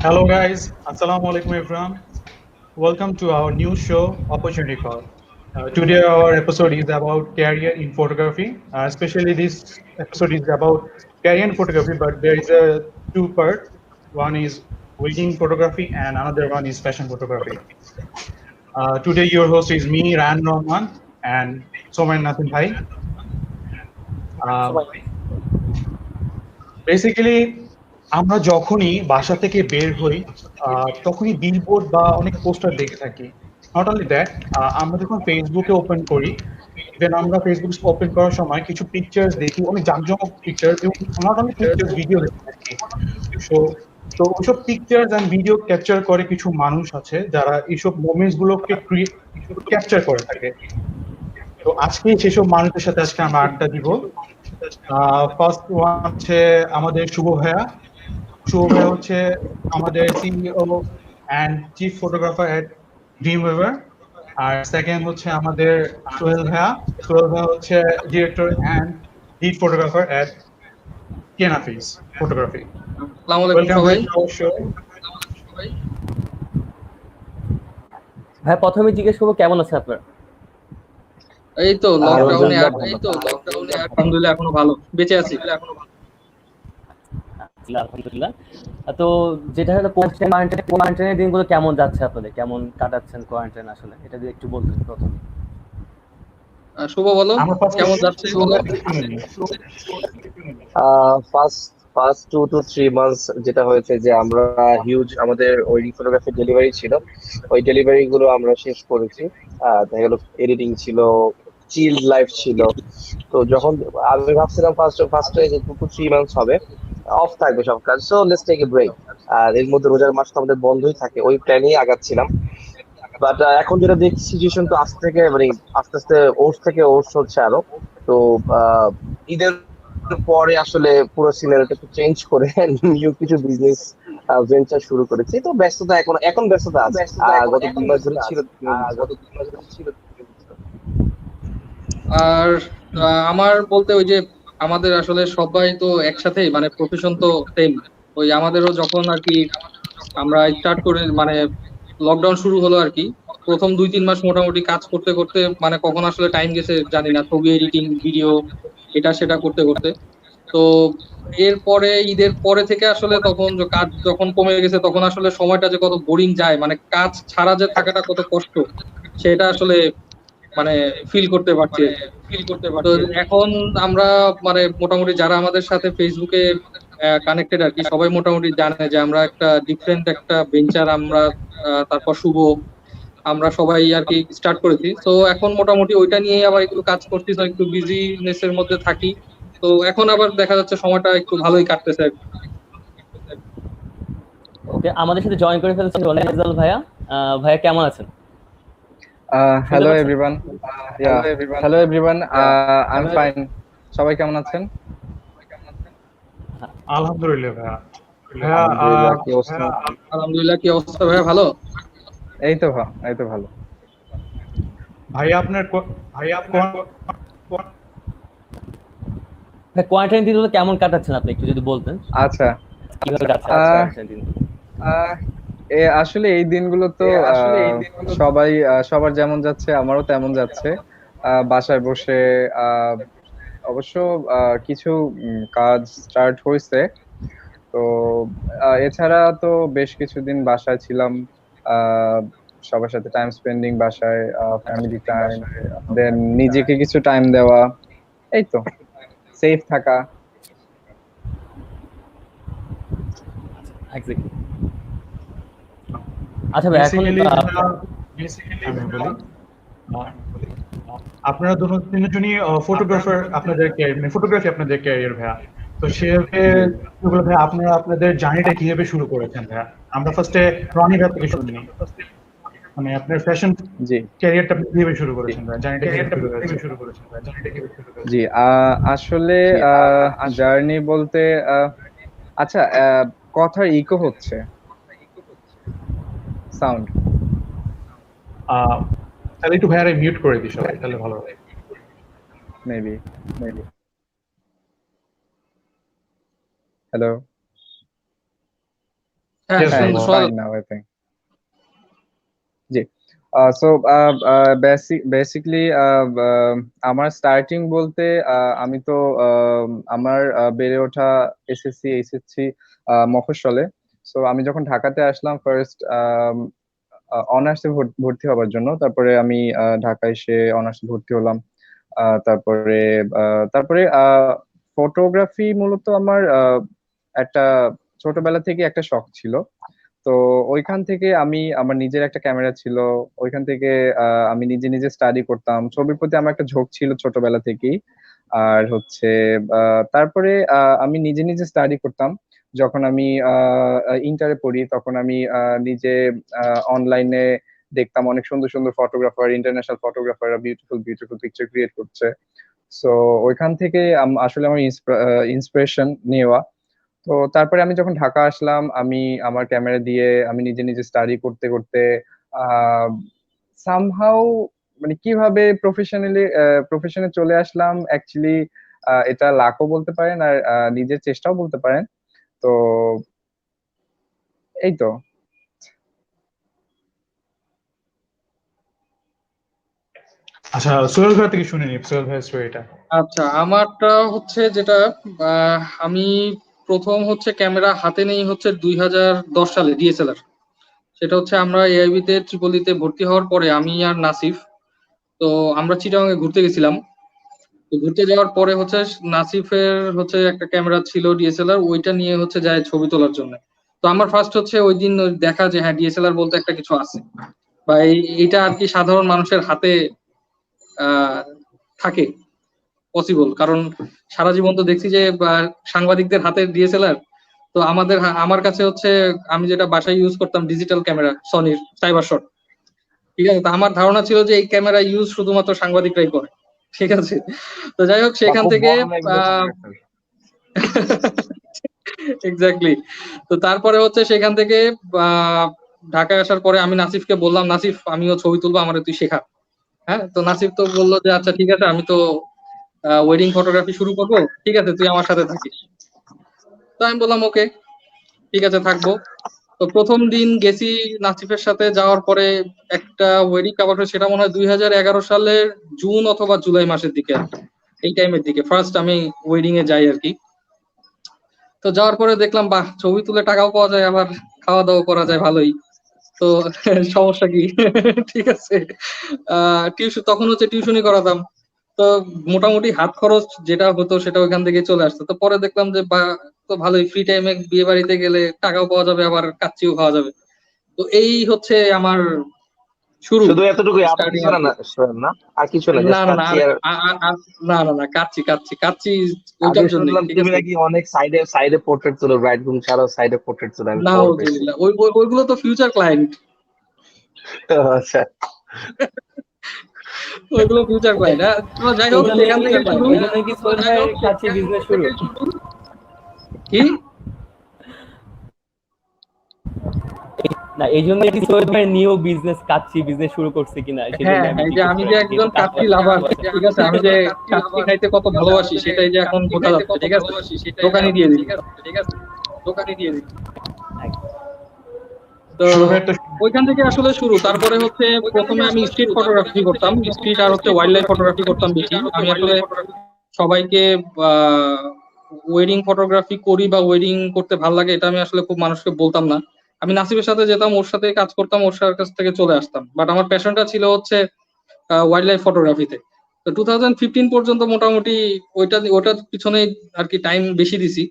Hello, guys. Assalamu alaikum, everyone. Welcome to our new show, Opportunity Call. Today, our episode is about career in photography. Especially, this episode is about career in photography, but there is a two part. One is wedding photography, and another one is fashion photography. Today, your host is me, Ran Rahman, and Soman Nathan Bhai. Um, basically আমরা যখনই বাসা থেকে বের হই তখনই billboard বা অনেক poster দেখে থাকি। নট অনলি দ্যাট, আমরা যখন ফেসবুকে ওপেন করি, ইভেন আমরা ফেসবুক ওপেন করার সময় কিছু পিকচার্স দেখি, অনেক জাঁকজমক পিকচার, এবং নট অনলি পিকচার, ভিডিও দেখে থাকি। সো তো ওইসব পিকচার্স অ্যান্ড ভিডিও ক্যাপচার করে কিছু মানুষ আছে যারা এইসব মোমেন্টস গুলোকে ক্যাপচার করে থাকে। তো আজকে সেসব মানুষদের সাথে আজকে আমরা আড্ডা দিব। ফার্স্ট ওয়ান হচ্ছে আমাদের শুভ ভাইয়া। শুভ ভাইয়া হচ্ছে আমাদের CEO and chief photographer at Dream Weaver. আর সেকেন্ড হচ্ছে আমাদের সোহেল ভাইয়া। সোহেল ভাইয়া হচ্ছে director and lead photographer at কেনাফিস ফটোগ্রাফি। আসসালামু আলাইকুম ওয়েলকাম ভাই সবাই। To our show. ভাই প্রথমে জিজ্ঞেস করবো কেমন আছে আপনার? এই তো লকডাউনে আলহামদুলিল্লাহ আলহামদুলিল্লাহ এখনো ভালো বেঁচে আছি। আলহামদুলিল্লাহ। তো যেটা হলো কোয়ারেন্টাইনের দিনগুলো কেমন যাচ্ছে আপনাদের, কেমন কাটাচ্ছেন কোয়ারেন্টাইন? আসলে এটা দিয়ে একটু বলতেন প্রথমে। শুভ বলো, আমরা ফার্স্ট কেমন যাচ্ছে শুভ বলো। ফার্স্ট ফার্স্ট 2 to 3 months যেটা হয়েছে যে আমরা হিউজ আমাদের ওয়েডিং ফটোগ্রাফি ডেলিভারি ছিল, ওই ডেলিভারি গুলো আমরা শেষ করেছি। দেখা গেল এডিটিং ছিল, চিল্ড লাইফ ছিল। তো যখন আমি ভাবছিলাম ফার্স্টে যে 2 to 3 months হবে অফ থাকবে সব কাজ, so let's take a break. আর এর মধ্যে রোজার মাস তো আমাদের বন্ধই থাকে, ওই প্ল্যানেই আগাচ্ছিলাম। বাট এখন যেটা দেখছি সিচুয়েশন তো আজ থেকে মানে আস্তে আস্তে ওর্স থেকে ওর্স হচ্ছে আরো। তো ঈদের পরে আসলে পুরো সিনারিটা একটু চেঞ্জ করে নিউ কিছু বিজনেস ভেঞ্চার শুরু করেছি। তো ব্যস্ততা এখন ব্যস্ততা আছে, আর গত 2 মাস ধরে ছিল। আর আমার বলতে ওই যে আমাদের আসলে সবাই তো একসাথেই, মানে প্রফেশন তো সেম। ওই আমাদেরও যখন আর কি আমরা স্টার্ট করে মানে লকডাউন শুরু হলো আর কি, প্রথম 2-3 মাস মোটামুটি কাজ করতে করতে মানে কখন আসলে টাইম গেছে জানি না, ছবি এডিটিং, ভিডিও, এটা সেটা করতে করতে। তো এরপরে ঈদের পরে থেকে আসলে তখন কাজ যখন কমে গেছে তখন আসলে সময়টা যে কত বোরিং যায়, মানে কাজ ছাড়া যে থাকাটা কত কষ্ট সেটা আসলে মানে ফিল করতে পারছি আর কি। তো এখন আমরা মানে মোটামুটি যারা আমাদের সাথে ফেসবুকে কানেক্টেড আর কি, সবাই মোটামুটি জানে যে আমরা একটা ডিফারেন্ট একটা ভেঞ্চার আমরা তারপর শুভ আমরা সবাই আর কি স্টার্ট করেছি। তো এখন মোটামুটি ওইটা নিয়েই আবার একটু কাজ করছি, তো একটু বিজিনেস এর মধ্যে থাকি। তো এখন আবার দেখা যাচ্ছে সময়টা একটু ভালোই কাটতেছে আর কি। ওকে, আমাদের সাথে জয়েন করে ফেলছেন রোনাল ভাইয়া। ভাইয়া কেমন আছেন? শুনতে Hello পাচ্ছেন? everyone. Yeah. Hello everyone. I'm fine. সবাই কেমন আছেন? আলহামদুলিল্লাহ ভাইয়া। ভাইয়া আলহামদুলিল্লাহ, কি অবস্থা? আলহামদুলিল্লাহ, কি অবস্থা ভাইয়া? ভালো। এই তো ভালো। ভাইয়া আপনার ভাইয়া ভাই কোয়ারেন্টাইন দিনগুলো কেমন কাটাচ্ছেন আপনি একটু যদি বলতেন, আচ্ছা। কিভাবে যাচ্ছে কোয়ারেন্টাইন দিন? আসলে এই দিনগুলো তো সবার যেমন যাচ্ছে আমারও তেমন যাচ্ছে। বাসায় বসে অবশ্য কিছু কাজ স্টার্ট হয়েছে। তো এছাড়া তো বেশ কিছুদিন বাসায় ছিলাম, আহ, সবার সাথে টাইম স্পেন্ডিং, বাসায় ফ্যামিলি টাইম, দেন নিজেকে কিছু টাইম দেওয়া, এই তো সেফ থাকা। এক্স্যাক্টলি। আচ্ছা ভাই, এখন আমি বলি, আপনারা তিনজনই ফটোগ্রাফার, আপনাদের ক্যারিয়ার ফটোগ্রাফি আপনাদের ক্যারিয়ার ভাইয়া। তো সেভাবে ভাইয়া আপনারা আপনাদের জার্নিটা কিভাবে শুরু করেছেন ভাইয়া? আমরা ফার্স্টে রনি ভাই থেকে শুনি, মানে আপনার ফ্যাশন জি ক্যারিয়ারটা আপনি কিভাবে শুরু করেছেন ভাইয়া? জার্নিটা কিভাবে শুরু করেছেন? জি আসলে জার্নি বলতে আচ্ছা, কথার ইকো হচ্ছে, সাউন্ড। তাহলে একটু ভাইয়ারে মিউট করে দিই সবাই, তাহলে ভালো হবে। Maybe hello. হ্যাঁ Yes, হ্যাঁ, bro. সুন্দর it's শোনা fine now, I think. G. So basically আমার স্টার্টিং বলতে আমি তো আমার বেড়ে ওঠা এসএসসি এইচএসসি মফস্বলে। সো আমি যখন ঢাকাতে আসলাম ফার্স্ট অনার্সে ভর্তি হবার জন্য, তারপরে আমি ঢাকায় এসে অনার্সে ভর্তি হলাম। তারপরে তারপরে ফটোগ্রাফি মূলত আমার একটা ছোটবেলা থেকে একটা শখ ছিল। তো ওইখান থেকে আমি আমার নিজের একটা ক্যামেরা ছিল, ওইখান থেকে আমি নিজে নিজে স্টাডি করতাম, ছবির প্রতি আমার একটা ঝোঁক ছিল ছোটবেলা থেকেই। আর হচ্ছে তারপরে আমি নিজে নিজে স্টাডি করতাম। যখন আমি ইন্টারে পড়ি তখন আমি নিজে অনলাইনে দেখতাম অনেক সুন্দর সুন্দর ফটোগ্রাফার, ইন্টারন্যাশনাল ফটোগ্রাফাররা বিউটিফুল বিউটিফুল পিকচার ক্রিয়েট করছে। সো ওইখান থেকে আসলে আমার ইন্সপিরেশন নেওয়া। তো তারপরে আমি যখন ঢাকা আসলাম, আমি আমার ক্যামেরা দিয়ে আমি নিজে নিজে স্টাডি করতে করতে সামহাউ মানে কিভাবে প্রফেশনে চলে আসলাম অ্যাকচুয়ালি, এটা লাকও বলতে পারেন আর নিজের চেষ্টাও বলতে পারেন। তো এই তো। আচ্ছা, সোহেল ভাই থেকে শুনে নিই, সোহেল ভাইয়ের স্টোরিটা। আচ্ছা, আমারটা হচ্ছে যেটা আমি প্রথম হচ্ছে ক্যামেরা হাতে নেই হচ্ছে 2010 সালে ডিএসএলআর। সেটা হচ্ছে আমরা এআইবি তে ত্রিপলিতে ভর্তি হওয়ার পরে আমি আর নাসিফ, তো আমরা চিটাগাং এ ঘুরতে গেছিলাম। তো ঘুরতে যাওয়ার পরে হচ্ছে নাসিফের হচ্ছে একটা ক্যামেরা ছিল ডিএসএলআর, ওইটা নিয়ে হচ্ছে যায় ছবি তোলার জন্য। তো আমার ফার্স্ট হচ্ছে ওই দিন দেখা যে হ্যাঁ ডিএসএলআর বলতে একটা কিছু আছে, বা এইটা আর কি সাধারণ মানুষের হাতে আহ থাকে পসিবল, কারণ সারা জীবন তো দেখছি যে সাংবাদিকদের হাতে ডিএসএলআর। তো আমার কাছে হচ্ছে আমি যেটা বাসায় ইউজ করতাম ডিজিটাল ক্যামেরা সনির সাইবার শট, ঠিক আছে। তো আমার ধারণা ছিল যে এই ক্যামেরা ইউজ শুধুমাত্র সাংবাদিকরাই করে, ঠিক আছে। তো যাই হোক বা সেখান খুব থেকে বড় একজন ফটোগ্রাফার। এক্স্যাক্টলি। তো তারপরে হচ্ছে সেখান থেকে আহ, ঢাকায় আসার পরে আমি নাসিফকে বললাম, নাসিফ আমিও ছবি তুলবো, আমারে তুই শেখা। হ্যাঁ, তো নাসিফ তো বললো যে আচ্ছা ঠিক আছে, আমি তো ওয়েডিং ফটোগ্রাফি শুরু করবো, ঠিক আছে তুই আমার সাথে থাকিস। তো আমি বললাম ওকে, ঠিক আছে থাকবো। তো প্রথম দিন গেছি নাসিফের সাথে, যাওয়ার পরে একটা ওয়েডিং কাভার, সেটা মনে হয় 2011 সালের জুন অথবা জুলাই মাসের দিকে আর কি, এই টাইমের দিকে ফার্স্ট আমি ওয়েডিং এ যাই আর কি। তো যাওয়ার পরে দেখলাম বাহ, ছবি তুলে টাকাও পাওয়া যায়, আবার খাওয়া দাওয়া করা যায় ভালোই। তো সমস্যা কি? ঠিক আছে। টিউশন তখন হচ্ছে টিউশনই করাতাম। তো মোটামুটি হাত খরচ যেটা হতো সেটা ওইখান থেকে চলে আসতো। তো পরে দেখলাম যে বা তো ভালোই, ফ্রি টাইমে বিয়ে বাড়িতে গেলে টাকাও পাওয়া যাবে, আবার কাচ্চিও খাওয়া যাবে। তো এই হচ্ছে আমার শুরু, শুধু এতটুকুই, আর স্টার্টিং কিছু আর না, কি। না শোনেন না, আর কিছু না, না জাস্ট না না কাচ্চি আর আর। না, কাচ্চি কাচ্চি কাচ্চি আমি ওইটার জন্যই, শুনলাম ঠিক তুমি আছে। নাকি অনেক সাইডে সাইডে পোর্ট্রেট তোলো, ব্রাইড গ্রুম ছাড়াও সাইডে পোর্ট্রেট তোলো, আমি না খবর পেয়েছি। হুজুবিল্লাহ, ওইগুলো তো ফিউচার ক্লায়েন্ট, আচ্ছা। ওইগুলো ফিউচার ক্লায়েন্ট। হ্যাঁ, তো যাই হোক এই জন্যই সেখান কি থেকে শুরু। এই জন্যই কি সোহেল ভাইয়ের কাছে বিজনেস শুরু? কি? না, এই জন্যই কি সোহেল ভাই নিয়েও বিজনেস কাচ্চি বিজনেস শুরু করছে কিনা সেই জন্য হ্যাঁ আমি হ্যাঁ, এই যে জিজ্ঞেস আমি করি যে আর কি, একজন যেহেতু কাচ্চি কাচ্চি লাভার, ভালোবাসে। ঠিক আছে, আমি যে কাচ্চি খাইতে কত ভালোবাসি সেটাই যে এখন বোঝা যাচ্ছে, ঠিক আছে। দোকানে দিয়ে দিবি, দোকানে দিয়ে দিবি। তো শুরু ভাইয়ের তো ওইখান থেকে আসলে শুরু। তারপরে হচ্ছে প্রথমে আমি স্ট্রিট ফটোগ্রাফি করতাম, স্ট্রিট আর হচ্ছে ওয়াইল্ড লাইফ ফটোগ্রাফি করতাম বেশি। আমি আসলে সবাইকে ওয়েডিং ফটোগ্রাফি করি বা ওয়েডিং করতে ভালো লাগে এটা আমি আসলে খুব মানুষকে বলতাম না। আমি নাসিবের সাথে যেতাম, ওর সাথে কাজ করতাম, ওর কাছ থেকে চলে আসতাম, বাট আমার প্যাশনটা ছিল হচ্ছে ওয়াইল্ড লাইফ ফটোগ্রাফিতে। তো 2015 পর্যন্ত মোটামুটি ওটার পিছনে আর কি টাইম বেশি দিছি।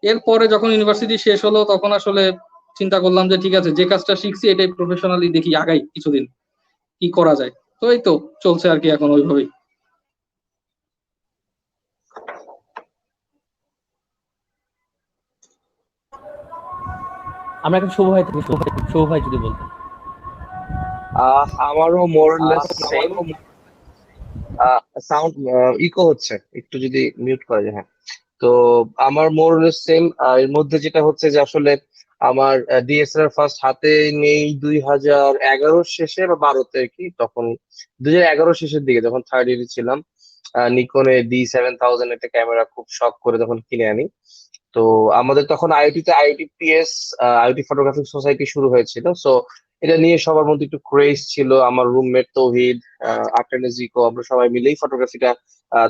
এরপরে যখন ইউনিভার্সিটি শেষ হলো তখন আসলে চিন্তা করলাম যে ঠিক আছে, যে কাজটা শিখছি এটাই প্রফেশনালি দেখি আগাই কিছুদিন, কি করা যায়। তো এই তো চলছে আর কি এখন ওইভাবেই। আমরা এখন শুভ ভাই থেকে শুভ ভাই যদি বলতেন। আমারও মোরলেস সেম। সাউন্ড ইকো হচ্ছে, একটু যদি মিউট করা যায়। হ্যাঁ, তো আমার মোরলেস সেম। এর মধ্যে যেটা হচ্ছে যে আসলে আমার ডিএসএলআর ফার্স্ট হাতে নেই 2011 শেষে বা 12তে আর কি, তখন 2011 শেষের দিকে যখন থার্ড ইয়ারে ছিলাম। নিকনে D7000 একটা ক্যামেরা খুব শখ করে তখন কিনে আনি। তো আমাদের তখন আইআইটিপিএস আইআইটি ফটোগ্রাফিক সোসাইটি শুরু হয়েছিল। সো এটা নিয়ে সবার মধ্যে একটু ক্রেজ ছিল। আমার রুমমেট তৌহিদ, আর্টেনে জিকো, আমরা সবাই মিলেই ফটোগ্রাফিটা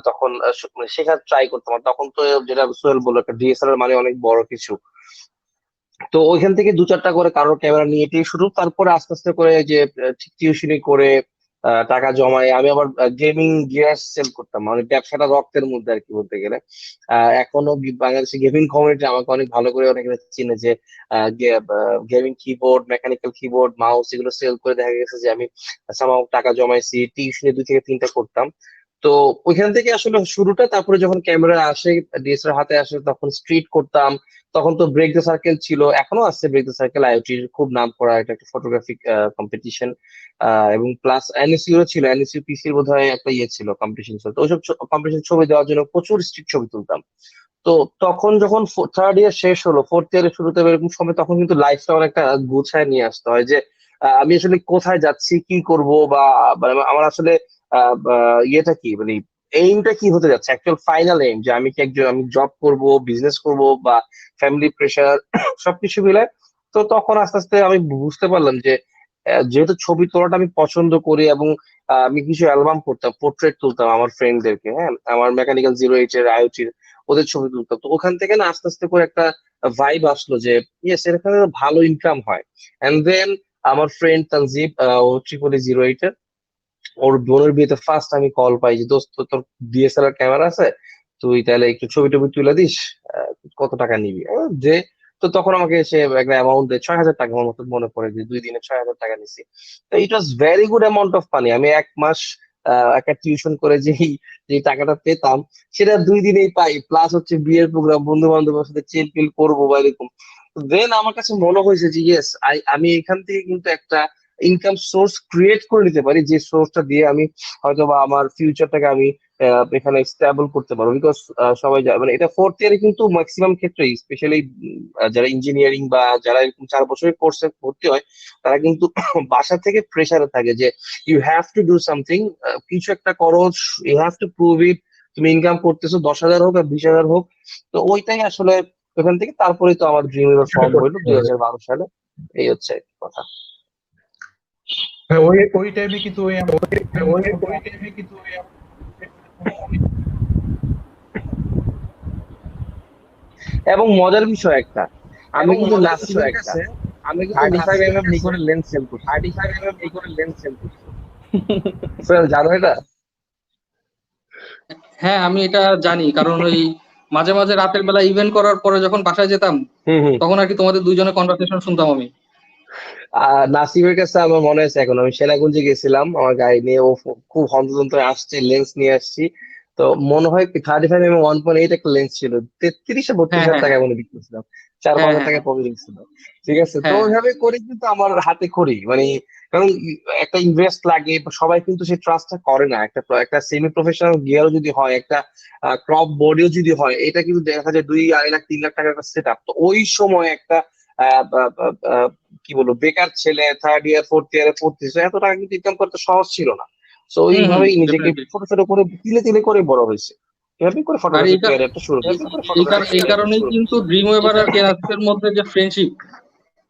তখন মানে শেখার ট্রাই করতাম। আর তখন তো যেটা সোহেল বললো, একটা ডিএসএলআর মানে অনেক বড় কিছু। তো ওইখান থেকে 2-4টা করে কারোর ক্যামেরা নিয়ে এটাই শুরু। তারপরে আস্তে আস্তে করে যে টিউশনি করে টাকা জমায় আমি আবার গেমিং গিয়ার সেল করতাম, মানে ব্যবসাটা রক্তের মধ্যে আর কি বলতে গেলে। এখনো বাংলাদেশে গেমিং কমিউনিটি আমাকে অনেক ভালো করে অনেকে চিনে, যে gaming keyboard, mechanical keyboard, mouse এগুলো সেল করে দেখা গেছে যে আমি সামাও টাকা জমাইছি। টিউশনি 2 থেকে 3টা করতাম। তো ওইখান থেকে আসলে শুরুটা। তারপরে যখন ক্যামেরা আসে, ডিএসএলআর হাতে আসে, তখন স্ট্রিট করতাম। তখন তো ব্রেক দ্য সার্কেল ছিল, এখনো আছে ব্রেক দ্য সার্কেল, আইওটির খুব নাম করা এটা একটা ফটোগ্রাফিক কম্পিটিশন। এবং প্লাস এনএসইউ ছিল, এনএসইউ পিসির বোধহয় একটা ইয়ে ছিল, কম্পিটিশন ছিল। তো ওইসব কম্পিটিশন ছবি দেওয়ার জন্য প্রচুর স্ট্রিট ছবি তুলতাম। তো তখন যখন 3rd ইয়ার শেষ হলো, 4th ইয়ারের শুরুতে এরকম সময়, তখন কিন্তু লাইফটা অনেকটা গুছায় নিয়ে আসতে হয়, যে আমি আসলে কোথায় যাচ্ছি, কি করব, বা মানে আমার আসলে ইয়েটা কি, মানে এইমটা কি হতে যাচ্ছে, অ্যাকচুয়াল ফাইনাল এইম, যে আমি কি একজন, আমি জব করব, বিজনেস করব, বা ফ্যামিলি প্রেশার, সবকিছু মিলে। তো তখন আস্তে আস্তে আমি বুঝতে পারলাম যে যেহেতু ছবি তোলাটা আমি পছন্দ করি, এবং আমি কিছু অ্যালবাম করতাম, পোর্ট্রেট তুলতাম আমার ফ্রেন্ডদেরকে, হ্যাঁ, আমার মেকানিক্যাল 08-এর, আইওটির, ওদের ছবি তুলতাম। তো ওখান থেকে না আস্তে আস্তে করে একটা ভাইব আসলো যে ইয়েস, এখানে ভালো ইনকাম হয়। এন্ড দেন আমার ফ্রেন্ড তানজিব, ও 0008-এর, ওর বোনের বিয়েতে ফার্স্ট আমি কল পাই যে দোস্ত, তোর ডিএসএলআর ক্যামেরা আছে, তুই তাহলে একটু ছবি টবি তুলে দিস, কত টাকা নিবি? যে তো তখন আমাকে সে একটা অ্যামাউন্ট দেয়, 6,000 টাকা আমার মতো মনে পড়ে, যে 2 দিনে 6,000 টাকা নিছি। তো it was very good amount of money. আমি 1 মাস একটা টিউশন করে যে টাকাটা পেতাম, সেটা 2 দিনেই পাই। প্লাস হচ্ছে বিয়ের প্রোগ্রাম, বন্ধু বান্ধবের সাথে চিল পিল করবো বা এরকম। দেন আমার কাছে মনে হয়েছে যে ইয়েস, আমি এখান থেকে কিন্তু একটা ইনকাম সোর্স ক্রিয়েট করে নিতে পারি, যে সোর্সটা দিয়ে আমি হয়তো বা আমার ফিউচারটাকে আমি এখানে স্টেবল করতে পারবো। বিকজ সবাই মানে এটা 4th ইয়ারে কিন্তু ম্যাক্সিমাম ক্ষেত্রেই, স্পেশালি যারা ইঞ্জিনিয়ারিং বা যারা এরকম 4 বছরের কোর্সে ভর্তি হয়, তারা কিন্তু বাসা থেকে প্রেসারে থাকে যে you have to do something, কিছু একটা করো, you have to prove it. তুমি ইনকাম করতেছো 10,000 হোক আর 20,000 হোক। তো ওইটাই আসলে ওখান থেকে তারপরে তো আমার ড্রিম এবার ফর্ম হইলো 2012 সালে। এই হচ্ছে কথা। হ্যাঁ, ওই ওই টাইমে কিন্তু ওই টাইমে কিন্তু এবং মজার বিষয় একটা, আমি কিন্তু নাসিমের কাছে 35 mm নিকনের লেন্স সেল করছি। সোহেল, জানো এটা? হ্যাঁ, আমি এটা জানি, কারণ ওই মাঝে মাঝে রাতের বেলা ইভেন্ট করার পরে যখন বাসায় যেতাম, হুম হুম। তখন আর কি তোমাদের দুইজনের কনভারসেশন শুনতাম আমি। নাসিমের কাছে আমার মনে আছে এখন, আমি সেনাগঞ্জে গেছিলাম আমার গাড়ি নিয়ে, ও খুব হন্তদন্ত আসছে, লেন্স নিয়ে আসছি। তো মনে হয় 35 mm 1.8 একটা লেন্স ছিল, 33-32 হ্যাঁ হাজার হ্যাঁ টাকা মনে বিক্রি করছিলাম, 4-5 হ্যাঁ হাজার হ্যাঁ টাকা প্রফিট ছিল। ঠিক আছে, তো হ্যাঁ ওইভাবে করে কিন্তু আমার হাতে খড়ি, মানে কারণ একটা ইনভেস্ট লাগে, সবাই কিন্তু সেই ট্রাস্টটা করে না। একটা সেমি প্রফেশনাল গিয়ারও যদি হয়, একটা ক্রপ বডিও যদি হয়, এটা কিন্তু দেখা যায় 2-2.5 লাখ 3 লাখ টাকার একটা সেট আপ। তো ওই সময় একটা আহ, আহ, আহ, আহ, কি বলবো, বেকার ছেলে 3rd ইয়ার 4th ইয়ারে পড়তেছে, এত টাকা কিন্তু ইনকাম করতে সহজ ছিল না। তো হুম হুম, ওইভাবেই নিজেকে ডেফিনেটলি। ছোট ছোট করে তিলে তিলে করে বড় হয়েছে, এভাবেই করে আর ফটোগ্রাফি ক্যারিয়ারটা শুরু করছে। এই কারণেই কিন্তু ড্রিম ওয়েভার আর কেনাসের মধ্যে যে ফ্রেন্ডশিপ,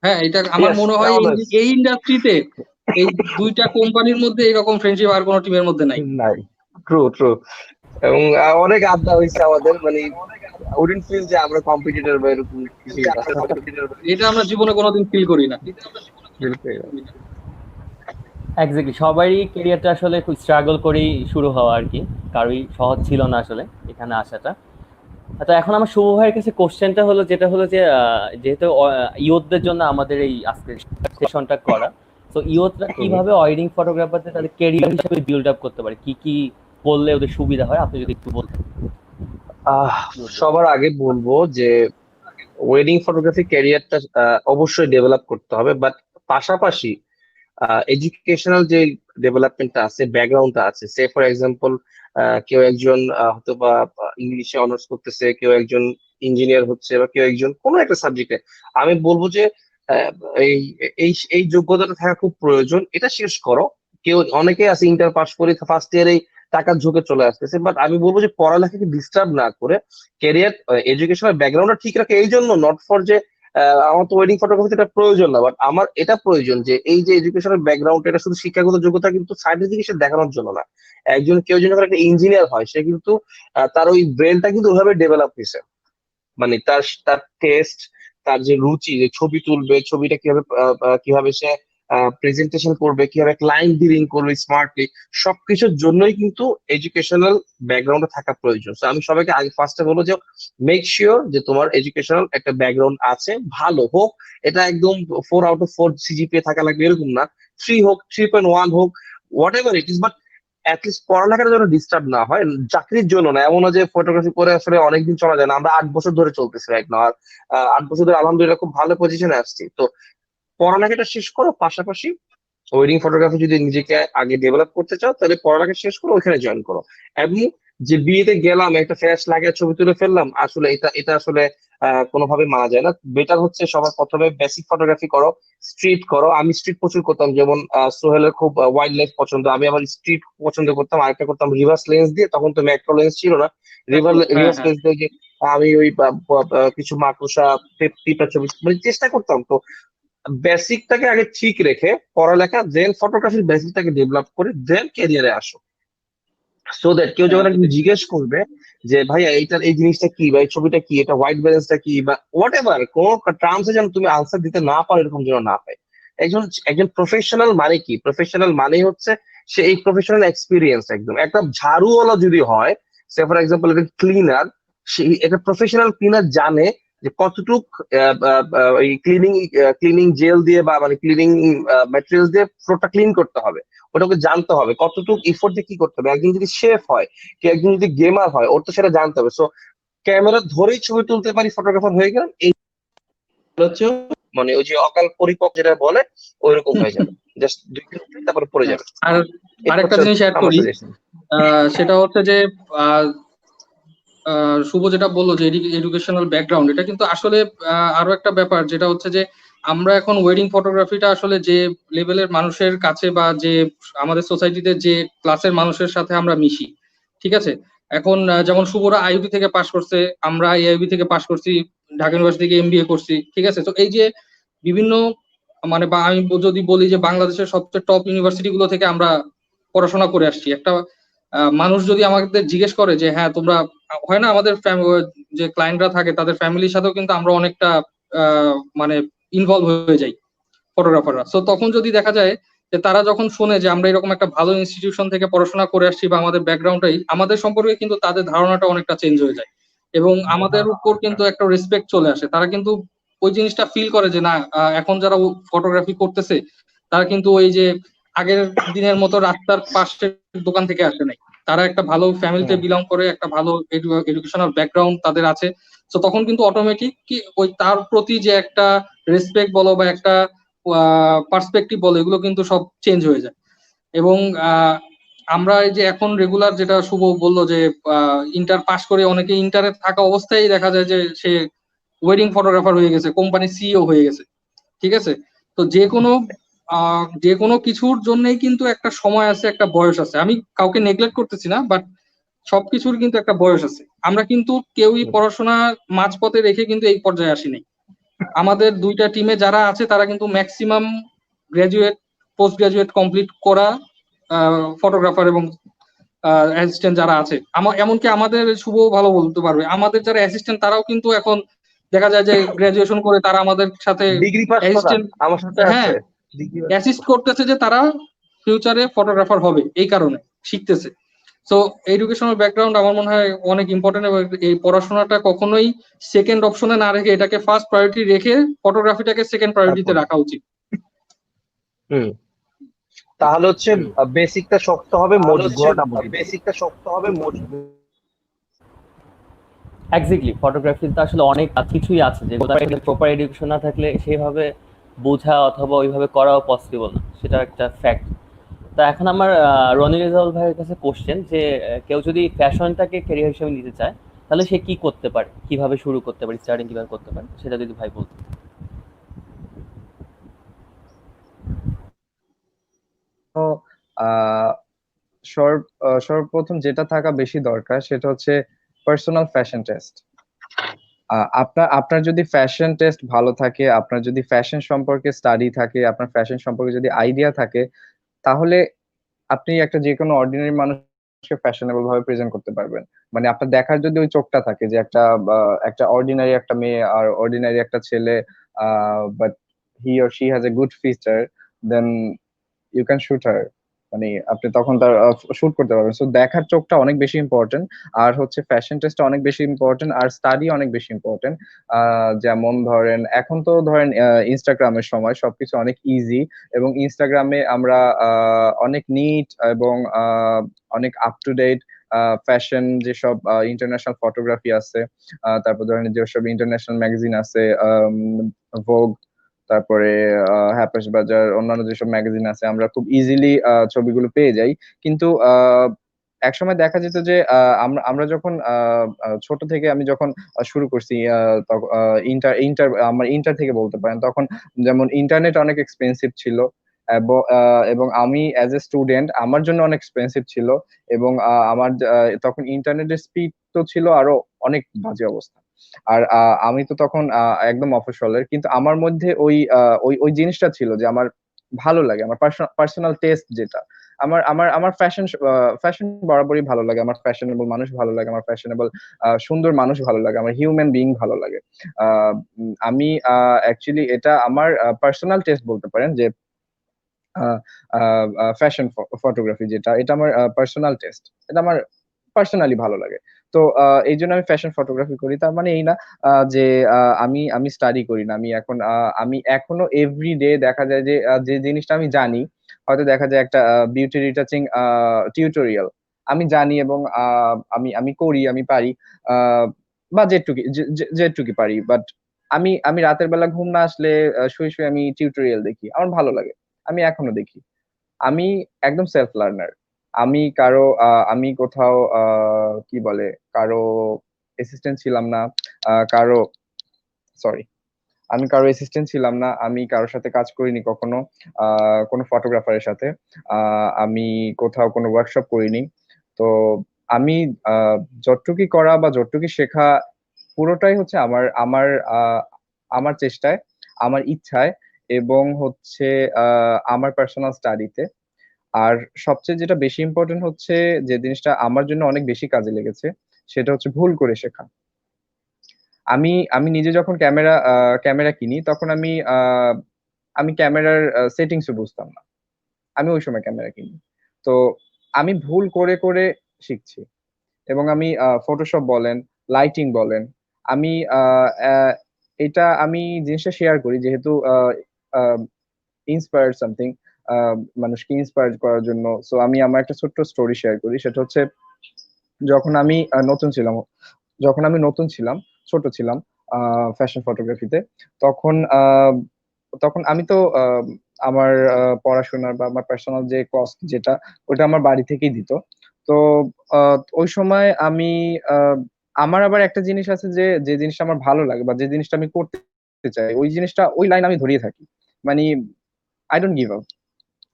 হ্যাঁ, এটা আমার ইয়েস, মনে হয় অলওয়েজ। এই ইন্ডাস্ট্রিতে এই দুইটা কোম্পানির মধ্যে এরকম ফ্রেন্ডশিপ আর কোনো টিমের মধ্যে নাই। নাই, ট্রু ট্রু। এবং অনেক আড্ডা হয়েছে আমাদের, মানে উডেন্ট ফিল যে আমরা কম্পিটিটর বা এরকম কিছু না। এটা আমরা জীবনে কোনোদিন ফিল করি না। এক্স্যাক্টলি, সবারই ক্যারিয়ারটা আসলে খুব স্ট্রাগল করেই শুরু হওয়া আর কি, কারোই সহজ ছিল না আসলে এখানে আসাটা। তো এখন আমার শুভ ভাইয়ের কাছে কোশ্চেনটা হলো, যেটা হলো যে যেহেতু ইয়ুথদের জন্য আমাদের এই আজকের সেশনটা করা, তো ইয়ুথরা কিভাবে ওয়েডিং ফটোগ্রাফারদের তাদের ক্যারিয়ার হিসেবে বিল্ড আপ করতে পারে, কি কি করলে ওদের সুবিধা হয়, আপনি যদি একটু বলতেন। সবার আগে বলবো যে ওয়েডিং ফটোগ্রাফি ক্যারিয়ারটা অবশ্যই ডেভেলপ করতে হবে, বাট পাশাপাশি এডুকেশনাল যে ডেভেলপমেন্টটা আছে, ব্যাকগ্রাউন্ডটা আছে, সে ফর এক্সাম্পল কেউ একজন হয়তো বা ইংলিশে অনার্স করতেছে, কেউ একজন ইঞ্জিনিয়ার হচ্ছে, বা কেউ একজন কোনো একটা সাবজেক্টে, আমি বলবো যে আহ, এই এই এই যোগ্যতাটা থাকা খুব প্রয়োজন। এটা শেষ করো। অনেকে আছে ইন্টার পাস করে ফার্স্ট ইয়ারেই টাকার ঝোঁকে চলে আসতেছে। বাট আমি বলবো যে পড়ালেখাকে ডিস্টার্ব না করে ক্যারিয়ার এডুকেশনাল ব্যাকগ্রাউন্ডটা ঠিক রাখে, এই জন্য নট ফর যে আমার তো ওয়েডিং ফটোগ্রাফি এটা প্রয়োজন না, বাট আমার এটা প্রয়োজন যে এই যে এডুকেশনাল ব্যাকগ্রাউন্ড এটা শুধু শিক্ষাগত যোগ্যতা কিন্তু সার্টিফিকেশন দেখানোর জন্য না। একজন কেউ যখন একটা ইঞ্জিনিয়ার হয় সে কিন্তু তার ওই ব্রেনটা কিন্তু ওইভাবে ডেভেলপ হয়েছে, মানে তার তার টেস্ট, তার যে রুচি, যে ছবি তুলবে, ছবিটা কিভাবে কিভাবে সে প্রেজেন্টেশন করবে, কিভাবে ক্লায়েন্ট ডিলিং করবে স্মার্টলি, সবকিছুর জন্যই কিন্তু এডুকেশনাল ব্যাকগ্রাউন্ডে থাকা প্রয়োজন। তো আমি সবাইকে আগে ফার্স্টে বলবো যে মেক শিওর যে তোমার এডুকেশনাল একটা ব্যাকগ্রাউন্ড আছে, ভালো হোক, এটা একদম 4 আউট অফ 4 সিজিপিএ থাকা লাগবে এরকম না, 3 হোক, 3.1 হোক, what ever it is, but at least পড়ালেখার জন্য ডিস্টার্ব না হয়, চাকরির জন্য না। এমন না যে ফটোগ্রাফি করে আসলে অনেকদিন চলা যায় না, আমরা 8 বছর ধরে চলতেছি রাইট না, আর 8 বছর ধরে আলহামদুলিল্লাহ খুব ভালো পজিশনে আসছি। তো পড়ালেখাটা শেষ করো, পাশাপাশি ওয়েডিং ফটোগ্রাফি যদি নিজেকে আগে ডেভেলপ করতে চাও তাহলে পড়ালেখা শেষ করো, ওইখানে জয়েন করো। এমনি যে বিয়েতে গেলাম একটা ফ্ল্যাশ লাগিয়ে ছবি তুলে ফেললাম, আসলে এটা এটা আসলে কোনোভাবে মানা যায় না। বেটার হচ্ছে সবার প্রথমে বেসিক ফটোগ্রাফি করো, স্ট্রিট করো। আমি স্ট্রিট প্রচুর করতাম, যেমন সোহেলের খুব ওয়াইল্ড লাইফ পছন্দ, আমি আবার স্ট্রিট পছন্দ করতাম। আরেকটা করতাম রিভার্স লেন্স দিয়ে, তখন তো ম্যাক্রো লেন্স ছিল না, হ্যাঁ রিভার্স হ্যাঁ। লেন্স দিয়ে যে আমি ওই কিছু মাকড়সা পিঁপড়া ছবি মানে চেষ্টা করতাম। তো বেসিকটাকে আগে ঠিক রেখে পড়ালেখা, দেন ফটোগ্রাফির বেসিকটাকে ডেভেলপ করে দেন ক্যারিয়ারে আসো। সো দ্যাট কেউ হ্যাঁ যখন একদিন জিজ্ঞেস করবে যে ভাইয়া এইটার এই জিনিসটা কি, বা এই ছবিটা কি, এটা হোয়াইট ব্যালেন্সটা কি, বা হোয়াট এভার কোন টার্মসে যেন তুমি আনসার দিতে না পারো, এরকম যেন না হয়। একজন একজন প্রফেশনাল মানে কি, প্রফেশনাল মানে হচ্ছে সে এই প্রফেশনাল এক্সপিরিয়েন্স, একদম একটা ঝাড়ুওয়ালা যদি হয়, সে ফর এক্সাম্পল একটা ক্লিনার, সে একটা প্রফেশনাল ক্লিনার জানে যে কতটুক এই ক্লিনিং জেল দিয়ে বা মানে ক্লিনিং ম্যাটেরিয়ালস দিয়ে ফ্লোরটা ক্লিন করতে হবে, ওটাকে জানতে হবে কতটুকু ইফোর্ট দিয়ে কি করতে হবে। একজন যদি শেফ হয়, কি একজন যদি গেমার হয়, ওর তো সেটা জানতে হবে। সো ক্যামেরা ধরেই ছবি তুলতে পারি, ফটোগ্রাফার হয়ে গেলাম, এই হচ্ছে মানে ওই যে অকাল পরিপক্ক যেটা বলে ওইরকম হয়ে যাবে, জাস্ট 2 দিন তারপর পড়ে হ্যাঁ। যাবে। আর এটা আরেকটা হচ্ছে জিনিস অ্যাড আমার করি, সাজেশন। সেটা হচ্ছে যে আহ, শুভ যেটা বললো যে এডুকেশনাল ব্যাকগ্রাউন্ড, এটা কিন্তু আসলে আরো একটা ব্যাপার, যেটা হচ্ছে যে আমরা এখন ওয়েডিং ফটোগ্রাফিটা আসলে যে লেভেলের মানুষের কাছে বা যে আমাদের সোসাইটিতে যে ক্লাসের মানুষের সাথে আমরা মিশি, ঠিক আছে। এখন যেমন শুভরা আইইউবি থেকে পাশ করছে, আমরা এআইবি থেকে পাশ করছি, ঢাকা ইউনিভার্সিটি থেকে এমবিএ করছি, ঠিক আছে। তো এই যে বিভিন্ন মানে বা আমি যদি বলি যে বাংলাদেশের সবচেয়ে টপ ইউনিভার্সিটি গুলো থেকে আমরা পড়াশোনা করে আসছি, একটা মানুষ যদি আমাদের জিজ্ঞেস করে যে হ্যাঁ তোমরা, হয় না আমাদের যে ক্লায়েন্টরা থাকে তাদের ফ্যামিলির সাথেও কিন্তু আমরা অনেকটা মানে ইনভলভ হয়ে যাই ফটোগ্রাফাররা। সো তখন যদি দেখা যায় যে তারা যখন শুনে যে আমরা এরকম একটা ভালো ইনস্টিটিউশন থেকে পড়াশোনা করে আসছি বা আমাদের ব্যাকগ্রাউন্ডটাই, আমাদের সম্পর্কে কিন্তু তাদের ধারণাটা অনেকটা চেঞ্জ হয়ে যায় এবং আমাদের উপর কিন্তু একটা রেসপেক্ট চলে আসে। তারা কিন্তু ওই জিনিসটা ফিল করে যে না, এখন যারা ফটোগ্রাফি করতেছে তারা কিন্তু ওই যে আগের দিনের মতো রাস্তার পাশের দোকান থেকে আসে নাই, তারা একটা ভালো ফ্যামিলিতে বিলং করে, একটা ভালো এডুকেশনাল ব্যাকগ্রাউন্ড তাদের আছে। তো তখন কিন্তু অটোমেটিক কি ওই তার প্রতি যে একটা রেসপেক্ট বলো বা একটা পার্সপেক্টিভ বলো, এগুলো কিন্তু সব চেঞ্জ হয়ে যায়। এবং আমরা এই যে এখন রেগুলার যেটা শুভ বললো যে ইন্টার পাস করে অনেকে ইন্টারে থাকা অবস্থায় দেখা যায় যে সে ওয়েডিং ফটোগ্রাফার হয়ে গেছে, কোম্পানির সিইও হয়ে গেছে, ঠিক আছে। তো যে কোনো কিছুর জন্যই কিন্তু একটা সময় আছে, একটা বয়স আছে। আমি কাউকে নেগলেক্ট করতেছি না, বাট সবকিছুর কিন্তু একটা বয়স আছে। আমরা কিন্তু কেউই পড়াশোনা মাঝপথে রেখে কিন্তু এই পর্যায়ে আসি নাই। আমাদের দুইটা টিমে যারা আছে তারা কিন্তু maximum graduate, post graduate complete করা ফটোগ্রাফার এবং অ্যাসিস্ট্যান্ট যারা আছে। এমনকি আমাদের শুভ ভালো বলতে পারবে, আমাদের যারা অ্যাসিস্ট্যান্ট তারাও কিন্তু এখন দেখা যায় যে গ্রাজুয়েশন করে তারা আমাদের সাথে ডিগ্রি পাস করা অ্যাসিস্ট্যান্ট, আমার সাথে হ্যাঁ, আছে, ডিগ্রি পাস করা। অ্যাসিস্ট করতেছে যে তারা ফিউচারে ফটোগ্রাফার হবে, এই কারণে শিখতেছে। সো এডুকেশনাল ব্যাকগ্রাউন্ড আমার মনে হয় অনেক ইম্পর্টেন্ট, এবং এই পড়াশোনাটা কখনোই সেকেন্ড অপশনে না রেখে এটাকে ফার্স্ট প্রায়োরিটি রেখে ফটোগ্রাফিটাকে সেকেন্ড প্রায়োরিটিতে তারপরে রাখা উচিত। হুম, তাহলে হচ্ছে বেসিকটা শক্ত হবে, গোড়াটা মজবুত। বেসিকটা শক্ত হবে, মজবুত। এক্স্যাক্টলি, ফটোগ্রাফিতে আসলে অনেক কিছুই আছে যেগুলো প্রপার এডুকেশন না থাকলে সেইভাবে বোঝা অথবা ওইভাবে করাও পসিবল না, সেটা একটা ফ্যাক্ট। তা এখন আমার রনি রেজাউল ভাইয়ের কাছে কোশ্চেন যে কেউ যদি ফ্যাশনটাকে ক্যারিয়ার হিসেবে নিতে চায় তাহলে সে কি করতে পারে, কিভাবে শুরু করতে পারে, স্টার্টিং কিভাবে করতে পারে, সেটা যদি ভাই বলতেন। তো আহ শর্ট সর্বপ্রথম যেটা থাকা বেশি দরকার সেটা হচ্ছে পার্সোনাল ফ্যাশন টেস্ট। আপনার আপনার যদি ফ্যাশন টেস্ট ভালো থাকে, আপনার যদি ফ্যাশন সম্পর্কে স্টাডি থাকে, আপনার ফ্যাশন সম্পর্কে যদি আইডিয়া থাকে, তাহলে আপনি একটা যে কোনো অর্ডিনারি মানুষকে ফ্যাশনেবল ভাবে প্রেজেন্ট করতে পারবেন। মানে আপনার দেখার যদি ওই চোখটা থাকে যে একটা অর্ডিনারি একটা মেয়ে আর অর্ডিনারি একটা ছেলে, but he or she has a good feature, then you can shoot her. মানে আপনি তখন তার শুট করতে পারবেন। সো দেখার চোখটা অনেক বেশি ইম্পর্টেন্ট, আর হচ্ছে ফ্যাশন টেস্টটা অনেক বেশি ইম্পর্টেন্ট, আর স্টাডি অনেক বেশি ইম্পর্টেন্ট। যেমন ধরেন এখন তো ধরেন ইনস্টাগ্রামের সময় সবকিছু অনেক ইজি, এবং ইনস্টাগ্রামে আমরা অনেক নিট এবং অনেক আপ টু ডেট ফ্যাশন যেসব ইন্টারন্যাশনাল ফটোগ্রাফি আছে, তারপর ধরেন যেসব ইন্টারন্যাশনাল ম্যাগাজিন আছে, ভোগ, তারপরে হ্যাপাস বাজার, অন্যান্য যেসব ম্যাগাজিন আছে, আমরা খুব ইজিলি ছবিগুলো পেয়ে যাই। কিন্তু একসময় দেখা যেত যে আমরা আমরা যখন ছোট থেকে আমি যখন শুরু করছি, ইন্টার ইন্টার আমার ইন্টার থেকে বলতে পারেন, তখন যেমন ইন্টারনেট অনেক এক্সপেন্সিভ ছিল, এবং আমি অ্যাজ এ স্টুডেন্ট আমার জন্য অনেক এক্সপেন্সিভ ছিল, এবং আমার তখন ইন্টারনেটের স্পিড তো ছিল আরো অনেক বাজে অবস্থা। আর আমি তো তখন একদম মফস্বলের, কিন্তু আমার মধ্যে ওই ওই ওই জিনিসটা ছিল যে আমার ভালো লাগে, আমার পার্সোনাল টেস্ট যেটা, আমার আমার আমার ফ্যাশন ফ্যাশন বরাবরই ভালো লাগে, আমার ফ্যাশনেবল মানুষ ভালো লাগে, আমার ফ্যাশনেবল সুন্দর মানুষ ভালো লাগে, আমার হিউম্যান বিইং ভালো লাগে। আমি অ্যাকচুয়ালি এটা আমার পার্সোনাল টেস্ট বলতে পারেন যে ফ্যাশন ফটোগ্রাফি যেটা, এটা আমার পার্সোনাল টেস্ট, এটা আমার পার্সোনালি ভালো লাগে। তো এই জন্য আমি ফ্যাশন ফটোগ্রাফি করি। তার মানে এই না যে আমি আমি স্টাডি করি না। আমি এখনো এভরিডে দেখা যায় যে যে জিনিসটা আমি জানি, হয়তো দেখা যায় একটা বিউটি রিটাচিং টিউটোরিয়াল আমি জানি, এবং আমি আমি করি, আমি পারি, বা যেটুকি পারি। বাট আমি আমি রাতের বেলা ঘুম না আসলে শুয়ে শুয়ে আমি টিউটোরিয়াল দেখি, আমার ভালো লাগে, আমি এখনো দেখি। আমি একদম সেলফ লার্নার। আমি কোথাও কি বলে, কারো অ্যাসিস্ট্যান্ট ছিলাম না, কারো সরি, আমি কারো অ্যাসিস্ট্যান্ট ছিলাম না, আমি কারোর সাথে কাজ করিনি কখনো, কোনো ফটোগ্রাফারের সাথে। আমি কোথাও কোনো ওয়ার্কশপ করিনি। তো আমি আহ, যতটুকুই করা বা যতটুকুই শেখা, পুরোটাই হচ্ছে আমার আমার আমার চেষ্টায়, আমার ইচ্ছায়, এবং হচ্ছে আমার পার্সোনাল স্টাডিতে। আর সবচেয়ে যেটা বেশি ইম্পর্টেন্ট হচ্ছে, যে জিনিসটা আমার জন্য অনেক বেশি কাজে লেগেছে, সেটা হচ্ছে ভুল করে শেখা। আমি আমি নিজে যখন ক্যামেরা কিনি, তখন আমি ক্যামেরার সেটিংসও বুঝতাম না। আমি ওই সময় ক্যামেরা কিনি। তো আমি ভুল করে করে শিখছি, এবং আমি ফটোশপ বলেন, লাইটিং বলেন, আমি এটা আমি জিনিসটা শেয়ার করি যেহেতু ইন্সপায়ার্ড সামথিং, মানুষকে ইন্সপায়ার করার জন্য। সো আমি আমার একটা ছোট্ট স্টোরি শেয়ার করি, সেটা হচ্ছে যখন আমি নতুন ছিলাম, ছোট ছিলাম ফ্যাশন ফটোগ্রাফিতে, তখন তখন আমি তো আমার পড়াশোনার বা আমার পার্সোনাল যে কস্ট যেটা, ওটা আমার বাড়ি থেকেই দিত। তো ওই সময় আমি আহ, আমার আবার একটা জিনিস আছে যে যে জিনিসটা আমার ভালো লাগে বা যে জিনিসটা আমি করতে চাই, ওই জিনিসটা ওই লাইন আমি ধরিয়ে থাকি। মানে I don't give up,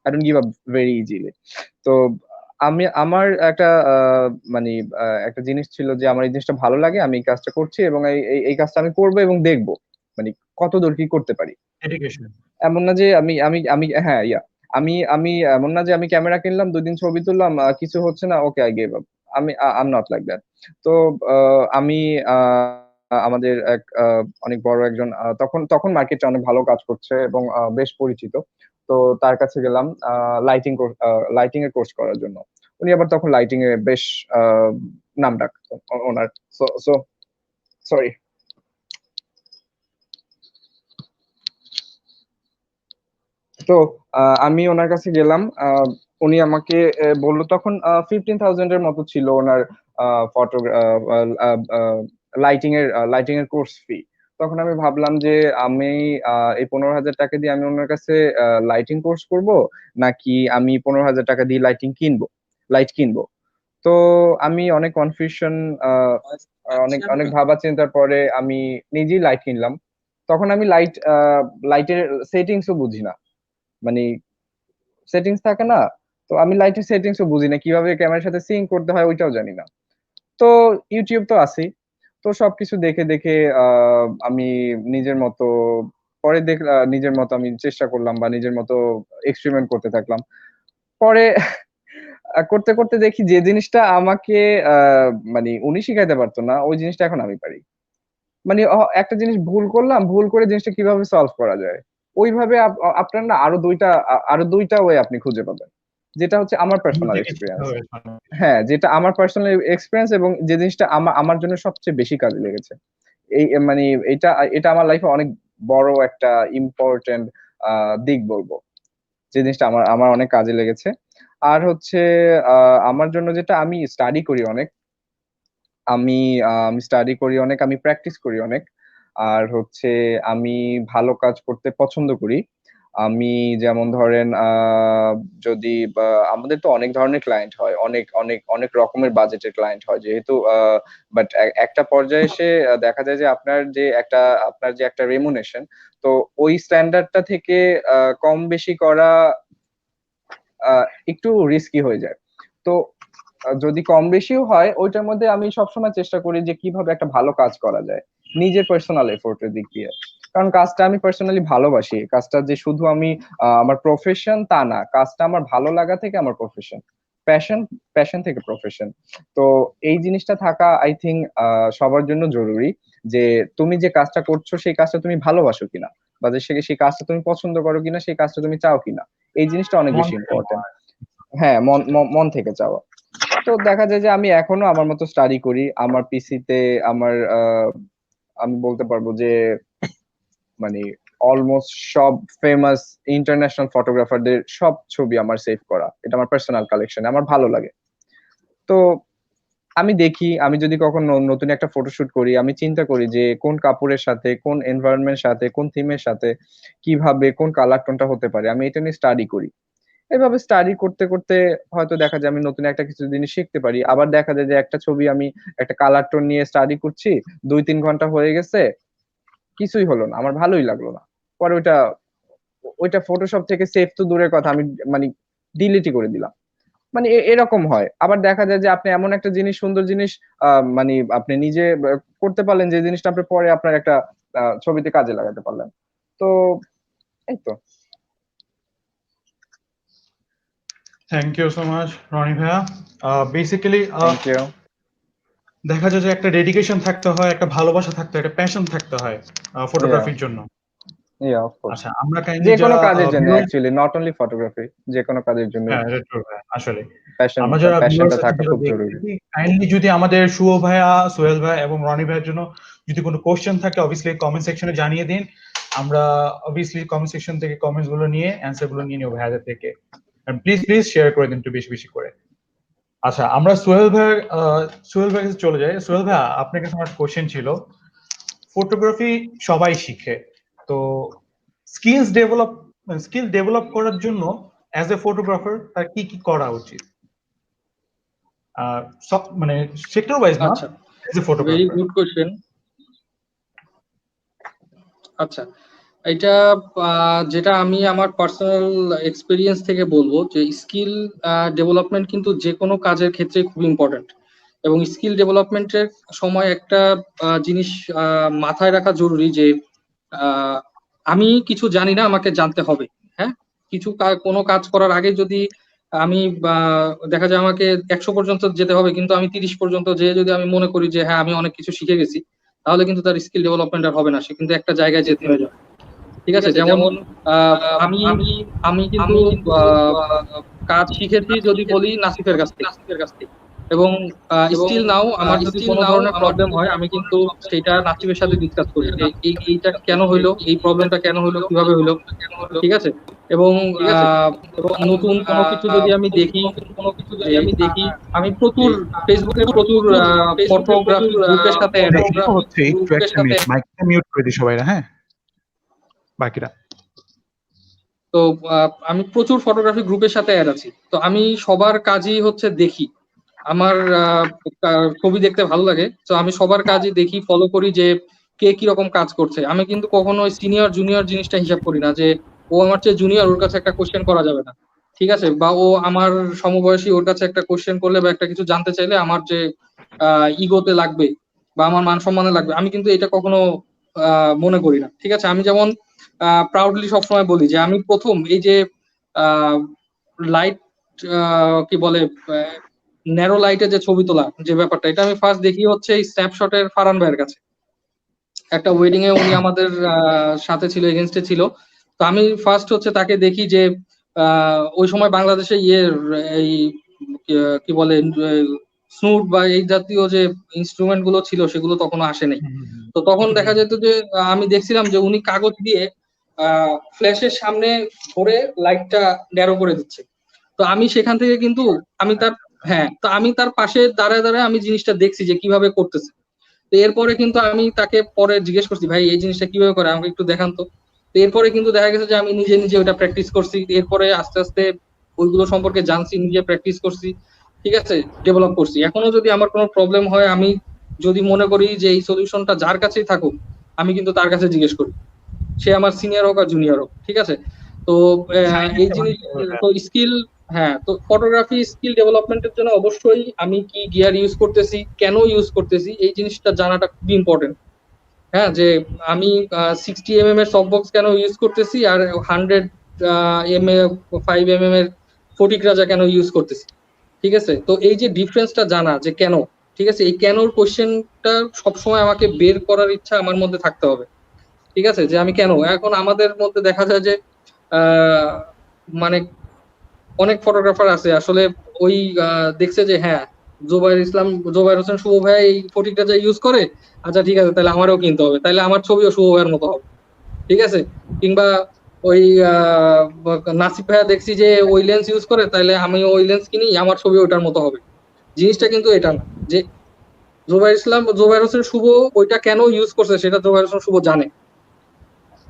I don't give up very easily. তো আমি আমার একটা মানে একটা জিনিস ছিল যে আমার এই জিনিসটা ভালো লাগে, আমি এই কাজটা করছি, এবং এই কাজটা আমি করবো এবং দেখবো মানে কত দূর কি করতে পারি। ডেডিকেশন। এমন না যে আমি আমি আমি হ্যাঁ ইয়া আমি আমি এমন না যে আমি ক্যামেরা কিনলাম, 2 দিন ছবি তুললাম, কিছু হচ্ছে না, okay I gave up. I am not like that. তো আমি আমাদের এক অনেক বড় একজন, তখন তখন মার্কেটে অনেক ভালো কাজ করছে এবং বেশ পরিচিত। তো তার কাছে গেলাম লাইটিং এর কোর্স করার জন্য। উনি আবার তখন লাইটিং এ বেশ আহ, নাম ডাক ওনার। So so sorry. তো আমি ওনার কাছে গেলাম, উনি আমাকে বললো, তখন 15,000 এর মতো ছিল ওনার ফটো লাইটিং এর কোর্স ফি। তখন আমি ভাবলাম যে আমি এই 15,000 টাকা দিয়ে আমি ওনার কাছে লাইটিং কোর্স করব, নাকি আমি 15,000 টাকা দিয়ে লাইট কিনবো। তো আমি অনেক কনফিউশন, অনেক অনেক ভাবা চিন্তার পরে আমি নিজেই লাইট কিনলাম। তখন আমি লাইটের সেটিংসও বুঝি না, মানে সেটিংস থাকে না, তো আমি লাইটের সেটিংসও বুঝি না, কিভাবে ক্যামেরার সাথে সিঙ্ক করতে হয় ওইটাও জানি না। তো ইউটিউব তো আছেই। তো সবকিছু দেখে, দেখে আমি নিজের মতো পরে নিজের মতো আমি চেষ্টা করলাম বা নিজের মতো এক্সপেরিমেন্ট করতে থাকলাম। পরে করতে, করতে দেখি যে জিনিসটা আমাকে আ মানে উনি শিখাইতে পারত না, ওই জিনিসটা এখন আমি পারি। মানে একটা জিনিস ভুল করলাম, ভুল করে জিনিসটা কিভাবে সলভ করা যায়। ওইভাবে আপনার না আরো ২ টা ওয়ে আপনি খুঁজে পাবেন। যেটা হচ্ছে আমার ভুল পার্সোনাল থেকে শিখতে এক্সপেরিয়েন্স। হবে। হ্যাঁ, যেটা আমার পার্সোনাল এক্সপেরিয়েন্স এবং যে জিনিসটা আমার জন্য সবচেয়ে বেশি কাজে লেগেছে। মানে এটা আমার লাইফে অনেক বড় একটা ইম্পোর্টেন্ট আ দিক বলব। যে জিনিসটা আমার আমার অনেক কাজে লেগেছে। আর হচ্ছে আ আমার জন্য যেটা আমি স্টাডি করি অনেক। আমি স্টাডি করি অনেক, আমি প্র্যাকটিস করি অনেক। আর হচ্ছে আমি ভালো কাজ করতে পছন্দ করি। আমি যেমন ধরেন যদি বা আমাদের তো অনেক ধরনের ক্লায়েন্ট হয়। অনেক রকমের বাজেটের ক্লায়েন্ট হয়। যেহেতু বাট একটা পর্যায়ে এসে দেখা যায় যে আপনার যে একটা রেমুনেশন, তো ওই স্ট্যান্ডার্ডটা থেকে কম বেশি করা আ একটু রিস্কি হয়ে যায়। তো যদি কম বেশিও হয় ওইটার মধ্যে আমি সবসময় চেষ্টা করি যে কিভাবে একটা ভালো কাজ করা যায়। নিজের পার্সোনাল এফোর্ট এর দিক দিয়ে। কারণ কাজটা আমি পার্সোনালি ভালোবাসি। কাজটা যে শুধু আমি আমার প্রফেশন তা না। কাজটা আমার ভালো লাগা থেকে আমার প্রফেশন। প্যাশন, প্যাশন থেকে প্রফেশন। তো এই জিনিসটা থাকা আই থিংক সবার জন্য জরুরি। যে তুমি যে কাজটা করছো সেই কাজটা তুমি ভালোবাসো কিনা? বা যে সেই কাজটা তুমি পছন্দ করো কিনা, সেই কাজটা তুমি চাও কিনা? এই জিনিসটা অনেক মন বেশি থেকে ইম্পোর্টেন্ট। হ্যাঁ, মন থেকে চাওয়া। তো দেখা যায় যে আমি এখনো আমার মতো স্টাডি করি। আমার পিসিতে আমার আমি বলতে পারবো যে মানে অলমোস্ট সব ফেমাস ইন্টারন্যাশনাল ফটোগ্রাফারদের সব ছবি আমার সেভ করা। এটা আমার পার্সোনাল কালেকশন। আমার ভালো লাগে। তো আমি দেখি আমি যদি কখনো নতুন একটা ফটোশুট করি, আমি চিন্তা করি যে কোন কাপড়ের সাথে, কোন এনভায়রনমেন্ট সাথে, কোন থিমের সাথে কিভাবে কোন কালার টোনটা হতে পারে। আমি এটা নিয়ে স্টাডি করি। এভাবে স্টাডি করতে, করতে হয়তো দেখা যায় আমি নতুন একটা কিছু জিনিস শিখতে পারি। আবার দেখা যায় যে একটা ছবি আমি একটা কালার টোন নিয়ে স্টাডি করছি। ২-৩ ঘন্টা হয়ে গেছে, কিছুই হলো না। আমার ভালোই লাগলো না। পরে ওইটা ফটোশপ থেকে সেভ তো দূরের কথা আমি মানে ডিলিটই করে দিলাম। মানে এরকম হয়। আবার দেখা যায় যে আপনি এমন একটা জিনিস সুন্দর জিনিস আ মানে আপনি নিজে করতে পারলেন যে জিনিসটা আপনি পরে আপনার একটা ছবিতে কাজে লাগাতে পারলেন। তো এই তো। Thank you so much Roni ভাইয়া। Basically thank you. দেখা যায় যে একটা ডেডিকেশন থাকতে হয়, একটা ভালোবাসা থাকতে হয়, একটা প্যাশন থাকতে হয় ইয়া, ফটোগ্রাফির জন্য। ইয়া অফ কোর্স। আচ্ছা, আমরা কাইন্ডলি যেকোনো যারা কাজের জন্য viewers, actually not only photography, যেকোনো কাজের জন্যই হ্যাঁ এটা ট্রু ভাইয়া, আসলে প্যাশন আমরা যারা ভিউয়ার্স প্যাশনটা আছি, থাকা যারা খুব দেখে জরুরি। থাকি, কাইন্ডলি যদি আমাদের শুভ ভাইয়া, সোহেল ভাই এবং রনি ভাইয়ের জন্য যদি কোনো কোশ্চেন থাকে অবভিয়াসলি কমেন্ট সেকশনে জানিয়ে দিন। আমরা অবভিয়াসলি কমেন্ট সেকশন থেকে কমেন্টস গুলো নিয়ে অ্যান্সার গুলো নিয়ে নেবো ভাইয়াদের থেকে। প্লিজ প্লিজ শেয়ার করে দিন একটু বেশি বেশি করে। আচ্ছা, আমরা সোহেল ভাইয়ের কাছে চলে যাই। সোহেল ভাইয়া, আপনার কাছে আমার কোশ্চেন ছিল, ফটোগ্রাফি সবাই শিখে, তো স্কিল ডেভেলপ করার জন্য অ্যাজ এ ফটোগ্রাফার তার কি কি করা উচিত? সব মানে সেক্টর ওয়াইজ না, আচ্ছা, as a very photographer. Good question. আচ্ছা, এটা যেটা আমি আমার পার্সোনাল এক্সপেরিয়েন্স থেকে বলবো যে স্কিল ডেভেলপমেন্ট কিন্তু যে কোনো কাজের ক্ষেত্রে খুব ইম্পর্ট্যান্ট। এবং স্কিল ডেভেলপমেন্টের সময় একটা জিনিস মাথায় রাখা জরুরি যে আহ, আমি কিছু জানি না, আমাকে জানতে হবে। হ্যাঁ, কোনো কাজ করার আগে যদি আমি দেখা যায় আমাকে 100 পর্যন্ত যেতে হবে, কিন্তু আমি 30 পর্যন্ত যেয়ে যদি আমি মনে করি যে হ্যাঁ আমি অনেক কিছু শিখে গেছি, তাহলে কিন্তু তার স্কিল ডেভেলপমেন্ট আর হবে না, সে কিন্তু একটা জায়গায় যেতে হয়ে যাবে। ঠিক আছে, যেমন আহ, আমি আমি কিন্তু আহ, কাজ শিখেছি যদি বলি নাসিফের কাছ থেকে। এবং স্টিল নাও আমার যদি কোনো ধরনের প্রবলেম হয়, আমি কিন্তু সেটা নাসিফের সাথে ডিসকাস করি যে এইটা কেন হইলো, এই প্রবলেমটা কেন হইলো, কিভাবে হইলো। ঠিক আছে। এবং নতুন কোনো কিছু যদি আমি দেখি, যে আমি প্রচুর ফেসবুকে প্রচুর ফটোগ্রাফি গ্রুপের সাথে অ্যাড আছি। হচ্ছে একটু একটা মিনিট, মাইকটা মিউট করে দিই সবাইরা, হ্যাঁ বাকিরা। তো আমি প্রচুর ফটোগ্রাফি গ্রুপের সাথে অ্যাড আছি। তো আমি সবার কাজই হচ্ছে দেখি। আমার ছবি দেখতে ভালো লাগে, তো আমি সবার কাজই দেখি, ফলো করি যে কে কিরকম কাজ করছে। আমি কিন্তু কখনো সিনিয়র জুনিয়র জিনিসটা হিসাব করি না যে ও আমার চেয়ে জুনিয়র, ওর কাছে একটা কোশ্চেন করা যাবে না। ঠিক আছে, বা ও আমার সমবয়সী, ওর কাছে একটা কোশ্চেন করলে বা একটা কিছু জানতে চাইলে আমার যে ইগোতে লাগবে বা আমার মান সম্মানে লাগবে, আমি কিন্তু এটা কখনো মনে করি না। ঠিক আছে, আমি যেমন প্রাউডলি সবসময় বলি যে আমি প্রথম এই যে লাইট কি বলে ন্যারো লাইটে যে ছবি তোলা যে ব্যাপারটা, এটা আমি ফার্স্ট দেখি হচ্ছে এই স্ন্যাপশটের ফারহান ভাইয়ের কাছে। একটা ওয়েডিং এ উনি আমাদের সাথে ছিল, এগেনস্টে ছিল। তো আমি ফার্স্ট হচ্ছে তাকে দেখি যে ওই সময় বাংলাদেশে এই কি বলে স্নুট বা এই জাতীয় যে ইনস্ট্রুমেন্ট গুলো ছিল সেগুলো তখনো আসে নাই। তো তখন দেখা যেত যে আমি দেখছিলাম যে উনি কাগজ দিয়ে ফ্ল্যাশের সামনে ধরে লাইটটা ন্যারো করে দিচ্ছে। তো আমি সেখান থেকে কিন্তু আমি তার হ্যাঁ, তো আমি তার পাশে দাঁড়ায় দাঁড়ায় আমি জিনিসটা দেখছি যে কিভাবে করতেছে। তো এরপরে কিন্তু আমি তাকে পরে জিজ্ঞেস করছি, ভাই এই জিনিসটা কিভাবে করে আমাকে একটু দেখান তো। তো এরপরে কিন্তু দেখা গেছে যে আমি নিজে নিজে ওটা প্র্যাকটিস করছি, এরপরে আস্তে আস্তে ওইগুলো সম্পর্কে জানছি, নিজে প্র্যাকটিস করছি, ঠিক আছে, ডেভেলপ করছি। এখনো যদি আমার কোনো প্রবলেম হয়, আমি যদি মনে করি যে এই সলিউশনটা যার কাছেই থাকুক, আমি কিন্তু তার কাছে জিজ্ঞেস করি, সে আমার সিনিয়র হোক আর জুনিয়র হোক, ঠিক আছে। তো এই জিনিস, তো স্কিল, হ্যাঁ, তো ফটোগ্রাফি স্কিল ডেভেলপমেন্টের জন্য অবশ্যই আমি কি গিয়ার ইউজ করতেছি, কেন ইউজ করতেছি, এই জিনিসটা জানাটা খুবই ইম্পর্টেন্ট। হ্যাঁ, যে আমি 60 mm এর সফট বক্স কেন ইউজ করতেছি আর 100 mm 5 mm এর ফটিক রাজা কেন ইউজ করতেছি, ঠিক আছে। তো এই যে ডিফারেন্সটা জানা যে কেন, ঠিক আছে, এই কেনর কোশ্চেনটা সবসময় আমাকে বের করার ইচ্ছা আমার মধ্যে থাকতে হবে, ঠিক আছে, যে আমি কেন। এখন আমাদের মধ্যে দেখা যায় যে মানে অনেক ফটোগ্রাফার আছে আসলে ওই দেখছে যে হ্যাঁ জোবাইর হোসেন শুভ ভাই এই ফটিকটা যা ইউজ করে, আচ্ছা ঠিক আছে তাহলে আমারও কিনতে হবে, তাহলে আমার ছবিও শুভ ভাইয়ের মতো হবে, ঠিক আছে। কিংবা ওই নাসিব ভাইয়া দেখছি যে ওই লেন্স ইউজ করে, তাহলে আমি ওই লেন্স কিনি, আমার ছবি ওইটার মতো হবে। জিনিসটা কিন্তু এটা না যে জোবাইর হোসেন শুভ ওইটা কেন ইউজ করছে সেটা জোবাইর হোসেন শুভ জানে,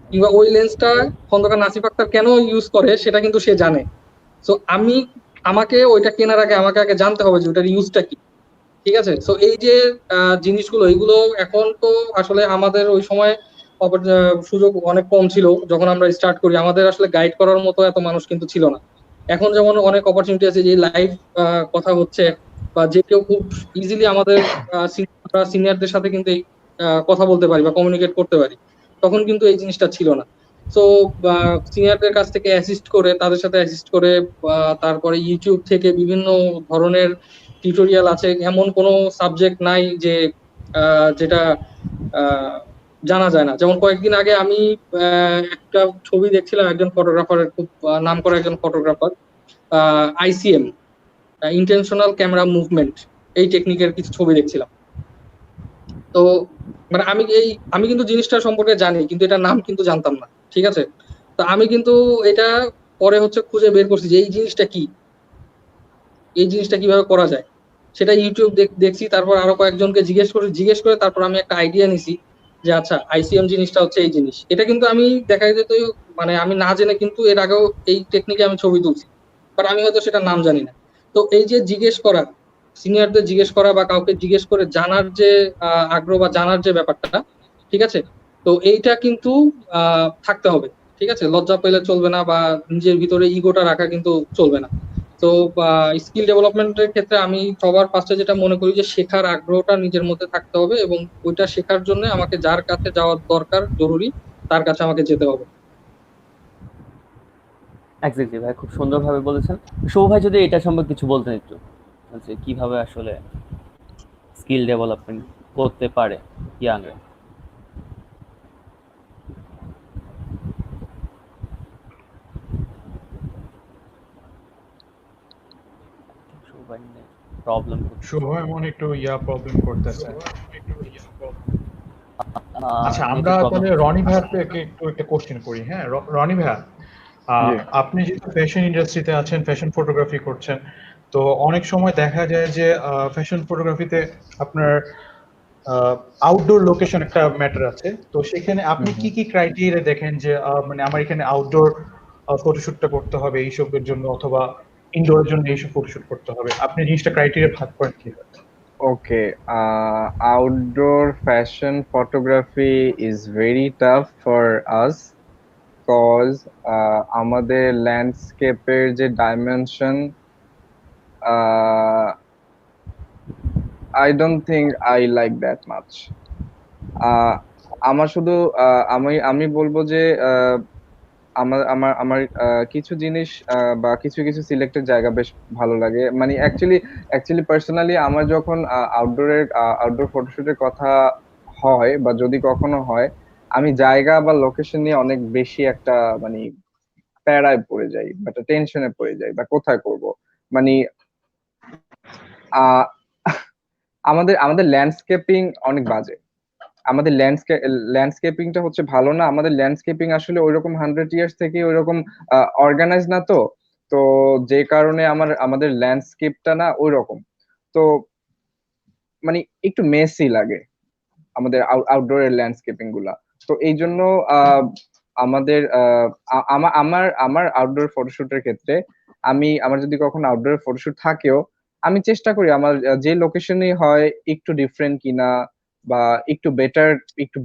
কিংবা ওই লেন্সটা খন্দকার নাসিফ আক্তার কেন ইউজ করে সেটা কিন্তু সে জানে। সো আমাকে ওইটা কেনার আগে আমাকে আগে জানতে হবে যে ওটার ইউজটা কি, ঠিক আছে। সো এই যে জিনিসগুলো, এগুলো এখন তো আসলে আমাদের ওই সময় সুযোগ অনেক কম ছিল যখন আমরা স্টার্ট করি, আমাদের আসলে গাইড করার মতো এত মানুষ কিন্তু ছিল না। এখন যেমন অনেক অপরচুনিটি আছে, যে লাইভ কথা হচ্ছে বা যে কেউ খুব ইজিলি আমাদের সিনিয়রদের সাথে কিন্তু কথা বলতে পারি বা কমিউনিকেট করতে পারি, তখন কিন্তু এই জিনিসটা ছিল না। তো সিনিয়রদের কাছ থেকে অ্যাসিস্ট করে, তাদের সাথে অ্যাসিস্ট করে, তারপরে ইউটিউব থেকে বিভিন্ন ধরনের টিউটোরিয়াল আছে, এমন কোনো সাবজেক্ট নাই যে যেটা জানা যায় না। যেমন কয়েকদিন আগে আমি একটা ছবি দেখছিলাম, একজন ফটোগ্রাফারের, খুব নাম করা একজন photographer, ICM, intentional camera movement, এই টেকনিকের কিছু ছবি দেখছিলাম। তো মানে আমি কিন্তু জিনিসটা সম্পর্কে জানি, কিন্তু এটার নাম কিন্তু জানতাম না, ঠিক আছে। তো আমি কিন্তু এটা পরে হচ্ছে খুঁজে বের করছি যে এই জিনিসটা কি, এই জিনিসটা কিভাবে করা যায়, সেটা ইউটিউব দেখছি, তারপর আরো কয়েকজনকে জিজ্ঞেস করে তারপর আমি একটা আইডিয়া নিছি যে আচ্ছা আইসিএম জিনিসটা হচ্ছে এই জিনিস। এটা কিন্তু আমি দেখা যেত মানে আমি না জেনে কিন্তু এর আগেও এই টেকনিকে আমি ছবি তুলছি, বাট আমি হয়তো সেটা নাম জানি না। তো এই যে জিজ্ঞেস করা, সিনিয়রদের জিজ্ঞেস করা বা কাউকে জিজ্ঞেস করে জানার যে আগ্রহ বা জানার যে ব্যাপারটা, ঠিক আছে, তো এইটা কিন্তু থাকতে হবে, ঠিক আছে। লজ্জা পেলে চলবে না, বা নিজের ভিতরে ইগোটা রাখা কিন্তু চলবে না। তো স্কিল ডেভেলপমেন্টের ক্ষেত্রে আমি সবার ফার্স্টে যেটা মনে করি যে শেখার আগ্রহটা নিজের মধ্যে থাকতে হবে, এবং ওইটা শেখার জন্য আমাকে যার কাছে যাওয়ার দরকার জরুরি তার কাছে আমাকে যেতে হবে। এক্স্যাক্টলি ভাই, খুব সুন্দরভাবে বলেছেন। শুভ ভাই যদি এটা সম্পর্কে কিছু বলতেন একটু, যে কিভাবে আসলে স্কিল ডেভেলপমেন্ট করতে পারে ইয়াংরা। শুভ ভাই প্রবলেম শুভ এমন একটু প্রবলেম করতেছে। আচ্ছা, আমরা তাহলে রনি ভাইয়ার থেকে একটু একটা কোশ্চেন করি। হ্যাঁ, রনি ভাইয়া, আপনি যেহেতু ফ্যাশন ইন্ডাস্ট্রিতে আছেন, ফ্যাশন ফটোগ্রাফি করছেন, তো অনেক সময় দেখা যায় যে ফ্যাশন ফটোগ্রাফিতে আপনার আউটডোর লোকেশন একটা ম্যাটার আছে। তো সেখানে আপনি কি কি ক্রাইটেরিয়া দেখেন যে মানে আমার এখানে আউটডোর ফটোশুটটা করতে হবে এইসবের জন্য, অথবা ইনডোরের জন্য এইসব ফটোশুট করতে হবে, আপনি জিনিসটা ক্রাইটেরিয়া ভাগ করেন কিভাবে? Okay, outdoor fashion photography is very tough for us. Because আমাদের ল্যান্ডস্কেপের যে dimension, I don't think I like that much. আমার শুধু আমি বলবো যে আমার আমার আমার কিছু জিনিস বা কিছু কিছু সিলেক্টেড জায়গা বেশ ভালো লাগে। মানে অ্যাকচুয়ালি পার্সোনালি আমার যখন আউটডোর ফটোশুটের কথা হয় বা যদি কখনো হয়, আমি জায়গা বা লোকেশন নিয়ে অনেক বেশি একটা মানে প্যারায় পড়ে যাই বা একটা টেনশনে পড়ে যাই বা কোথায় করব। মানে আহ আমাদের আমাদের ল্যান্ডস্কেপিং অনেক বাজে। আমাদের ল্যান্ডস্কেপিংটা হচ্ছে ভালো না। আমাদের ল্যান্ডস্কেপিং আসলে ওইরকম 100 ইয়ার্স থেকে ওইরকম অর্গানাইজ না। তো তো যে কারণে আমাদের ল্যান্ডস্কেপটা না ওইরকম। তো মানে একটু মেসি লাগে আমাদের আউটডোরের ল্যান্ডস্কেপিং গুলা। তো এই জন্য আমাদের আমার আমার আউটডোর ফটোশুটের ক্ষেত্রে আমার যদি কখনো আউটডোর ফটোশুট থাকেও, আমি চেষ্টা করি আমার যে লোকেশনে হয় একটু ডিফারেন্ট কিনা বা একটু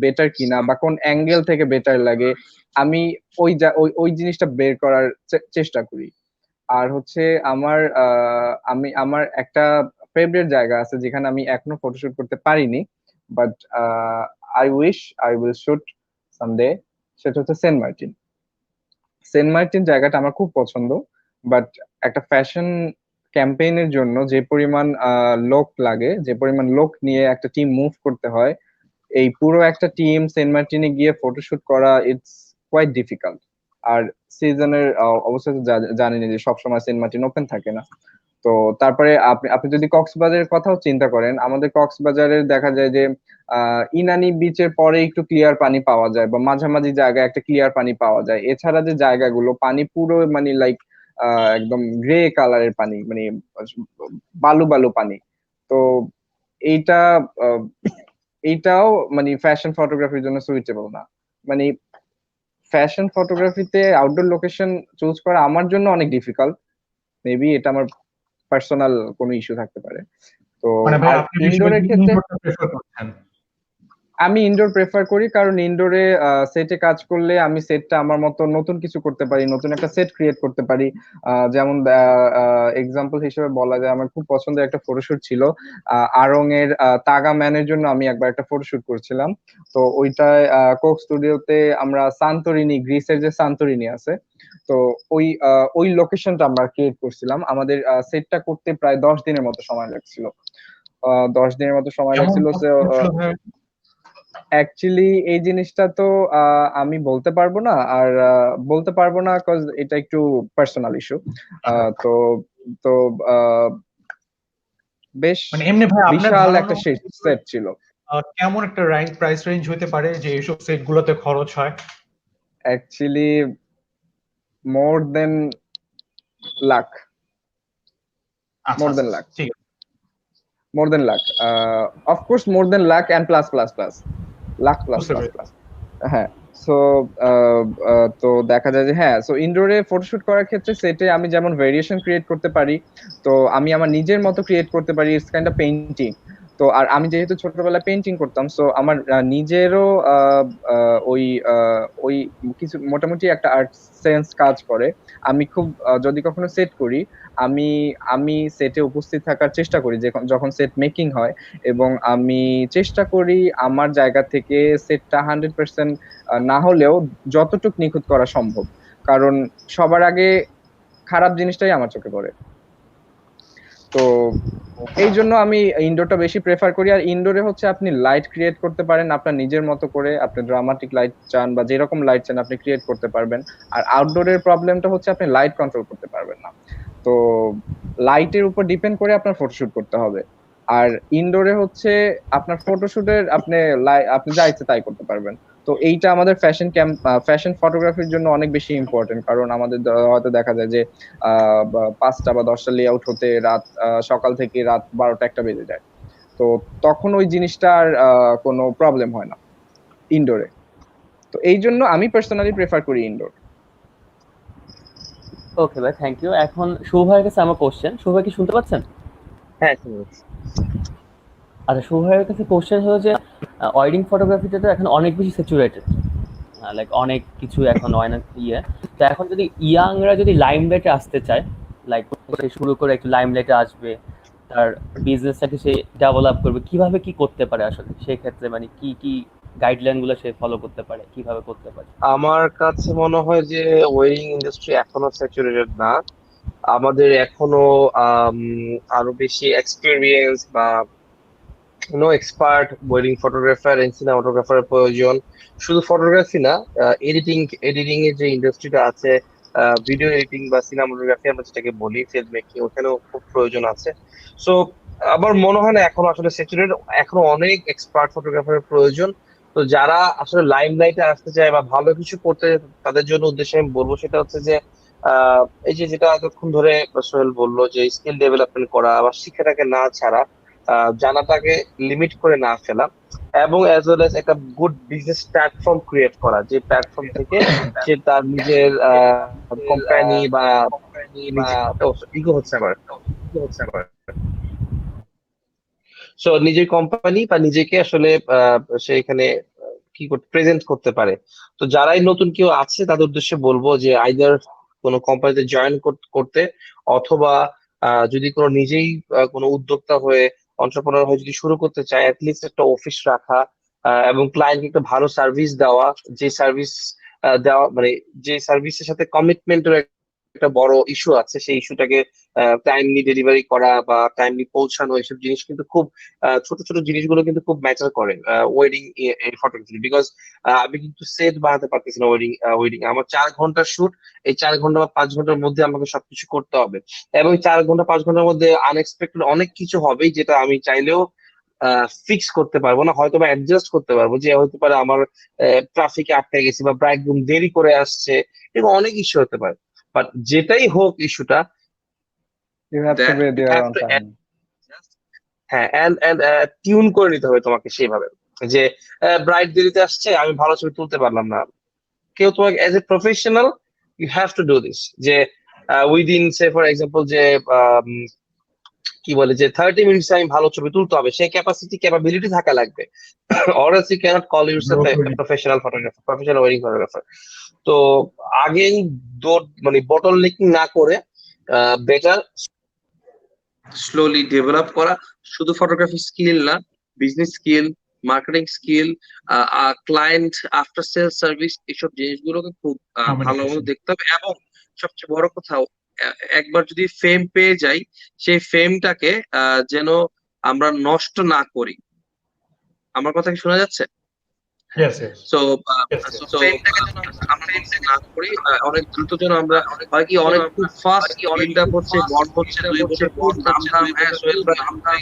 বেটার কিনা বা কোন অ্যাঙ্গেল থেকে বেটার লাগে, আমি ওই জিনিসটা বের করার চেষ্টা করি। আর হচ্ছে আমার একটা ফেভারিট জায়গা আছে যেখানে আমি এখনো ফটোশুট করতে পারিনি, but I wish I will shoot someday. সেটা হচ্ছে সেন্ট মার্টিন। সেন্ট মার্টিন জায়গাটা আমার খুব পছন্দ, বাট একটা ফ্যাশন ক্যাম্পেইনের জন্য যে পরিমাণ লোক লাগে, যে পরিমাণ লোক নিয়ে একটা টিম মুভ করতে হয়, এই পুরো একটা টিম সেন্ট মার্টিনে গিয়ে ফটোশুট করা ইটস কোয়াইট ডিফিকাল্ট। আর সিজনের অবস্থা তো জানেনই যে সবসময় সেন্ট মার্টিন ওপেন থাকে না। তো তারপরে আপনি যদি কক্সবাজারের কথাও চিন্তা করেন, আমাদের কক্সবাজারের দেখা যায় যে ইনানি বিচের পরে একটু ক্লিয়ার পানি পাওয়া যায় বা মাঝামাঝি জায়গায় একটা ক্লিয়ার পানি পাওয়া যায়। এছাড়া যে জায়গাগুলো পানি পুরো মানে লাইক একদম গ্রে কালারের পানি, মানে বালু বালু পানি। তো এইটা এইটাও মানে ফ্যাশন ফটোগ্রাফির জন্য সুইটেবল না। মানে ফ্যাশন ফটোগ্রাফিতে আউটডোর লোকেশন চুজ করা আমার জন্য অনেক ডিফিকাল্ট। মেবি এটা আমার পার্সোনাল কোনো ইস্যু থাকতে পারে। তো মানে ভাই আর আপনি ইনডোরের বেশিরভাগ ক্ষেত্রে ইনডোরটা প্রেফার করছেন? আমি ইনডোর প্রেফার করি, কারণ ইনডোরে সেটে কাজ করলে আমি সেটটা আমার মতো নতুন কিছু করতে পারি, নতুন একটা সেট ক্রিয়েট করতে পারি। যেমন এক্সাম্পল হিসেবে বলা যায়, আমার খুব পছন্দের একটা ফটোশুট ছিল আড়ং এর তাগা ম্যানের জন্য। আমি একবার একটা ফটোশুট করছিলাম। তো ওইটায় কোক স্টুডিওতে আমরা সান্তোরিনি, গ্রিসের যে সান্তোরিনি আছে, তো ওই লোকেশনটা আমরা ক্রিয়েট করছিলাম। আমাদের সেটটা করতে প্রায় 10 দিনের মতো সময় লাগছিল। 10 দিনের মতো সময় কেমন লাগছিল। কষ্ট হচ্ছিল ভাই? অ্যাকচুয়ালি এই জিনিসটা তো আমি বলতে পারবো না, আর বলতে পারবো না কজ এটা একটু পার্সোনাল ইস্যু। তো তো আহ, বেশ মানে এমনি ভাই আপনার বিশাল ধারণা একটা সেট ছিল। কেমন একটা প্রাইস রেঞ্জ হতে পারে যে এইসব সেট গুলোতে খরচ হয়? অ্যাকচুয়ালি মোর দেন লাখ, আচ্ছা মোর আচ্ছা দেন লাখ, ঠিক আছে। More than lakh. Of course more than lakh and plus plus plus, lakh plus বুঝতে প্লাস পেরেছি। প্লাস। হ্যাঁ। সো তো দেখা যায় যে হ্যাঁ, সো ইনডোরে ফটোশুট করার ক্ষেত্রে সেটে আমি যেমন ভেরিয়েশন ক্রিয়েট করতে পারি, তো আমি আমার নিজের মতো ক্রিয়েট করতে পারি। It's kind of painting. তো আর আমি যেহেতু ছোটবেলায় পেইন্টিং করতাম, সো আমার নিজেরও ওই ওই কিছু মোটামুটি একটা আর্ট সেন্স কাজ করে। আমি খুব যদি কখনো সেট করি, আমি আমি সেটে উপস্থিত থাকার চেষ্টা করি যখন সেট মেকিং হয়, এবং আমি চেষ্টা করি আমার জায়গা থেকে সেটটা 100% না হলেও যতটুকু নিখুঁত করা সম্ভব। কারণ সবার আগে খারাপ জিনিসটাই আমার চোখে পড়ে। তো এই জন্য আমি ইনডোরটা বেশি প্রেফার করি। আর ইনডোরে হচ্ছে আপনি লাইট ক্রিয়েট করতে পারেন আপনার নিজের মতো করে। আপনি ড্রামাটিক লাইট চান বা যেরকম লাইট চান আপনি ক্রিয়েট করতে পারবেন। আর আউটডোরের প্রবলেমটা হচ্ছে আপনি লাইট কন্ট্রোল করতে পারবেন না। তো লাইটের উপর ডিপেন্ড করে আপনার ফটোশুট করতে হবে। আর ইনডোরে হচ্ছে আপনার ফটোশুটের আপনি যা ইচ্ছে তাই করতে পারবেন। তো এইটা আমাদের ফ্যাশন ফটোগ্রাফির জন্য অনেক বেশি ইম্পর্টেন্ট। কারণ আমাদের হয়তো দেখা যায় যে 5টা বা 10টা লেআউট হতে সকাল থেকে রাত 12টা 1টা বেজে যায়। তো তখন ওই জিনিসটা আর কোনো প্রবলেম হয় না ইনডোরে। তো এই জন্য আমি পার্সোনালি প্রেফার করি ইনডোর। ওকে ভাই, থ্যাংক ইউ। এখন শুভ ভাইয়ের কাছে আমার কোশ্চেন। শুভ ভাই কি শুনতে পাচ্ছেন? হ্যাঁ, শুনেছি। আচ্ছা, শুভ ভাইয়ের কাছে কোশ্চেন হলো যে ওয়েডিং ফটোগ্রাফিতে তো এখন অনেক বেশি স্যাচুরেটেড। লাইক অনেক কিছু এখন অনেক তো এখন যদি ইয়াংরা যদি লাইমলাইটে আসতে চায়, লাইক সে শুরু করে একটু লাইমলাইটে আসবে, তার বিজনেসটাকে সে ডেভেলপ করবে, কিভাবে কি করতে পারে আসলে সেই ক্ষেত্রে, মানে কি কি গাইডলাইন গুলো সে ফলো করতে পারে, কিভাবে করতে পারে? আমার কাছে মনে হয় যে ওয়েডিং ইন্ডাস্ট্রি এখনো স্যাচুরেটেড না। আমাদের এখনো আম, আরো বেশি এক্সপিরিয়েন্স বা এক্সপার্ট ওয়েডিং ফটোগ্রাফার এন্ড সিনেমাটোগ্রাফারের প্রয়োজন। শুধু ফটোগ্রাফি না, এডিটিং এর যে ইন্ডাস্ট্রিটা আছে, ভিডিও এডিটিং বা সিনেমাটোগ্রাফি আমরা যেটাকে বলি, ফিল্ম মেকিং, ওখানেও খুব প্রয়োজন আছে। সো আমার মনে হয় না এখন আসলে স্যাচুরেট, এখনো অনেক এক্সপার্ট ফটোগ্রাফারের প্রয়োজন। তো যারা আসলে লাইমলাইটে আসতে চায় বা ভালো কিছু করতে, তাদের জন্য উদ্দেশ্যে আমি বলবো সেটা হচ্ছে যে এই যে যেটা এতক্ষণ ধরে সোহেল বললো, যে স্কিল ডেভেলপমেন্ট করা বা শিক্ষাটাকে না ছাড়া, জানাটাকে লিমিট করে না ফেলা, এবং অ্যাজ ওয়েল এস একটা গুড বিজনেস প্ল্যাটফর্ম ক্রিয়েট করা, যে প্ল্যাটফর্ম থেকে সে তার নিজের কোম্পানি বা ইগো হচ্ছে আমার সো নিজের কোম্পানি বা নিজেকে আসলে সে এখানে কি করতে প্রেজেন্ট করতে পারে। তো যারাই নতুন কেউ আছে তাদের উদ্দেশ্যে বলবো যে আইদার কোনো কোম্পানিতে জয়েন করতে, অথবা যদি কোনো নিজেই কোনো উদ্যোক্তা হয়ে, অন্টারপ্রেনার হয়ে যদি শুরু করতে চায়, অ্যাটলিস্ট একটা অফিস রাখা, এবং ক্লায়েন্টকে একটা ভালো সার্ভিস দেওয়া। যে সার্ভিস দেওয়া মানে যে সার্ভিসের সাথে কমিটমেন্টের একটা বড় ইস্যু আছে, সেই ইস্যুটাকে টাইমলি ডেলিভারি করা বা টাইমলি পৌঁছানো, এসব জিনিস কিন্তু খুব ছোট ছোট জিনিসগুলো কিন্তু খুব ম্যাটার করে ওয়েডিং ফটোগ্রাফি। বিকজ আমি কিন্তু সেট বানাতে পারতেছি না ওয়েডিং ওয়েডিং আমার 4 ঘন্টার শুট, এই 4 ঘন্টা বা 5 ঘন্টার মধ্যে আমাকে সবকিছু করতে হবে, এবং 4 ঘন্টা 5 ঘন্টার মধ্যে আনএক্সপেক্টেড অনেক কিছু হবেই, যেটা আমি চাইলেও ফিক্স করতে পারবো না, হয়তো বা অ্যাডজাস্ট করতে পারবো। যে হতে পারে আমার ট্রাফিকে আটকে গেছি বা ব্রাইডগ্রুম দেরি করে আসছে, এবং অনেক ইস্যু হতে পারে। বাট যেটাই হোক ইস্যুটা, you have to that be you there have on to, time. হ্যাঁ, এন্ড টিউন করে নিতে হবে তোমাকে সেইভাবে, যে ব্রাইড দেরিতে আসছে, আমি ভালো ছবি তুলতে পারলাম না, কেউ তোমাকে as a professional you have to do this, যে উইদিন সে ফর এক্সাম্পল যে কি বলে যে 30 মিনিটস আমি ভালো ছবি তুলতে হবে, সেই ক্যাপাবিলিটি থাকা লাগবে। or else you cannot call yourself a professional photographer, professional wedding photographer. তো আগেই মানে বটল নেকিং না করে বেটার স্লোলি ডেভেলপ করা, শুধু ফটোগ্রাফি স্কিল না, business skill, marketing skill, client after sale service, এইসব জিনিসগুলোকে খুব ভালোভাবে দেখতে হবে। এবং সবচেয়ে বড় কথা, একবার যদি ফেম পেয়ে যাই, সেই ফেমটাকে যেন আমরা নষ্ট না করি। আমার কথা কি শোনা যাচ্ছে? Yes, yes. So Yes, yes. ফেমটাকে যেন আমরা নষ্ট না করি, অনেক দ্রুত যেন আমরা, হয় কি অনেক খুব ফাস্ট বিল্ড আপ হচ্ছে, বন্ড হচ্ছে, 2 বছর পর নাম হ্যাঁ সোহেল ভাই,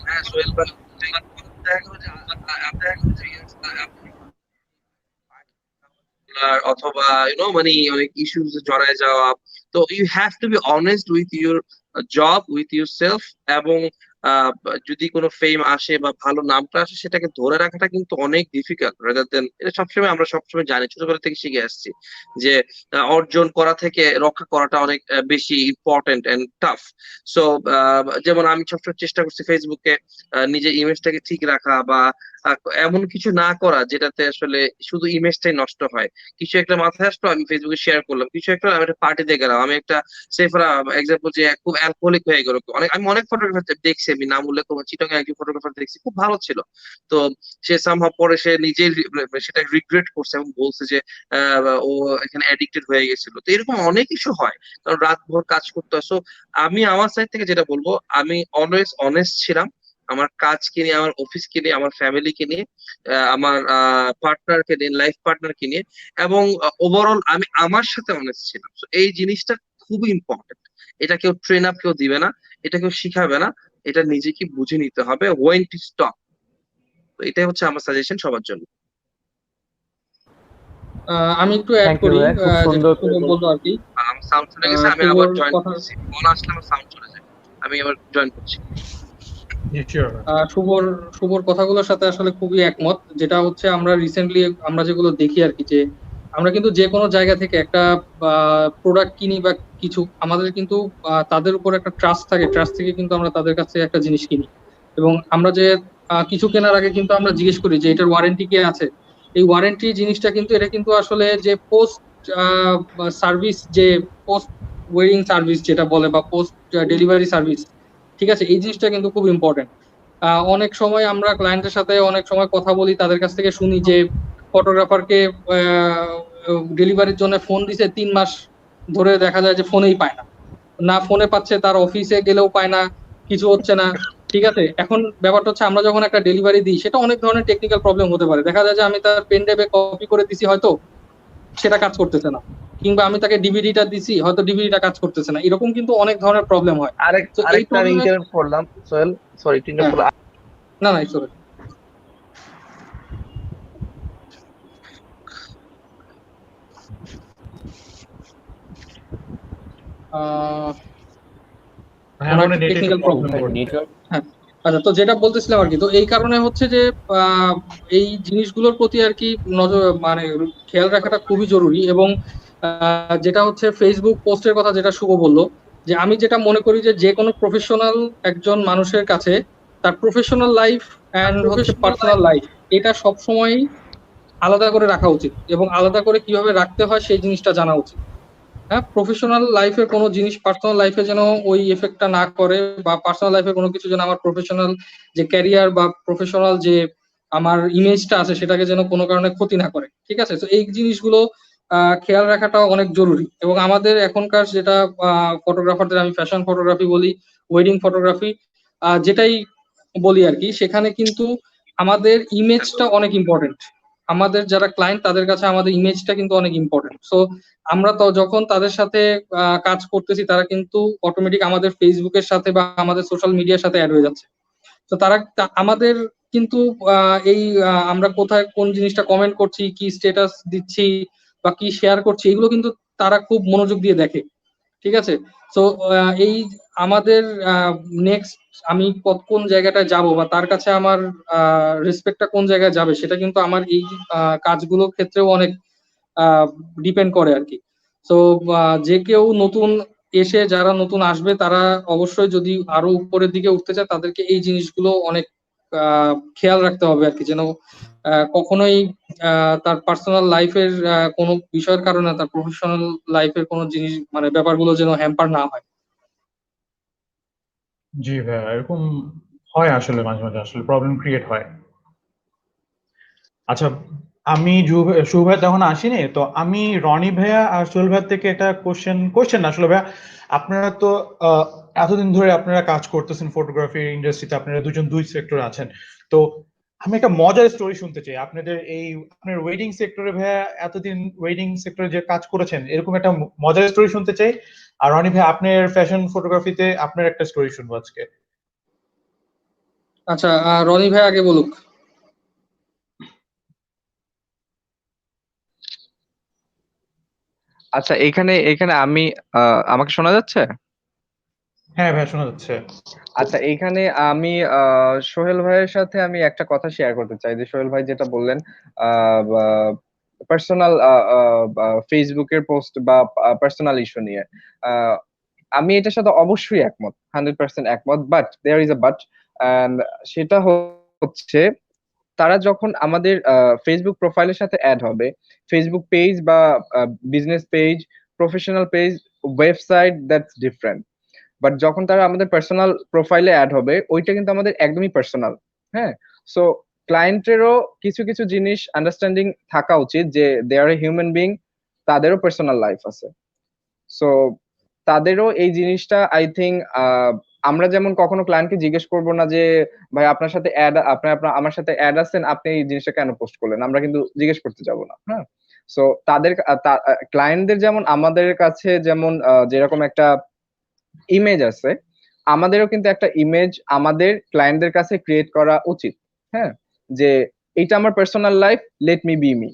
হ্যাঁ সোহেল ভাই, অথবা মানে অনেক ইস্যুস জড়ায় যাওয়া। তো you have to be honest with your job, with yourself. এবং যদি কোনো ফেম আসে বা ভালো নামটা আসে, সেটাকে ধরে রাখাটা কিন্তু অনেক ডিফিকাল্ট, রাদার দেন, এটা সবসময় আমরা সবসময় জানি, ছোটবেলা থেকে শিখে আসছি যে অর্জন করা থেকে রক্ষা করাটা অনেক বেশি ইম্পর্টেন্ট এন্ড টাফ। সো যেমন আমি সবসময় চেষ্টা করছি ফেসবুকে নিজের ইমেজটাকে ঠিক রাখা, বা এমন কিছু না করা যেটাতে আসলে শুধু ইমেজটাই নষ্ট হয়। কিছু একটা মাথায় আসলো, আমি ফেসবুকে শেয়ার করলাম, কিছু একটা আমি একটা পার্টিতে গেলাম, আমি একটা সেফরা এক্সাম্পল যে খুব অ্যালকোহলিক হয়ে গেল, আমি অনেক ফটোগ্রাফার দেখছি, আমি নাম উল্লেখ করবো, চিটাগাং একজন ফটোগ্রাফার দেখছি, খুব ভালো ছিল। তো সে সামহাও পরে সে নিজেই সেটা রিগ্রেট করছে এবং বলছে যে ও এখানে অ্যাডিক্টেড হয়ে গেছিল। তো এরকম অনেক কিছু হয়, কারণ রাত ভোর কাজ করতে হয়। সো আমি আমার সাইড থেকে যেটা বলবো, আমি অলওয়েজ অনেস্ট ছিলাম আমার কাজকে নিয়ে, আমার অফিসকে নিয়ে, আমার ফ্যামিলিকে নিয়ে, আমার পার্টনারকে নিয়ে, লাইফ পার্টনারকে নিয়ে, এবং ওভারঅল আমি আমার সাথে অনেস্ট ছিলাম। তো এই জিনিসটা খুবই ইম্পর্টেন্ট। এটা কেউ ট্রেন আপ কেউ দিবে না, এটা কেউ শিখাবে না, এটা নিজেকে বুঝে নিতে হবে ওয়েন টু স্টপ। তো এটাই হচ্ছে আমার সাজেশন সবার জন্য। আমি একটু অ্যাড থ্যাংক ইউ করি, ভাইয়া, খুব যেটা সুন্দর শুভ বললো আর কি। আমার সাউন্ড চলে গেছে, আমি শুভর আবার জয়েন কথা, করছি, কল আসলে আমার সাউন্ড চলে যায়, আমি আবার জয়েন করছি। Yeah, sure. শুভর কথাগুলোর সাথে আসলে খুবই একমত। যেটা হচ্ছে আমরা রিসেন্টলি আমরা যেগুলো দেখি আর কি, যে আমরা কিন্তু যে কোনো জায়গা থেকে একটা প্রোডাক্ট কিনি বা কিছু, আমাদের কিন্তু তাদের উপর একটা ট্রাস্ট থাকে, ট্রাস্ট থেকে কিন্তু আমরা তাদের কাছে একটা জিনিস কিনি। এবং আমরা যে কিছু কেনার আগে কিন্তু আমরা জিজ্ঞেস করি যে এটার ওয়ারেন্টি কি আছে, এই ওয়ারেন্টি জিনিসটা কিন্তু এটা কিন্তু আসলে যে পোস্ট সার্ভিস, যে পোস্ট ওয়েডিং সার্ভিস যেটা বলে বা পোস্ট ডেলিভারি সার্ভিস, ঠিক আছে, এই জিনিসটা কিন্তু খুব ইম্পর্টেন্ট। অনেক সময় আমরা ক্লায়েন্টের সাথে অনেক সময় কথা বলি, তাদের কাছ থেকে শুনি যে ফটোগ্রাফারকে ডেলিভারির জন্য ফোন দিছে 3 মাস ধরে, দেখা যায় যে ফোনেই পায় না, না ফোনে পাচ্ছে, তার অফিসে গেলেও পায় না, কিছু হচ্ছে না। ঠিক আছে, এখন ব্যাপারটা হচ্ছে আমরা যখন একটা ডেলিভারি দিই সেটা অনেক ধরনের টেকনিক্যাল প্রবলেম হতে পারে। দেখা যায় যে আমি তার পেন ড্রাইভে কপি করে দিছি, হয়তো সেটা কাজ করতেছে না, কিংবা আমি তাকে ডিভিডিটা দিছি, হয়তো ডিভিডিটা কাজ করতেছে না, এরকম কিন্তু অনেক ধরনের প্রবলেম হয়। তো এই আরেকটা প্রবলেমে, ইন্টারাপ্ট করলাম সোহেল, সরি ইন্টারাপ্ট হ্যাঁ, করলাম। না না সরি, হ্যাঁ ওনার মানে নেটে একটু টেকনিক্যাল প্রবলেম। প্রবলেম করছে। নেটওয়ার্ক। হ্যাঁ, আচ্ছা, তো যেটা বলতেছিলাম আর কি, তো এই কারণে হচ্ছে যে এই জিনিসগুলোর প্রতি আর কি নজর, মানে খেয়াল রাখাটা খুবই জরুরি। এবং যেটা হচ্ছে ফেসবুক পোস্টের কথা যেটা শুভ বললো, যে আমি যেটা মনে করি যে যে কোনো প্রফেশনাল একজন মানুষের কাছে তার প্রফেশনাল লাইফ অ্যান্ড হচ্ছে পার্সোনাল লাইফ, এটা সবসময় আলাদা করে রাখা উচিত, এবং আলাদা করে কিভাবে রাখতে হয় সেই জিনিসটা জানা উচিত। হ্যাঁ, প্রফেশনাল লাইফের কোনো জিনিস পার্সোনাল লাইফে যেন ওই এফেক্টটা না করে, বা পার্সোনাল লাইফে কোনো কিছু যেন আমার প্রফেশনাল যে ক্যারিয়ার বা প্রফেশনাল যে আমার ইমেজটা আছে সেটাকে যেন কোনো কারণে ক্ষতি না করে। ঠিক আছে, তো এই জিনিসগুলো খেয়াল রাখাটা অনেক জরুরি। এবং আমাদের এখনকার যেটা ফটোগ্রাফারদের, আমি ফ্যাশন ফটোগ্রাফি বলি, ওয়েডিং ফটোগ্রাফি, যেটাই বলি আর কি, সেখানে কিন্তু আমাদের ইমেজটা অনেক ইম্পর্টেন্ট। আমাদের যারা ক্লায়েন্ট তাদের কাছে আমাদের ইমেজটা কিন্তু অনেক ইম্পর্টেন্ট। সো আমরা তো যখন তাদের সাথে কাজ করতেছি, তারা কিন্তু অটোমেটিক আমাদের ফেসবুকের সাথে বা আমাদের সোশ্যাল মিডিয়ার সাথে অ্যাড হয়ে যাচ্ছে। তো তারা আমাদের কিন্তু এই আমরা কোথায় কোন জিনিসটা কমেন্ট করছি, কি স্ট্যাটাস দিচ্ছি বা কি শেয়ার করছি, এগুলো কিন্তু তারা খুব মনোযোগ দিয়ে দেখে। ঠিক আছে, তো এই আমাদের নেক্সট আমি কোন জায়গাটায় যাব বা তার কাছে আমার রেসপেক্টটা কোন জায়গায় যাবে, সেটা কিন্তু আমার এই কাজগুলোর ক্ষেত্রেও অনেক ডিপেন্ড করে আর কি। তো যে কেউ নতুন এসে, যারা নতুন আসবে, তারা অবশ্যই যদি আরো উপরের দিকে উঠতে চায়, তাদেরকে এই জিনিসগুলো অনেক খেয়াল রাখতে হবে আর কি, যেন কখনোই তার পার্সোনাল লাইফের কোনো বিষয়ের কারণে তার প্রফেশনাল লাইফের কোনো জিনিস, মানে ব্যাপারগুলো যেন হ্যাম্পার না হয়। জি ভাইয়া, এরকম হয় আসলে, মাঝে মাঝে আসলে প্রবলেম ক্রিয়েট হয়। আচ্ছা, আমি শুভ ভাইয়া তখন আসিনি তো, আমি রনি ভাইয়া আর সোহেল ভাইয়া থেকে একটা কোশ্চেন না আসলে ভাইয়া, আপনারা তো আহ, এতদিন ধরে আপনারা কাজ করতেছেন ফটোগ্রাফি ইন্ডাস্ট্রিতে, আপনারা দুজন দুই সেক্টর আছেন। তো আমি একটা মজার স্টোরি শুনতে চাই আপনাদের এই, আপনার ওয়েডিং সেক্টরে ভাইয়া, এতদিন ওয়েডিং সেক্টরে যে কাজ করেছেন এরকম একটা মজার স্টোরি শুনতে চাই। আর রনি ভাই, আপনার ফ্যাশন ফটোগ্রাফিতে আপনার একটা স্টোরি শুনবো আজকে। আচ্ছা, রনি ভাই আগে বলুক। আচ্ছা, এখানে এখানে আমি আমাকে শোনা যাচ্ছে? হ্যাঁ ভাইয়া, শোনা যাচ্ছে। আচ্ছা, এইখানে আমি সোহেল ভাইয়ের সাথে আমি একটা কথা শেয়ার করতে চাই, যে সোহেল ভাই যেটা বললেন পার্সোনাল ফেসবুকের পোস্ট বা পার্সোনাল ইস্যু নিয়ে, আহ, আমি এটার সাথে অবশ্যই একমত, 100% একমত, but there is a but. সেটা হচ্ছে, তারা যখন আমাদের ফেসবুক প্রোফাইলের সাথে অ্যাড হবে, ফেসবুক পেজ বা business page, professional page, website, that's different. But যখন তারা আমাদের পার্সোনাল প্রোফাইলে অ্যাড হবে, ওইটা কিন্তু আমাদের একদমই পার্সোনাল। হ্যাঁ, সো ক্লায়েন্টেরও কিছু কিছু জিনিস আন্ডারস্ট্যান্ডিং থাকা উচিত, যে দে আর এ হিউম্যান বিং, তাদেরও পার্সোনাল লাইফ আছে। সো তাদেরও এই জিনিসটা, আই থিঙ্ক, আমরা যেমন কখনো ক্লায়েন্টকে জিজ্ঞেস করবো না যে ভাই আপনার সাথে অ্যাড, আপনার আমার সাথে অ্যাড আছেন, আপনি এই জিনিসটা কেন পোস্ট করলেন, আমরা কিন্তু জিজ্ঞেস করতে যাব না। হ্যাঁ, সো তাদের ক্লায়েন্টদের যেমন আমাদের কাছে যেমন যেরকম একটা ইমেজ আছে, আমাদেরও কিন্তু একটা ইমেজ আমাদের ক্লায়েন্টদের কাছে ক্রিয়েট করা উচিত। হ্যাঁ, যে এইটা আমার personal life, let me B me.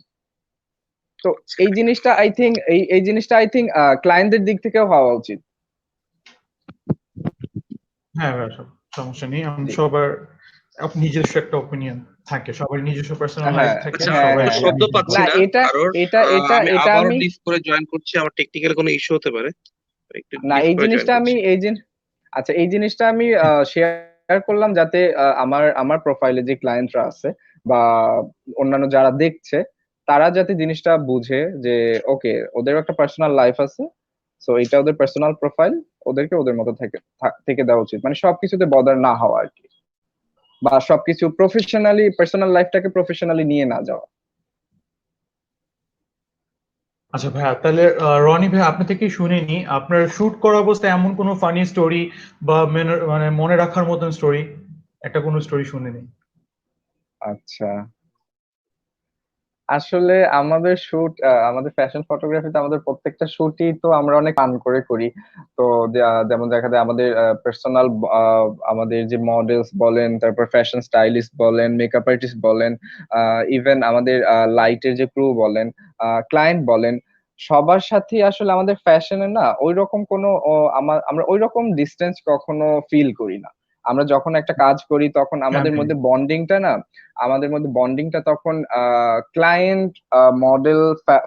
তো এই জিনিসটা আই থিঙ্ক, এই জিনিসটা আই থিঙ্ক ক্লায়েন্টদের দিক থেকেও হওয়া উচিত। হ্যাঁ ভাইয়া, সমস্যা নেই, জি। সবার নিজস্ব একটা ওপিনিয়ন থাকে, সবার নিজস্ব পার্সোনাল লাইফ হ্যাঁ, থাকে, আচ্ছা, হ্যাঁ, আমি সবাই হ্যাঁ, তো হ্যাঁ। শব্দ পাচ্ছি না, না এটা কারোর। এটা এটা আমি এটা আবারও আমি, লিভ করে জয়েন করছি, আমার টেকনিক্যাল কোনো ইস্যু হতে পারে, একটু না, লিভ এই করে জয়েন জিনিসটা আমি করছি। আচ্ছা, এই জিনিসটা আমি শেয়ার করলাম, যাতে আমার আমার প্রোফাইলে যে ক্লায়েন্টরা আছে বা অন্যান্য যারা দেখছে তারা যাতে জিনিসটা বুঝে যে ওকে ওদেরও একটা পার্সোনাল লাইফ আছে, সো এটা ওদের পার্সোনাল প্রোফাইল, ওদেরকে ওদের মতো থেকে দেওয়া উচিত, মানে সবকিছুতে বদার না হওয়া আর কি, বা সবকিছু প্রফেশনালি পার্সোনাল লাইফটাকে প্রফেশনালি নিয়ে না যাওয়া। আচ্ছা ভাইয়া, তাহলে রনি ভাই আপনি থেকে শুনে নি, আপনার শুট করা অবস্থায় এমন কোনো ফানি স্টোরি বা মানে মনে রাখার মতন স্টোরি, একটা কোনো স্টোরি শুনে নি। আচ্ছা, আসলে আমাদের শুট, আমাদের ফ্যাশন ফটোগ্রাফিতে আমাদের প্রত্যেকটা শুটই তো আমরা অনেক ফান করে করি। তো যেমন দেখা যায় আমাদের পার্সোনাল, আমাদের যে মডেলস বলেন, তারপর ফ্যাশন স্টাইলিস্ট বলেন, মেকআপ আর্টিস্ট বলেন, ইভেন আমাদের লাইটের যে ক্রু বলেন, ক্লায়েন্ট বলেন, সবার সাথে আসলে আমাদের ফ্যাশনে না ওই রকম কোনো আমরা ওই রকম ডিস্টেন্স কখনো ফিল করি না। আমরা যখন একটা কাজ করি তখন আমাদের Family। মধ্যে বন্ডিংটা না, তখন ক্লায়েন্ট, মডেল,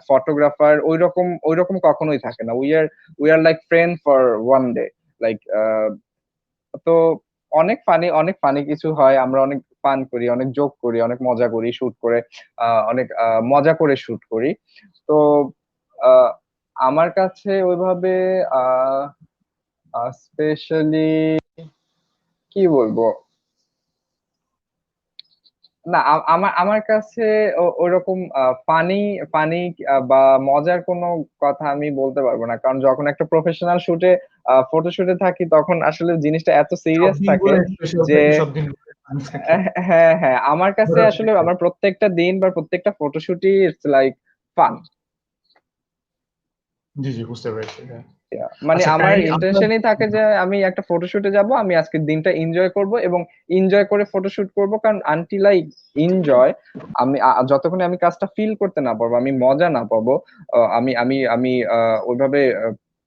ফটোগ্রাফার ওই রকম কখনোই থাকে না। We are like friend for one day, like তো অনেক ফানি কিছু হয়, আমরা অনেক ফান করি, অনেক জোক করি, অনেক মজা করি শুট করে, অনেক মজা করে শুট করি। তো আহ, আমার কাছে ওইভাবে স্পেশালি কি বলবো, না আমার আমার কাছে ওইরকম ফানি ফানি বা মজার কোনো কথা আমি বলতে পারবো না, কারণ যখন একটা প্রফেশনাল শুটে ফটোশুটে থাকি তখন আসলে জিনিসটা এত সব সিরিয়াস থাকে দিনগুলো স্পেশাল যে থাকে, সব দিনগুলো funny থাকে। হ্যাঁ হ্যাঁ, আমার কাছে ঘোরার আসলে থাকে। আমার প্রত্যেকটা দিন বা প্রত্যেকটা ফটোশুটই ইটস লাইক ফান। জি জি, বুঝতে পেরেছি, হ্যাঁ। মানে আচ্ছা আমার কাইন্ডলি আপনার, ইন্টেনশনই থাকে যে আমি একটা ফটোশুটে যাব, আমি আজকের দিনটা এনজয় করব এবং এনজয় করে ফটোশুট করব, কারণ আনটিল আই এনজয়, আমি যতক্ষণ আমি কাজটা ফিল করতে না পারবো, আমি মজা না পাবো, আমি আমি আমি ওইভাবে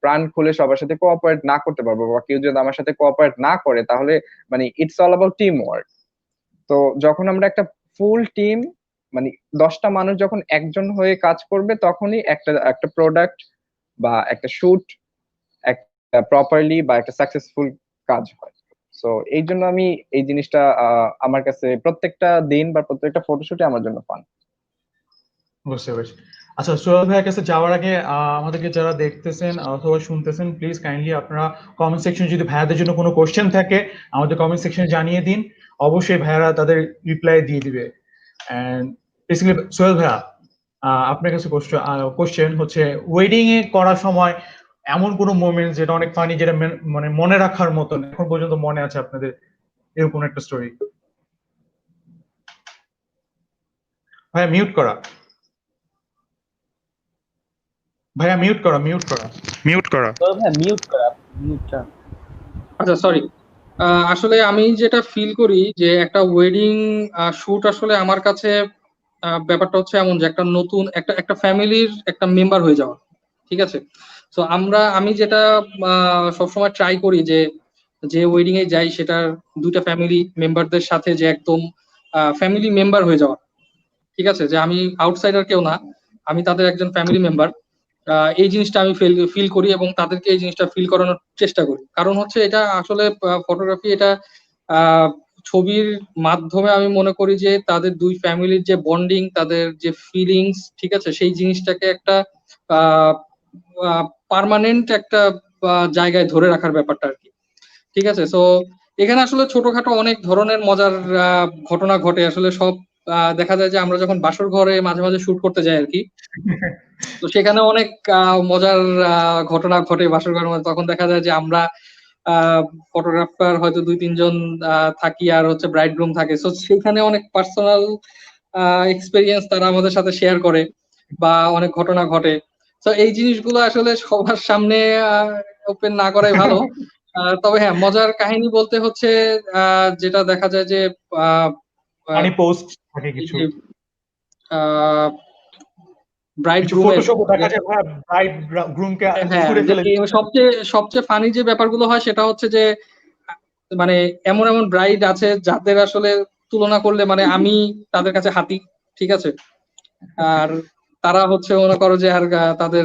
প্রাণ খুলে সবার সাথে কোঅপারেট না করতে পারবো, বা কেউ যদি আমার সাথে কোঅপারেট না করে তাহলে মানে it's all about team work. তো যখন আমরা একটা ফুল টিম, মানে 10টা মানুষ যখন একজন হয়ে কাজ করবে তখনই একটা একটা প্রোডাক্ট বা একটা শুট একটা প্রপারলি বা একটা সাকসেসফুল কাজ হয়। সো এই জন্য আমি এই জিনিসটা আমার কাছে প্রত্যেকটা দিন বা প্রত্যেকটা ফটোশুটে আমার জন্য ফান। বুঝতে পেরেছি। আচ্ছা সোহেল ভাইয়ের কাছে যাওয়ার আগে আমাদেরকে যারা দেখতেছেন অথবা শুনতেছেন, প্লিজ কাইন্ডলি আপনারা কমেন্ট সেকশনে যদি ভাইয়াদের জন্য কোনো কোশ্চেন থাকে আমাদের কমেন্ট সেকশনে জানিয়ে দিন, অবশ্যই ভাইয়ারা তাদের রিপ্লাই দিয়ে দিবে। এন্ড বেসিক্যালি সোহেল ভাইয়া, আপনার কাছে কোশ্চেন হচ্ছে, ওয়েডিং এ করার সময় এমন কোনো মোমেন্ট যেটা অনেক ফানি, যেটা মানে মনে রাখার মতন এখন পর্যন্ত মনে আছে আপনাদের, এরকম একটা স্টোরি। ভাইয়া মিউট করা, ভাইয়া মিউট করা, মিউট করা, মিউট করা। তো ভাই মিউট করা, মিউটটা। আচ্ছা সরি, আসলে আমি যেটা ফিল করি যে একটা ওয়েডিং শুট আসলে আমার কাছে ব্যাপারটা হচ্ছে এমন যে একটা নতুন একটা একটা ফ্যামিলির একটা মেম্বার হয়ে যাওয়া, ঠিক আছে। তো আমি যেটা সবসময় ট্রাই করি যে যে ওয়েডিং এ যাই সেটার দুইটা ফ্যামিলি মেম্বারদের সাথে যে একদম ফ্যামিলি মেম্বার হয়ে যাওয়া, ঠিক আছে, যে আমি আউটসাইডার কেউ না, আমি তাদের একজন ফ্যামিলি মেম্বার। এই জিনিসটা আমি ফিল করি এবং তাদেরকে এই জিনিসটা ফিল করানোর চেষ্টা করি, কারণ হচ্ছে এটা আসলে ফটোগ্রাফি, এটা আহ, ছবির মাধ্যমে আমি মনে করি যে তাদের দুই ফ্যামিলির যে বন্ডিং, তাদের যে ফিলিংস, ঠিক আছে, সেই জিনিসটাকে একটা পার্মানেন্ট একটা জায়গায় ধরে রাখার ব্যাপারটা আর কি, ঠিক আছে। তো এখানে আসলে ছোটখাটো অনেক ধরনের মজার ঘটনা ঘটে আসলে সব। দেখা যায় যে আমরা যখন বাসর ঘরে মাঝে মাঝে শুট করতে যাই আর কি, তো সেখানে অনেক মজার ঘটনা ঘটে বাসর ঘরের মধ্যে। তখন দেখা যায় যে আমরা ফটোগ্রাফার হয়তো দুই তিনজন থাকি, আর হচ্ছে ব্রাইড গ্রুম থাকে, তো সেখানে অনেক পার্সোনাল এক্সপেরিয়েন্স তারা আমাদের সাথে শেয়ার করে বা অনেক ঘটনা ঘটে। তো এই জিনিসগুলো আসলে সবার সামনে ওপেন না করাই ভালো। তবে হ্যাঁ, মজার কাহিনী বলতে হচ্ছে যেটা দেখা যায় যে আহ, আহ, ফানি পোস্ট থাকে এই কিছু, যে ব্রাইড কিছু গ্রুমের, ফটোশপও দেখা যায় ভাইয়া, ব্রাইড গ্রুমকে হ্যাঁ, ছুড়ে যে ফেলে এই দিচ্ছে। সবচেয়ে সবচেয়ে ফানি যে ব্যাপারগুলো হয় সেটা হচ্ছে যে মানে এমন এমন ব্রাইড আছে যাদের আসলে তুলনা করলে মানে আমি তাদের কাছে হাতি, ঠিক আছে। আর তারা হচ্ছে মনে করো যে আর তাদের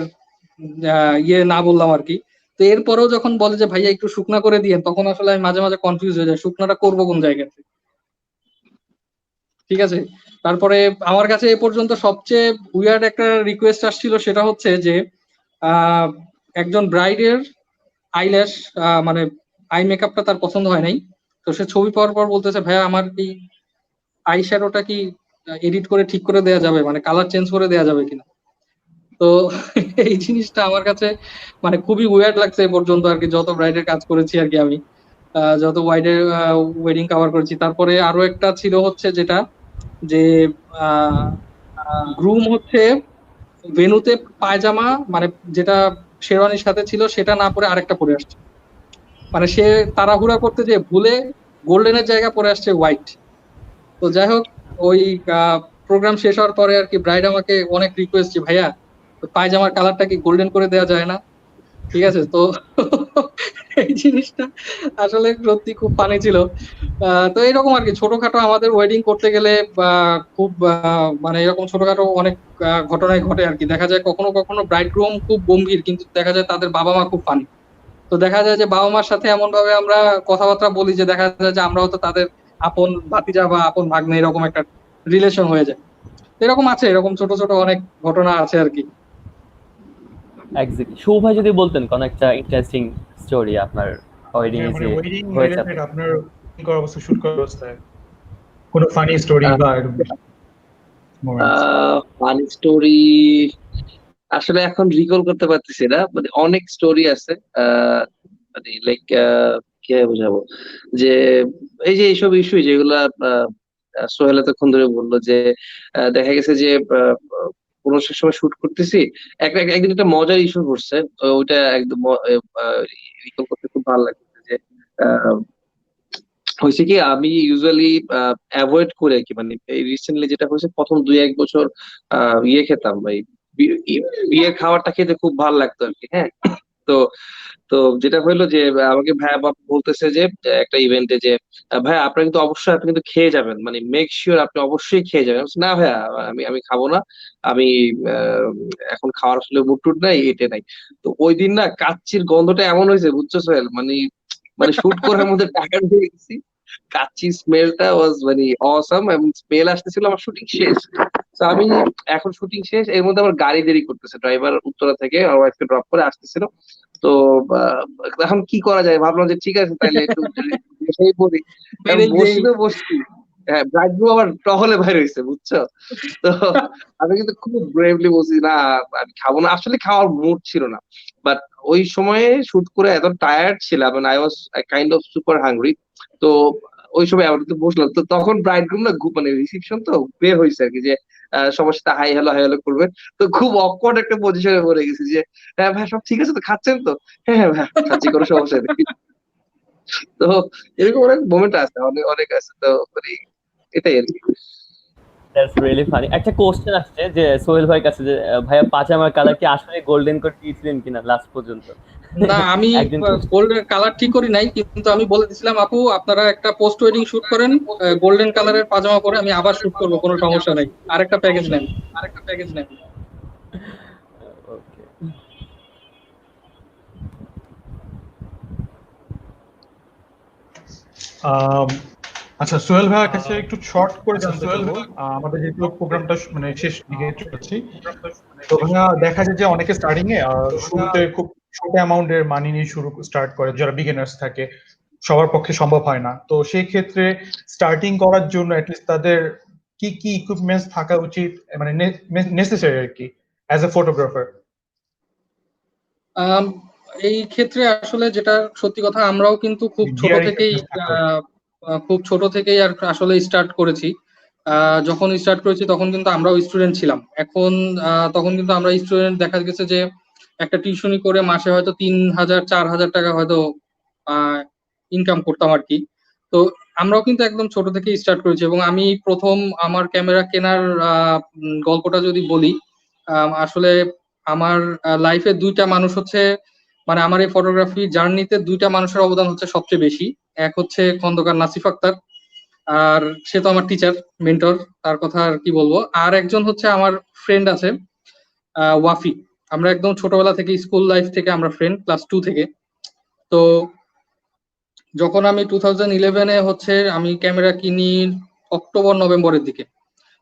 ইয়ে না বললাম আর কি। তো এরপরেও যখন বলে যে ভাইয়া একটু শুকনা করে দিয়েন, তখন আসলে আমি মাঝে মাঝে কনফিউজ হয়ে যাই শুকনাটা করবো কোন জায়গাতে। ঠিক আছে। তারপরে আমার কাছে এ পর্যন্ত সবচেয়ে উইয়ার্ড একটা রিকোয়েস্ট আসছিল, সেটা হচ্ছে যে আহ, একজন ব্রাইডের আইল্যাশ মানে আই মেকআপটা তার পছন্দ হয় নাই। তো সে ছবি পাওয়ার পর বলতেছে, ভাইয়া আমার কি আই শ্যাডোটা কি এডিট করে ঠিক করে দেওয়া যাবে, মানে কালার চেঞ্জ করে দেওয়া যাবে কিনা। তো এই জিনিসটা আমার কাছে মানে খুবই উইয়ার্ড লাগছে এ পর্যন্ত আর কি, যত ব্রাইডের কাজ করেছি আর কি আমি, যত ওয়াইডের ওয়েডিং কভার করেছি। তারপরে আরো একটা ছিল হচ্ছে যেটা যে গ্রুম হচ্ছে ভেন্যুতে পায়জামা মানে যেটা শেরওয়ানির সাথে ছিল সেটা না পরে আরেকটা পরে আসছে, মানে সে তাড়াহুড়া করতে যে ভুলে গোল্ডেনের জায়গা পরে আসছে হোয়াইট। তো যাই হোক, ওই প্রোগ্রাম শেষ হওয়ার পরে আর কি ব্রাইড আমাকে অনেক রিকোয়েস্ট, যে ভাইয়া পায়জামার কালারটা কি গোল্ডেন করে দেওয়া যায় না। ঠিক আছে, তো এই জিনিসটা আসলে সত্যি খুব ফানি ছিল। তো এরকম আর কি ছোটখাটো আমাদের ওয়েডিং করতে গেলে বা খুব মানে এরকম ছোটখাটো অনেক ঘটনাই ঘটে আর কি। দেখা যায় কখনো কখনো ব্রাইড গ্রুম খুব গম্ভীর, কিন্তু দেখা যায় তাদের বাবা মা খুব ফানি। তো দেখা যায় যে বাবা মার সাথে এমন ভাবে আমরা কথাবার্তা বলি যে দেখা যায় যে আমরাও তো তাদের আপন ভাতিজা বা আপন ভাগ্নে, এরকম একটা রিলেশন হয়ে যায়। তো এরকম আছে, এরকম ছোট ছোট অনেক ঘটনা আছে আর কি। এক্স্যাক্টলি। শুভ ভাই যদি বলতেন কোন একটা ইন্টারেস্টিং স্টোরি আপনার ওয়েডিং এ মানে যে ওয়েডিং হয়েছে রিলেটেড আপনার কি করা অবস্থা, শুট করা অবস্থায় কোনো ফানি স্টোরি বা এরকম মোমেন্টস? ফানি স্টোরি আসলে এখন রিকল করতে পারতেছি না, মানে অনেক স্টোরি আছে। মানে লাইক কিভাবে বোঝাবো, যে এই যে এইসব ইস্যু যেগুলা সোহেল এতক্ষণ ধরে বললো, যে দেখা গেছে যে কোনো সময় শুট করতেছি, একদিন একটা মজার ইস্যু ঘটছে। ওইটা একদম রিকল করতে খুব ভালো লাগছে যে আহ, হয়েছে কি, আমি ইউজুয়ালি অ্যাভয়েড করে আর কি, মানে এই রিসেন্টলি যেটা হয়েছে, প্রথম 2-1 বছর ইয়ে খেতাম ভাই, বিয়ে খাওয়াটা খেতে খুব ভালো লাগতো আর কি। হ্যাঁ, তো তো যেটা হইলো যে আমাকে ভাইয়া বাপ বলতেছে যে একটা ইভেন্টে যে ভাইয়া আপনার কিন্তু অবশ্যই, আপনি কিন্তু খেয়ে যাবেন, মানে মেক শিওর আপনি অবশ্যই খেয়ে যাবেন। আমি বলছি, না ভাইয়া, আমি খাবো না, আমি আহ, এখন খাওয়ার আসলে মুড টুড নাই, এটা নাই। তো ওই দিন না কাচ্চির গন্ধটা এমন হয়েছে, বুঝছো সোহেল, মানে মানে শুট করার মধ্যে টায়ার্ড হয়ে গেছি। কাচ্চি স্মেলটা ওয়াজ মানে অসাম, এবং স্মেল আসতেছিল, আমার শুটিং শেষ। তো আমি এখন শুটিং শেষ, এর মধ্যে আমার গাড়ি দেরি করতেছে, ড্রাইভার উত্তরা থেকে আমার ওয়াইফকে ড্রপ করে আসতেছিল। তো এখন কি করা যায়, ভাবলাম যে ঠিক আছে তাইলে একটু বসেই পড়ি। আমি মেরেই দেই। বসি তো বসছি, হ্যাঁ ব্রাইডগ্রুম আবার টহলে বাইরে হয়েছে, বুঝছো। তো আমি কিন্তু খুব ব্রেভলি বলছি, না আমি খাবো না, আসলে খাওয়ার মুড ছিল না। বাট ওই সময়ে শুট করে এত টায়ার্ড ছিলাম, I was kind of super hungry. তো ওই সময় আবার একটু বসলাম, তো তখন ব্রাইডগ্রুম না মানে রিসিপশন তো বের হয়েছে আর কি, যে সবার সাথে হাই হ্যালো করবে। তো খুব অকওয়ার্ড একটা পজিশনে পড়ে গেছি, যে হ্যাঁ ভাই সব ঠিক আছে তো, খাচ্ছেন তো? হ্যাঁ হ্যাঁ ভাই খাচ্ছি, কোনো সমস্যা নেই। তো এরকম অনেক মোমেন্ট আছে, অনেক অনেক আছে, তো মানে এটাই আর কি। That's really funny. একটা কোশ্চেন আসছে যে সোহেল ভাইয়ের কাছে যে ভাইয়া পাজামার কালার কি আসলে গোল্ডেন করে দিয়েছিলেন কিনা লাস্ট পর্যন্ত? না, আমি একজন গোল্ডেন কালার ঠিক করি নাই, কিন্তু আমি বলে দিছিলাম আপু আপনারা একটা পোস্ট ওয়েডিং শুট করেন গোল্ডেন কালারের পাজামা পরে, আমি আবার শুট করবো, কোনো সমস্যা নাই, আরেকটা প্যাকেজ নেন, আরেকটা প্যাকেজ নেন। ওকে। আচ্ছা, সোহেল ভাইয়ের কাছে একটু শর্ট করে জানতে চাইবো, আমাদের যেহেতু প্রোগ্রামটা মানে শেষ দিকে চলেছি, তো ভাইয়া দেখা যায় যে অনেকে স্টার্টিং এ শুরুতে খুব ছোট অ্যামাউন্টের মানি নিয়ে স্টার্ট করে, যারা বিগিনার্স থাকে, সবার পক্ষে সম্ভব হয় না। তো সেই ক্ষেত্রে স্টার্টিং করার জন্য অ্যাটলিস্ট তাদের কি কি ইকুইপমেন্টস থাকা উচিত, মানে নেসেসারি আর কি, অ্যাজ এ ফটোগ্রাফার? আম, এই ক্ষেত্রে আসলে যেটা সত্যি কথা, আমরাও কিন্তু খুব ছোট গিয়ার থেকেই ইকুইপমেন্টস থাকা উচিত। খুব ছোট থেকেই আর আসলে স্টার্ট করেছি। যখন স্টার্ট করেছি তখন কিন্তু আমরাও স্টুডেন্ট ছিলাম। এখন তখন কিন্তু আমরা স্টুডেন্ট, দেখা গেছে যে একটা টিউশনি করে মাসে হয়তো 3,000 4,000 টাকা হয়তো ইনকাম করতাম আর কি। তো আমরাও কিন্তু একদম ছোট থেকে স্টার্ট করেছি, এবং আমি প্রথম আমার ক্যামেরা কেনার গল্পটা যদি বলি, আসলে আমার লাইফে দুইটা মানুষ হচ্ছে, মানে আমার এই ফটোগ্রাফি জার্নিতে দুইটা মানুষের অবদান হচ্ছে সবচেয়ে বেশি। এক হচ্ছে খন্দকার নাসিফ আক্তার, আর সে তো আমার টিচার, মেন্টর, তার কথা আর কি বলবো। আর একজন হচ্ছে আমার ফ্রেন্ড আছে, ওয়াফি। আমরা একদম ছোটবেলা থেকে, স্কুল লাইফ থেকে আমরা ফ্রেন্ড, ক্লাস 2 থেকে। তো যখন আমি 2011-এ হচ্ছে আমি ক্যামেরা কিনি, অক্টোবর নভেম্বরের দিকে।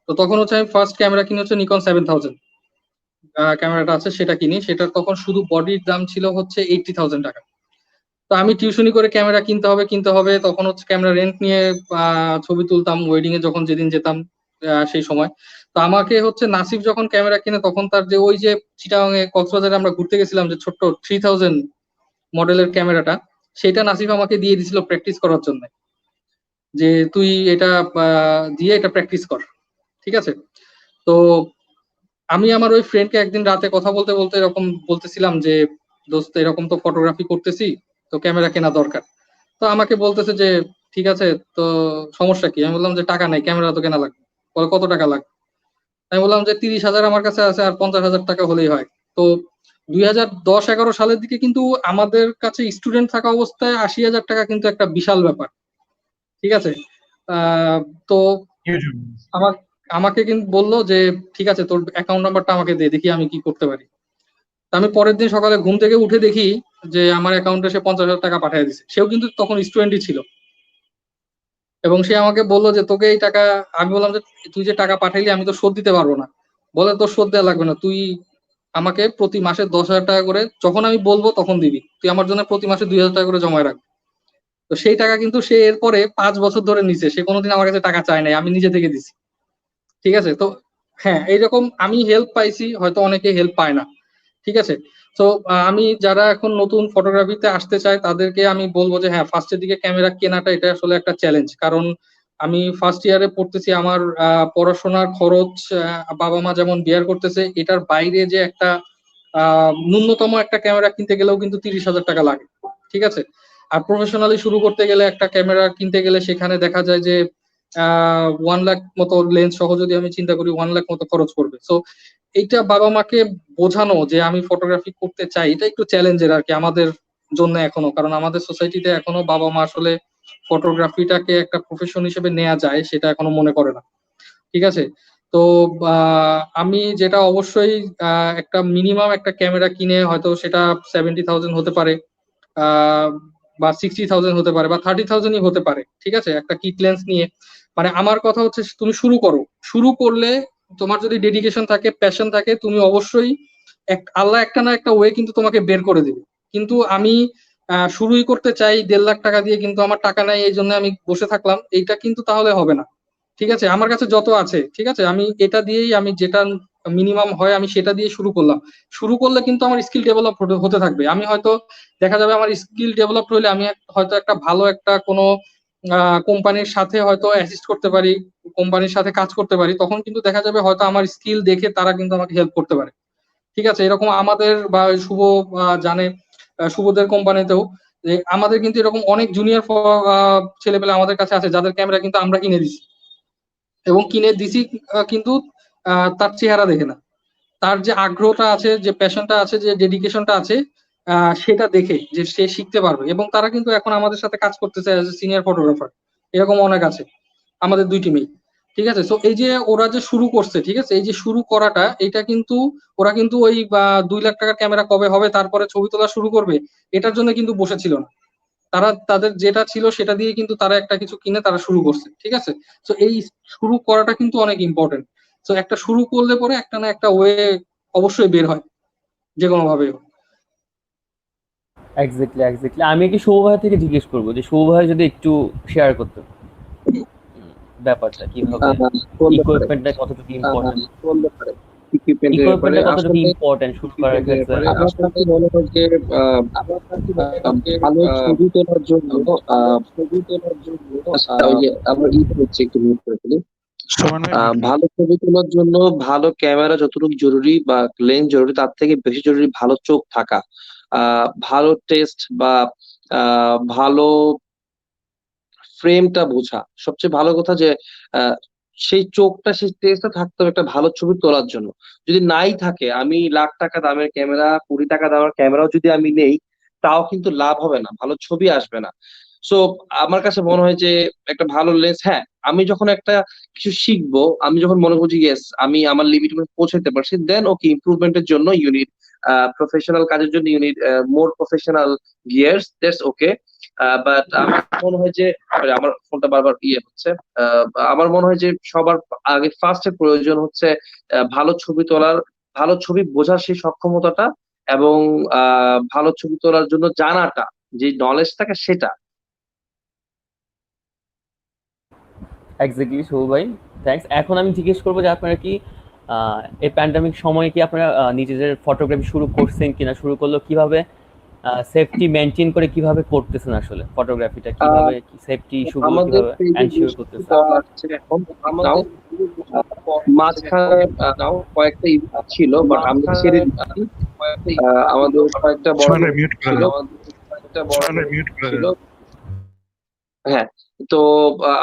তো তখন হচ্ছে আমি ফার্স্ট ক্যামেরা কিনে হচ্ছে নিকন 7000 ক্যামেরাটা আছে সেটা কিনি। সেটার তখন শুধু বডির দাম ছিল হচ্ছে 80,000 টাকা। তো আমি টিউশনি করে ক্যামেরা কিনতে হবে, তখন হচ্ছে ক্যামেরা রেন্ট নিয়ে ছবি তুলতাম ওয়েডিং এ যখন যেদিন যেতাম সেই সময়। তো আমাকে হচ্ছে নাসিব যখন ক্যামেরা কিনে তখন তার যে ওই যে চিটাগাং এ কক্সবাজারে আমরা ঘুরতে গেছিলাম যে ছোট্ট 3000 মডেলের ক্যামেরাটা, সেটা নাসিব আমাকে দিয়ে দিছিল প্র্যাকটিস করার জন্য, যে তুই এটা দিয়ে এটা প্র্যাকটিস কর। ঠিক আছে। তো আমি আমার ওই ফ্রেন্ডকে একদিন রাতে কথা বলতে বলতে এরকম বলতেছিলাম যে দোস্ত এরকম তো ফটোগ্রাফি করতেছি, তো ক্যামেরা কেনা দরকার। তো আমাকে বলতেছে যে ঠিক আছে, তো সমস্যা কি? আমি বললাম যে টাকা নাই, ক্যামেরা তো কেনা লাগবে। বলে কত টাকা লাগবে? আমি বললাম যে 30,000 আমার কাছে আছে, আর 50,000 টাকা হলেই হয়। তো 2010-11 সালের দিকে কিন্তু আমাদের কাছে স্টুডেন্ট থাকা অবস্থায় 80,000 টাকা কিন্তু একটা বিশাল ব্যাপার। ঠিক আছে। আহ তো আমার আমাকে কিন্তু বললো যে ঠিক আছে, তোর অ্যাকাউন্ট নাম্বারটা আমাকে দে, দেখি আমি কি করতে পারি। তা আমি পরের দিন সকালে ঘুম থেকে উঠে দেখি যে আমার অ্যাকাউন্টে সে 50,000 টাকা পাঠিয়ে দিছে। সেও কিন্তু তখন স্টুডেন্টই ছিল, এবং সে আমাকে বললো যে তোকে এই টাকা, আমি বললাম যে তুই যে টাকা পাঠাইলি আমি তো শোধ দিতে পারবো না। বলে তোর শোধ দেওয়া লাগবে না, তুই আমাকে প্রতি মাসে 10,000 টাকা করে যখন আমি বলবো তখন দিবি, তুই আমার জন্য প্রতি মাসে 2,000 টাকা করে জমায় রাখবি। তো সেই টাকা কিন্তু সে এরপরে 5 বছর ধরে নিছে, সে কোনোদিন আমার কাছে টাকা চায় নাই, আমি নিজে থেকে দিছি। ঠিক আছে। তো হ্যাঁ, এইরকম আমি হেল্প পাইছি, হয়তো অনেকে হেল্প পায় না। ঠিক আছে। তো আমি যারা এখন নতুন ফটোগ্রাফিতে আসতে চায় তাদেরকে আমি বলবো যে হ্যাঁ, ফার্স্টের দিকে ক্যামেরা কেনাটা এটা আসলে একটা চ্যালেঞ্জ। কারণ আমি ফার্স্ট ইয়ারে পড়তেছি, আমার পড়াশোনার খরচ বাবা মা যেমন বিয়ার করতেছে, এটার বাইরে যে একটা ন্যূনতম একটা ক্যামেরা কিনতে গেলেও কিন্তু 30,000 টাকা লাগে। ঠিক আছে। আর প্রফেশনালি শুরু করতে গেলে একটা ক্যামেরা কিনতে গেলে সেখানে দেখা যায় যে 1 লাখ মতো লেন্স সহ যদি আমি চিন্তা করি 1 লাখ মতো খরচ করবে। সো এইটা বাবা মাকে বোঝানো যে আমি ফটোগ্রাফি করতে চাই, এটা একটু চ্যালেঞ্জের আর কি আমাদের জন্য এখনো। কারণ আমাদের সোসাইটিতে এখনো বাবা মা আসলে ফটোগ্রাফিটাকে একটা প্রফেশন হিসেবে নেওয়া যায় সেটা এখনো মনে করে না। ঠিক আছে। তো আমি যেটা অবশ্যই একটা মিনিমাম একটা ক্যামেরা কিনে হয়তো সেটা 70,000 হতে পারে, আহ বা 60,000 হতে পারে, বা 30,000ই হতে পারে। ঠিক আছে, একটা কিট লেন্স নিয়ে। মানে আমার কথা হচ্ছে তুমি শুরু করো। শুরু করলে তোমার যদি ডেডিকেশন থাকে, প্যাশন থাকে, তুমি অবশ্যই আল্লাহ একটা না একটা ওয়ে কিন্তু তোমাকে বের করে দিবে। কিন্তু আমি শুরুই করতে চাই 1.5 লাখ টাকা দিয়ে, কিন্তু আমার টাকা নাই এই জন্য আমি বসে থাকলাম, এইটা কিন্তু তাহলে হবে না। ঠিক আছে। আমার কাছে যত আছে, ঠিক আছে, আমি এটা দিয়েই, আমি যেটা মিনিমাম হয় আমি সেটা দিয়ে শুরু করলাম। শুরু করলে কিন্তু আমার স্কিল ডেভেলপ হতে থাকবে। আমি হয়তো দেখা যাবে আমার স্কিল ডেভেলপ হলে আমি হয়তো একটা ভালো একটা কোনো কোম্পানির সাথে হয়তো অ্যাসিস্ট করতে পারি, কোম্পানির সাথে কাজ করতে পারি, তখন কিন্তু দেখা যাবে হয়তো আমার স্কিল দেখে তারা কিন্তু আমাকে হেল্প করতে পারে। ঠিক আছে। এরকম আমাদের বা শুভ জানে, শুভদের কোম্পানিতেও যে আমাদের কিন্তু এরকম অনেক জুনিয়র ছেলেপেলে আমাদের কাছে আছে যাদের ক্যামেরা কিন্তু আমরা কিনে দিছি, এবং কিনে দিছি কিন্তু তার চেহারা দেখে না, তার যে আগ্রহটা আছে, যে প্যাশনটা আছে, যে ডেডিকেশনটা আছে, সেটা দেখে যে সে শিখতে পারবে। এবং তারা কিন্তু এখন আমাদের সাথে কাজ করতেছে অ্যাজ এ সিনিয়র ফটোগ্রাফার, এরকম অনেক আছে আমাদের দুই টিমেই। ঠিক আছে। তো এই যে ওরা যে শুরু করছে, ঠিক আছে, এই যে শুরু করাটা, এটা কিন্তু ওরা কিন্তু ওই 2 লাখ টাকার ক্যামেরা কবে হবে তারপরে ছবি তোলা শুরু করবে এটার জন্য কিন্তু বসেছিল না। তারা তাদের যেটা ছিল সেটা দিয়ে কিন্তু তারা একটা কিছু কিনে তারা শুরু করছে। ঠিক আছে। তো এই শুরু করাটা কিন্তু অনেক ইম্পর্টেন্ট। তো একটা শুরু করলে পরে একটা না একটা ওয়ে অবশ্যই বের হয়, যে কোনো ভাবে হোক। Exactly, exactly. আমি কি শুভ ভাই থেকে জিজ্ঞেস করবো যে শুভ ভাই যদি একটু শেয়ার করতেন ব্যাপারটা কিভাবে, কোন ব্যাপারে? ইকুইপমেন্টটা কতটুকু ইম্পর্টেন্ট, কোন ব্যাপারে? ইকুইপমেন্টের ব্যাপারে ইকুইপমেন্টটা কতটুকু আসলে ইম্পর্টেন্ট শুরু করার ক্ষেত্রে? আমার কাছে মনে হয় যে ভালো ছবি তোলার জন্য ওই যে আমার হচ্ছে একটু মিউট করে ফেলি। সুমন ভাই ভালো ছবি তোলার জন্য ভালো ক্যামেরা যতটুকু জরুরি বা লেন্স জরুরি, তার থেকে বেশি জরুরি ভালো চোখ থাকা, ভালো টেস্ট বা ভালো ফ্রেমটা বোঝা। সবচেয়ে ভালো কথা যে আহ, সেই চোখটা, সেই টেস্টটা থাকতে হবে একটা ভালো ছবি তোলার জন্য। যদি নাই থাকে, আমি লাখ টাকা দামের ক্যামেরা, 20 টাকা দামের ক্যামেরাও যদি আমি নেই, তাও কিন্তু লাভ হবে না, ভালো ছবি আসবে না। সো আমার কাছে মনে হয় যে একটা ভালো লেন্স, হ্যাঁ, আমি যখন একটা কিছু শিখবো, আমি যখন মনে করছি ইয়েস আমি আমার লিমিট পৌঁছাতে পারছি, দেন ওকে ইমপ্রুভমেন্টের জন্য ইউনিট, প্রফেশনাল কাজের জন্য unit more professional gears, that's okay. But আমার মনে হয় যে আমার ফোনটা বারবার ইয়ে হচ্ছে। আমার মনে হয় যে সবার আগে ফার্স্টে প্রয়োজন হচ্ছে ভালো ছবি তোলার, ভালো ছবি বোঝার সেই সক্ষমতাটা, এবং ভালো ছবি তোলার জন্য জানাটা, যে নলেজ থাকে সেটা। এক্স্যাক্টলি শুভ ভাই, থ্যাঙ্কস। এখন আমি জিজ্ঞেস করবো যে আপনারা কি এই প্যান্ডামিক সময়ে কি আপনারা নিজেদের ফটোগ্রাফি শুরু করছেন কিনা, শুরু করলো কিভাবে, সেফটি মেনটেন করে কিভাবে করতেছেন, আসলে ফটোগ্রাফিটা কিভাবে, সেফটি ইস্যুগুলো আমাদের কিভাবে পেজে এনশিওর করতেছেন? এখন নাও মাঝখানে কয়েকটা ইভেন্ট ছিল, বাট আমরা ছেড়ে দিচ্ছি। আমাদের কয়েকটা বড় সোহেল ভাই মিউট করে ছিল, দেন। সোহেল ভাই মিউট করে ছিল। দেন। হ্যাঁ, তো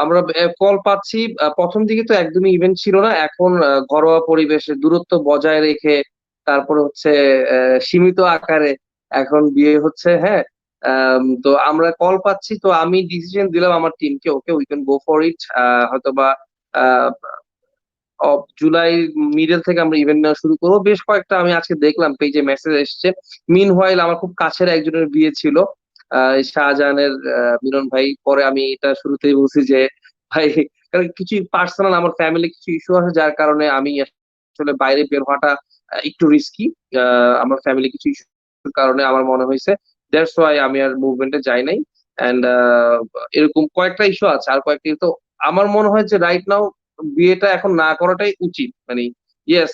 আমরা কল পাচ্ছি। প্রথম দিকে তো একদমই ইভেন্ট ছিল না। এখন ঘরোয়া পরিবেশে দূরত্ব বজায় রেখে, তারপরে হচ্ছে সীমিত আকারে এখন বিয়ে হচ্ছে। হ্যাঁ, তো আমরা কল পাচ্ছি, তো আমি ডিসিশন দিলাম আমার টিমকে, okay we can go for it. হয়তোবা আহ জুলাই মিডল থেকে আমরা ইভেন্ট নেওয়া শুরু করবো। বেশ কয়েকটা আমি আজকে দেখলাম পেজে মেসেজ এসছে। মিনহোয়াইল আমার খুব কাছের একজনের বিয়ে ছিল, শাহজাহানের মিলন ভাই। পরে আমি এটা শুরুতেই বলছি যে ভাই, কারণ কিছু পার্সোনাল আমার ফ্যামিলি কিছু ইস্যু আছে, যার কারণে আমি আসলে বাইরে বের হওয়াটা একটু রিস্কি। আমার ফ্যামিলি কিছু ইস্যুর কারণে আমার মনে হয়েছে, দ্যাটস ওয়াই আমি আর মুভমেন্টে যাই নাই। এন্ড এরকম কয়েকটা ইস্যু আছে, আর কয়েকটা তো আমার মনে হয় যে রাইট নাও বিয়েটা এখন না করাটাই উচিত। মানে ইয়েস,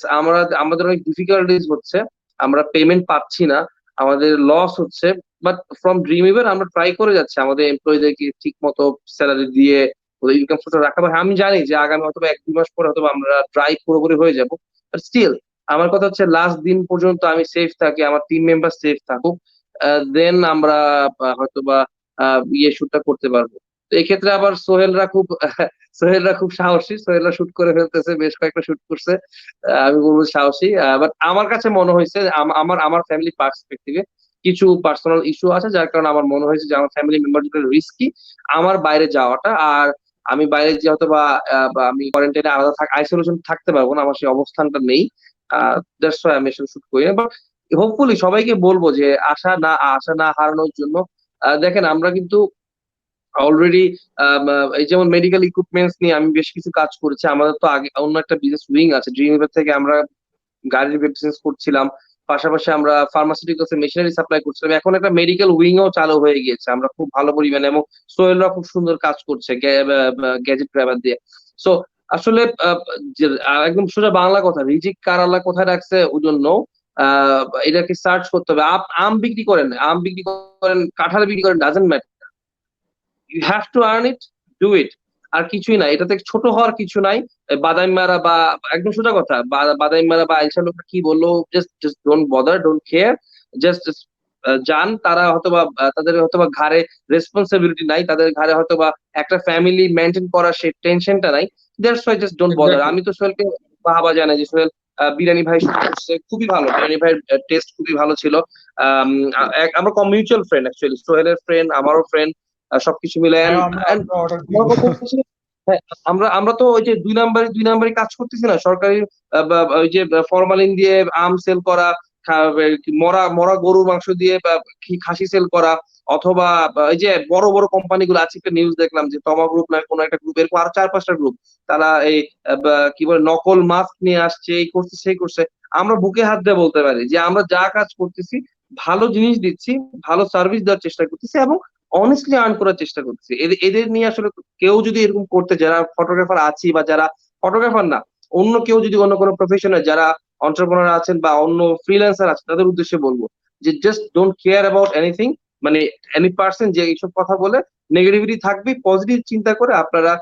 আমাদের অনেক ডিফিকাল্টিজ হচ্ছে, আমরা পেমেন্ট পাচ্ছি না, আমাদের লস হচ্ছে। বাট ফ্রম ড্রিম ইভেন আমরা ট্রাই করে যাচ্ছি আমাদের এমপ্লয়ীদেরকে ঠিক মতো স্যালারি দিয়ে ওদের ইনকাম সোর্সটা রাখা। বাট আমি জানি যে আগামী হয়তো 1-2 মাস পরে হয়তো আমরা ড্রাই পুরোপুরি হয়ে যাবো। বাট স্টিল আমার কথা হচ্ছে লাস্ট দিন পর্যন্ত আমি সেফ থাকি, আমার টিম মেম্বার সেফ থাকুক, দেন আমরা হয়তোবা ইয়ে শুটটা করতে পারবো। তো এক্ষেত্রে আবার সোহেলরা খুব সাহসী, সোহেলরা শুট করে ফেলতেছে, বেশ কয়েকটা শুট করছে। আমি বলবো সাহসী। বাট আমার কাছে মনে হয়েছে আমার আমার ফ্যামিলি পার্সপেক্টিভে কিছু পার্সোনাল ইস্যু আছে, যার কারণে আমার মনে হয়েছে যে আমার ফ্যামিলি মেম্বার যদি রিস্কি আমার বাইরে যাওয়াটা। আর আমি বাইরে যে হয়তো বা আমি কোয়ারেন্টাইনে আলাদা আইসোলেশন থাকতে পারবো না, আমার সেই অবস্থানটা নেই। দ্যাটস হোয়াই আমি আসলে শুট করি না। বাট হোপফুলি সবাইকে বলবো যে আশা না হারানোর জন্য। দেখেন আমরা কিন্তু অলরেডি এই যেমন মেডিকেল ইকুইপমেন্টস নিয়ে আমি বেশ কিছু কাজ করেছি। আমাদের তো আগে অন্য একটা বিজনেস উইং আছে, ড্রিম ইভেন্ট থেকে আমরা গাড়ির বিজনেস করছিলাম, পাশাপাশি আমরা ফার্মাসিউটিক্যালস এর মেশিনারি সাপ্লাই করছিলাম। এখন একটা মেডিকেল উইং ও চালু হয়ে গিয়েছে, আমরা খুব ভালো পরিমাণে, এবং সোহেলরা খুব সুন্দর কাজ করছে গ্যাজেট ড্রাইভার দিয়ে। সো আসলে একদম সোজা বাংলা কথা, রিজিক কার আল্লাহ কোথায় রাখছে ওজন নো। এটাকে সার্চ করতে হবে। আম বিক্রি করেন, কাঁঠাল বিক্রি করেন, doesn't matter, you have to earn it, do it. আর কিছুই নাই, এটাতে ছোট হওয়ার কিছু নাই। বাদাম মারা বা একদম সোজা কথা, বাদাম মারা বা আইসা লোকরা কি বললো, just just don't bother, don't care. Just যান। তারা হয়তোবা তাদের হয়তোবা ঘাড়ে রেসপন্সিবিলিটি নাই, তাদের ঘাড়ে হয়তোবা একটা ফ্যামিলি মেনটেন করার সেই টেনশনটা নাই। That's why just don't bother. Exactly. আমি তো সোহেলকে বাহাবা জানাই যে সোহেল বিরিয়ানি ভাই শুরু করছে, খুবই ভালো। বিরিয়ানি ভাইয়ের টেস্ট খুবই ভালো ছিল। আমরা কম মিউচুয়াল ফ্রেন্ড, অ্যাকচুয়ালি সোহেলের ফ্রেন্ড, আমারও ফ্রেন্ড, সবকিছু মিলে। হ্যাঁ, আমরা অর্ডার দিব। আমার কথা হচ্ছে, হ্যাঁ, আমরা তো ওই যে দুই নাম্বারই কাজ করতেছি না, সরকারি ওই যে ফরমালিন দিয়ে আম সেল করা, মরা মরা গরুর মাংস দিয়ে বা খাসি সেল করা, অথবা এই যে বড় বড় কোম্পানিগুলো আছে, একটা নিউজ দেখলাম যে তমা গ্রুপ না কোনো একটা গ্রুপ, এরকম আরো 4-5টা গ্রুপ, তারা এই কি বলে নকল মাস্ক নিয়ে আসছে, এই করছে সেই করছে। আমরা বুকে হাত দিয়ে বলতে পারি যে আমরা যা কাজ করতেছি, ভালো জিনিস দিচ্ছি, ভালো সার্ভিস দেওয়ার চেষ্টা করতেছি, এবং অনেস্টলি আর্ন করার চেষ্টা করতেছি। এদের নিয়ে আসলে কেউ যদি এরকম করতে, যারা ফটোগ্রাফার আছি বা যারা ফটোগ্রাফার না, অন্য কেউ যদি অন্য কোনো প্রফেশনে যারা এন্টারপ্রেনার আছেন বা অন্য ফ্রিল্যান্সার আছেন, তাদের উদ্দেশ্যে বলবো যে just don't care about anything. মানে এনি পার্সন যে এইসব কথা বলে, নেগেটিভিটি থাকবে, পজিটিভ চিন্তা করে আপনারা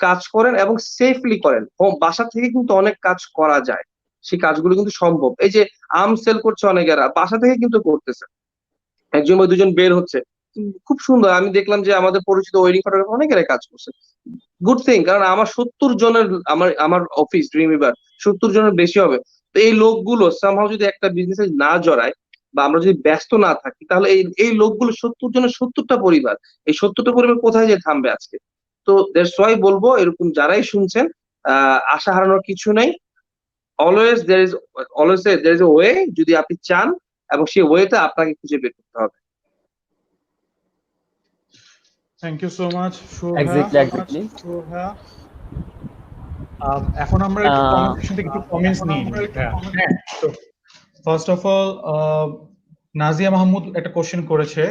কাজ করেন এবং সেফলি করেন। বাসা থেকে কিন্তু অনেক কাজ করা যায়, সেই কাজগুলো কিন্তু সম্ভব। এই যে আম সেল করছে অনেকেরা, বাসা থেকে কিন্তু করতেছে, একজন বা দুজন বের হচ্ছে, খুব সুন্দর। আমি দেখলাম যে আমাদের পরিচিত ওয়েডিং ফটোগ্রাফার অনেকেরাই কাজ করছে, গুড থিং। কারণ আমার 70 জনের, আমার অফিস ড্রিম এবার 70 জনের বেশি হবে। তো এই লোকগুলো সামহাও যদি একটা বিজনেসে না জড়ায়, বা আমরা যদি ব্যস্ত না থাকি, তাহলে এই লোকগুলো 70 জনের 70টা পরিবার, এই 70টা পরিবার কোথায় যে থামবে আজকে? তো দ্যাটস ওয়াই বলবো, এরকম যারাই শুনছেন, আশা হারানোর কিছু নাই। Always there is a way, যদি আপনি চান, এবং সেই ওয়েটা আপনাকে খুঁজে বের করতে হবে। Thank you so much exactly এখন আমরা একটু কমেন্ট সেকশন থেকে একটু কমেন্টস নিই হ্যাঁ তো first of all Nazia Mahmud একটা কোশ্চেন করেছে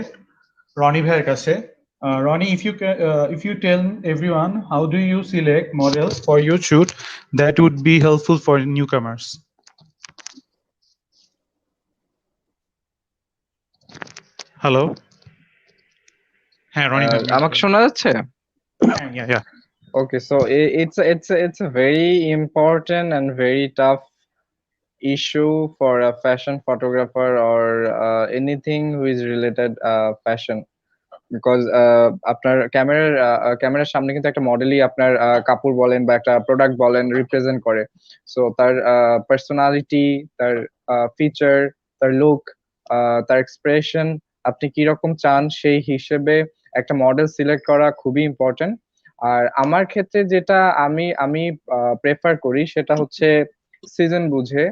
রনি ভাইয়ের কাছে Ronnie, if you tell everyone how do you select models for your shoot that would be helpful for newcomers. Hello. হ্যাঁ রনি আমাকে শোনা যাচ্ছে? yeah. Okay, so it's a very important and very tough issue for a fashion photographer or anything who is related fashion. Because আপনার ক্যামেরার সামনে কিন্তু একটা মডেলই আপনার কাপড় বলেন বা একটা প্রোডাক্ট বলেন রিপ্রেজেন্ট করে। সো তার পার্সোনালিটি, তার ফিচার, তার লুক, তার এক্সপ্রেশন আপনি কি রকম চান সেই হিসেবে একটা মডেল সিলেক্ট করা খুবই ইম্পর্টেন্ট। আর আমার ক্ষেত্রে যেটা আমি প্রেফার করি সেটা হচ্ছে সিজন বুঝে,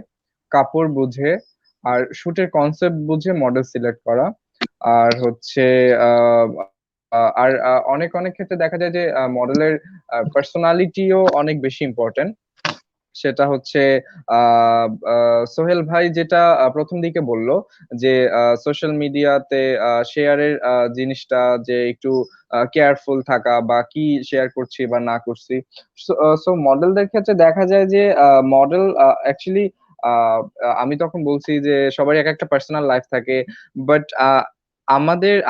কাপড় বুঝে আর শুটের কনসেপ্ট বুঝে মডেল সিলেক্ট করা। আর হচ্ছে আর অনেক ক্ষেত্রে দেখা যায় যে মডেলের পার্সোনালিটিও অনেক বেশি ইম্পর্টেন্ট। সেটা হচ্ছে সোহেল ভাই যেটা প্রথম দিকে বললো যে সোশ্যাল মিডিয়াতে শেয়ারের জিনিসটা যে একটু কেয়ারফুল থাকা বা কি শেয়ার করছি বা না করছি। সো মডেলদের ক্ষেত্রে দেখা যায় যে মডেল অ্যাকচুয়ালি আমি তখন বলছি যে সবারই এক একটা পার্সোনাল লাইফ থাকে, বাট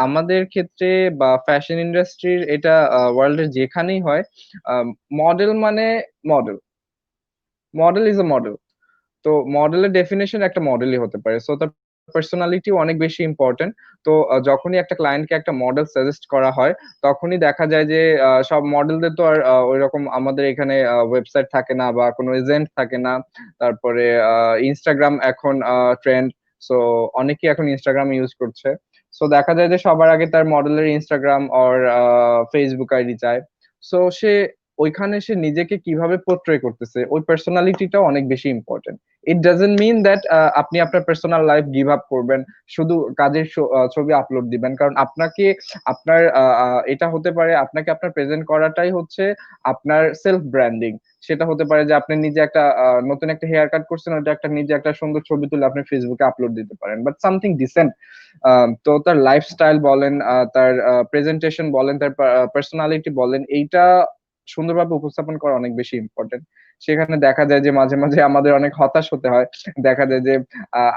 আমাদের ক্ষেত্রে বা ফ্যাশন ইন্ডাস্ট্রির এটা ওয়ার্ল্ডের যেখানেই হয়, মডেল মানে মডেল ইজ আ মডেল। তো মডেলের ডেফিনেশন একটা মডেলই হতে পারে। সো তার পার্সোনালিটি অনেক বেশি ইম্পর্টেন্ট। তো যখনই একটা ক্লায়েন্টকে একটা মডেল সাজেস্ট করা হয় তখনই দেখা যায় যে সব মডেলদের তো আর ওইরকম আমাদের এখানে ওয়েবসাইট থাকে না বা কোনো এজেন্ট থাকে না। তারপরে ইনস্টাগ্রাম এখন ট্রেন্ড, সো অনেকেই এখন ইনস্টাগ্রাম ইউজ করছে। সো দেখা যায় যে সবার আগে তার মডেলের ইনস্টাগ্রাম অর ফেসবুক আইডি চায়। সো ওইখানে সে নিজেকে কিভাবে পোর্ট্রে করতেছে ওই পার্সোনালিটিটাও অনেক বেশি important. It doesn't mean that আপনি আপনার পার্সোনাল লাইফ গিভ আপ করবেন, শুধু কাজের ছবি আপলোড দিবেন। কারণ আপনাকে আপনার এটা হতে পারে আপনাকে আপনার প্রেজেন্ট করাটাই হচ্ছে আপনার সেলফ ব্র্যান্ডিং। সেটা হতে পারে যে আপনি নিজে একটা নতুন একটা হেয়ার কাট করছেন, ওটা একটা নিজে একটা সুন্দর ছবি তুলে আপনি ফেসবুকে আপলোড দিতে পারেন, বাট সামথিং ডিসেন্ট। তো তার লাইফস্টাইল বলেন, তার প্রেজেন্টেশন বলেন, তার পার্সোনালিটি বলেন, এইটা সুন্দরভাবে উপস্থাপন করা অনেক বেশি ইম্পর্টেন্ট। সেখানে দেখা যায় যে মাঝে মাঝে আমাদের অনেক হতাশ হতে হয়। দেখা যায় যে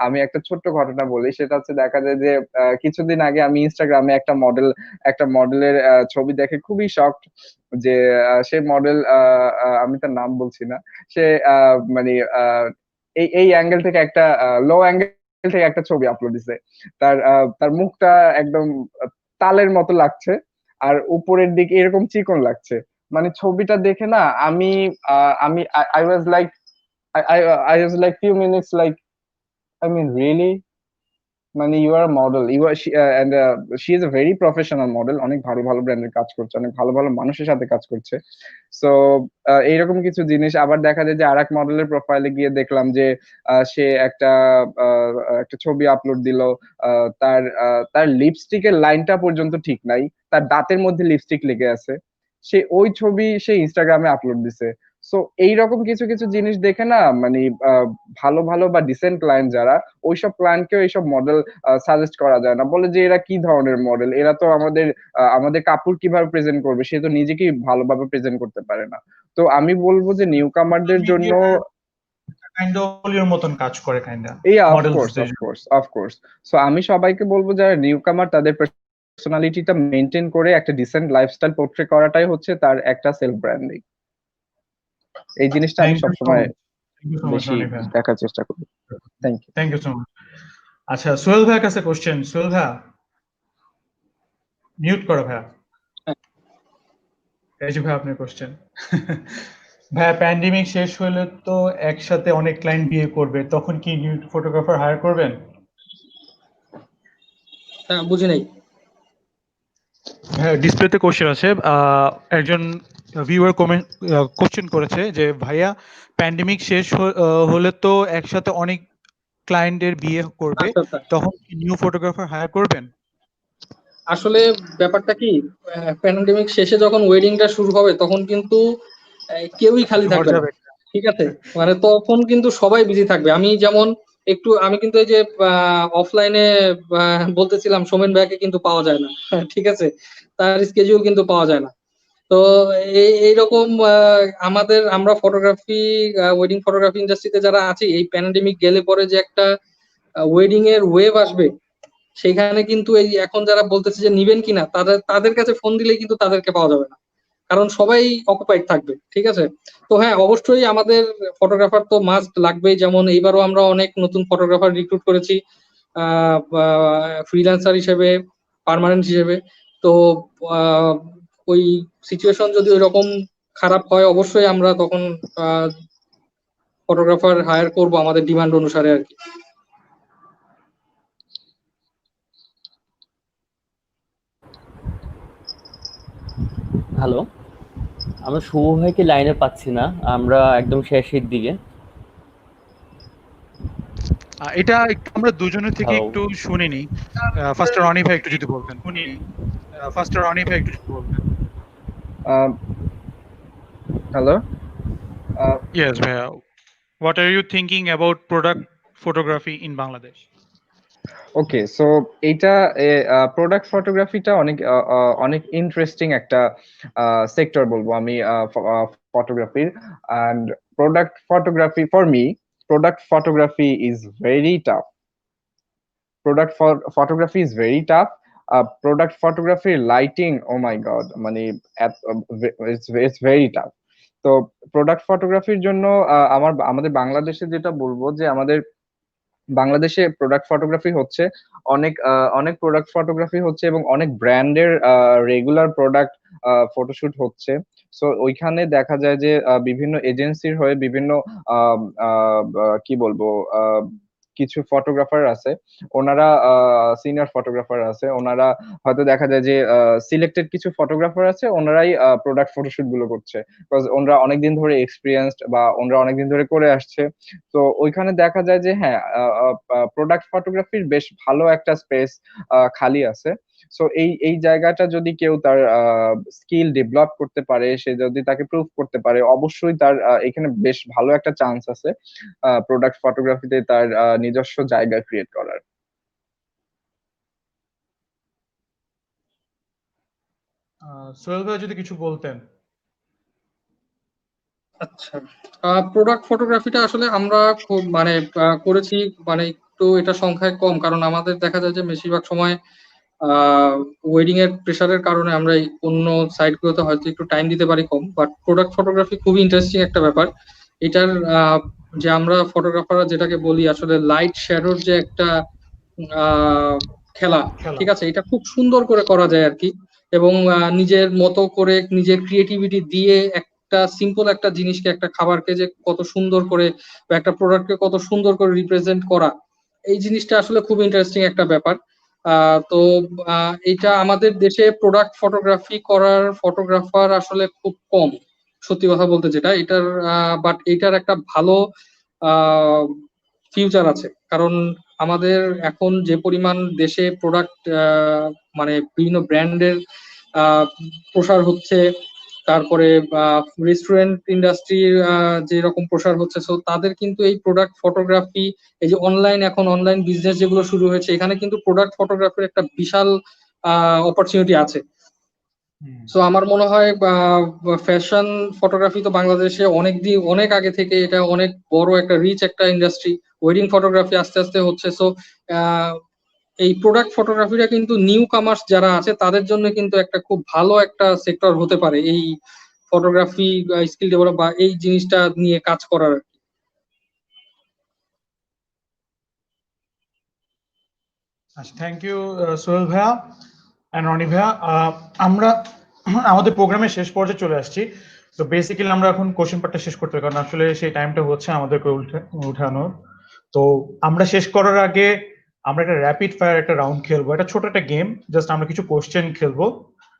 আমি একটা ছোট্ট ঘটনা বলি, সেটা হচ্ছে দেখা যায় যে কিছুদিন আগে আমি ইনস্টাগ্রামে একটা মডেলের ছবি দেখে খুবই শকড যে সে মডেল, আমি তার নাম বলছি না, সে মানে এই অ্যাঙ্গেল থেকে একটা লো অ্যাঙ্গেল থেকে একটা ছবি আপলোড দিছে। তার মুখটা একদম তালের মতো লাগছে আর উপরের দিকে এরকম চিকন লাগছে। মানে ছবিটা দেখে না আমি আমি I was like I was like few minutes like, I mean really, মানে you are model, you are and she is a very professional model, অনেক ভালো ভালো ব্র্যান্ডের কাজ করছে, অনেক ভালো ভালো মানুষের সাথে কাজ করছে। সো এইরকম কিছু জিনিস আবার দেখা যায় যে আরেক মডেলের প্রোফাইলে গিয়ে দেখলাম যে সে একটা ছবি আপলোড দিল, তার লিপস্টিকের লাইনটা পর্যন্ত ঠিক নাই, তার দাঁতের মধ্যে লিপস্টিক লেগে আছে, সে ওই ছবি সে ইনস্টাগ্রামে আপলোড দিছে। সো এইরকম কিছু কিছু জিনিস দেখে না মানে ভালো ভালো বা ডিসেন্ট ক্লায়েন্ট যারা, ওইসব ক্লায়েন্টকেও এইসব মডেল সাজেস্ট করা যায় না। বলে যে এরা কি ধরনের মডেল, এরা তো আমাদের কাপড় কিভাবে প্রেজেন্ট করবে, সে তো নিজেকেই ভালোভাবে প্রেজেন্ট করতে পারে না। তো আমি বলবো যে নিউ কামারদের জন্য কাইন্ড অফ এর মতন কাজ করে অফকোর্স। সো আমি সবাইকে বলবো যারা নিউ কামার তাদের পার্সোনালিটিটা মেনটেন করে একটা ডিসেন্ট লাইফস্টাইল পোর্ট্রে করাটাই হচ্ছে তার একটা সেলফ ব্র্যান্ডিং। এই জিনিসটা আমি সবসময় বেশি দেখার চেষ্টা করি। Thank you so much. আচ্ছা সোহেল ভাইয়ের কাছে কোশ্চেন। সোহেল ভাই মিউট করো ভাই। এই যে ভাই আপনার কোশ্চেন। ভাই প্যান্ডেমিক শেষ হলে তো একসাথে অনেক ক্লায়েন্ট বিয়ে করবে, তখন কি নিউ ফটোগ্রাফার হায়ার করবেন? বুঝি নাই। হ্যাঁ ডিসপ্লেতে কোশ্চেন আছে, একজন ভিউয়ার কোশ্চেন করেছে যে ভাইয়া প্যান্ডেমিক শেষ হলে তো একসাথে অনেক ক্লায়েন্টের বিয়ে করবে, আচ্ছা, আচ্ছা। তখন কি নিউ ফটোগ্রাফার হায়ার করবেন? আসলে ব্যাপারটা কি, প্যান্ডেমিক শেষে যখন ওয়েডিংটা শুরু হবে তখন কিন্তু কেউই খালি ঝড় থাকবে না, যাবে। ঠিক আছে? মানে তখন কিন্তু সবাই বিজি থাকবে। আমি কিন্তু এই যে অফলাইনে বলতেছিলাম সোমেন ভাইকে কিন্তু পাওয়া যায় না ঠিক আছে, তার স্কেডিউল কিন্তু পাওয়া যায় না। তো এইরকম আমরা ফটোগ্রাফি, ওয়েডিং ফটোগ্রাফি ইন্ডাস্ট্রিতে যারা আছি, এই প্যান্ডেমিক গেলে পরে যে একটা ওয়েডিং এর ওয়েভ আসবে, সেখানে কিন্তু এই এখন যারা বলতেছে যে নিবেন কিনা, তাদের কাছে ফোন দিলে কিন্তু তাদেরকে পাওয়া যাবে না, কারণ সবাই অকুপাইড থাকবে, ঠিক আছে? তো হ্যাঁ, অবশ্যই আমাদের ফটোগ্রাফার তো মাস্ট লাগবেই। যেমন এইবারও আমরা অনেক নতুন ফটোগ্রাফার রিক্রুট করেছি ফ্রিল্যান্সার হিসেবে, পার্মানেন্ট হিসেবে। তো আহ, ওই সিচুয়েশন যদি ওই রকম খারাপ হয়, অবশ্যই আমরা তখন ফটোগ্রাফার হায়ার করব আমাদের ডিমান্ড অনুসারে আর কি। হ্যালো, আমরা শুভ ভাইকে লাইনে পাচ্ছি না, আমরা একদম শেষের দিকে। এটা একটু আমরা দুজনের থেকে হ্যালো, একটু শুনিনি। ফার্স্ট রনি ভাই একটু যদি বলতেন। Hello. Yes, Bhaiya. What are you thinking about product photography in Bangladesh? Okay, so এইটা প্রোডাক্ট ফটোগ্রাফিটা অনেক অনেক ইন্টারেস্টিং একটা সেক্টর বলবো আমি ফটোগ্রাফির। And product photography for me, product photography is very tough. Product photography is very tough. Product ফটোগ্রাফির lighting, ও মাই god, মানে ইটস ভেরি টাফ। তো প্রোডাক্ট ফটোগ্রাফির জন্য আমাদের বাংলাদেশে যেটা বলবো যে আমাদের বাংলাদেশে প্রোডাক্ট ফটোগ্রাফি হচ্ছে অনেক প্রোডাক্ট ফটোগ্রাফি হচ্ছে এবং অনেক ব্র্যান্ডের রেগুলার প্রোডাক্ট ফটোশুট হচ্ছে। সো ওইখানে দেখা যায় যে বিভিন্ন এজেন্সির হয়ে বিভিন্ন আহ, আহ, কি বলবো, কিছু ফটোগ্রাফার আছে, ওনারা সিনিয়র ফটোগ্রাফার আছে, ওনারা হয়তো দেখা যায় যে সিলেক্টেড কিছু ফটোগ্রাফার আছে, ওনারাই প্রোডাক্ট ফটোশুট গুলো করছে, বিকজ ওনারা অনেকদিন ধরে এক্সপিরিয়েন্সড বা ওনারা অনেকদিন ধরে করে আসছে। তো ওইখানে দেখা যায় যে হ্যাঁ, প্রোডাক্ট ফটোগ্রাফির বেশ ভালো একটা স্পেস খালি আছে। সো এই এই জায়গাটা যদি কেউ তার স্কিল ডেভেলপ করতে পারে, সে যদি তাকে প্রুভ করতে পারে, অবশ্যই তার এখানে বেশ ভালো একটা চান্স আছে প্রোডাক্ট ফটোগ্রাফিতে তার নিজস্ব জায়গা ক্রিয়েট করার। সোহেল ভাই যদি কিছু বলতেন। আচ্ছা, প্রোডাক্ট ফটোগ্রাফিটা আসলে আমরা খুব করেছি, মানে একটু এটা সংখ্যায় কম, কারণ আমাদের দেখা যায় যে বেশিরভাগ সময় ওয়েডিং এর প্রেশারের কারণে আমরা এই অন্য সাইট গুলোতে হয়তো একটু টাইম দিতে পারি কম। বাট প্রোডাক্ট ফটোগ্রাফি খুবই ইন্টারেস্টিং একটা ব্যাপার। এটার যে আমরা ফটোগ্রাফাররা যেটাকে বলি আসলে লাইট শ্যাডোর যে একটা আহ খেলা, খেলা। ঠিক আছে, এটা খুব সুন্দর করে করা যায় আর কি। এবং নিজের মতো করে নিজের ক্রিয়েটিভিটি দিয়ে একটা সিম্পল একটা জিনিসকে, একটা খাবারকে যে কত সুন্দর করে বা একটা প্রোডাক্টকে কত সুন্দর করে রিপ্রেজেন্ট করা, এই জিনিসটা আসলে খুব ইন্টারেস্টিং একটা ব্যাপার। তো এটা আমাদের দেশে প্রোডাক্ট ফটোগ্রাফি করার ফটোগ্রাফার আসলে খুব কম, সত্যি কথা বলতে যেটা এটার। বাট এটার একটা ভালো ফিউচার আছে, কারণ আমাদের এখন যে পরিমাণ দেশে প্রোডাক্ট বিভিন্ন ব্র্যান্ডের প্রসার হচ্ছে, তারপরে রেস্টুরেন্ট ইন্ডাস্ট্রির যে রকম প্রসার হচ্ছে, সো তাদের কিন্তু এই প্রোডাক্ট ফটোগ্রাফি, এই যে এখন অনলাইন বিজনেস যেগুলো শুরু হয়েছে, এখানে কিন্তু প্রোডাক্ট ফটোগ্রাফির একটা বিশাল অপরচুনিটি আছে। সো আমার মনে হয় ফ্যাশন ফটোগ্রাফি তো বাংলাদেশে অনেক আগে থেকে এটা অনেক বড় একটা রিচ একটা ইন্ডাস্ট্রি। ওয়েডিং ফটোগ্রাফি আস্তে আস্তে হচ্ছে। সো এই প্রোডাক্ট ফটোগ্রাফিটা কিন্তু নিউ কামার্স যারা আছে তাদের জন্য কিন্তু একটা খুব ভালো একটা সেক্টর হতে পারে, এই ফটোগ্রাফি স্কিল ডেভেলপ বা এই জিনিসটা নিয়ে কাজ করার। আচ্ছা, থ্যাংক ইউ সোহেল ভাইয়া অ্যান্ড রনি ভাইয়া। আমরা আমাদের প্রোগ্রামের শেষ পর্যায়ে চলে আসছি। তো বেসিক্যালি আমরা এখন কোশ্চেন পার্টটা শেষ করতে হবে, কারণ আসলে সেই টাইমটা হচ্ছে আমাদেরকে উঠানোর। তো আমরা শেষ করার আগে আমরা একটা র্যাপিড ফায়ার একটা রাউন্ড খেলবো, একটা ছোট একটা গেম। জাস্ট আমরা কিছু কোশ্চেন খেলবো,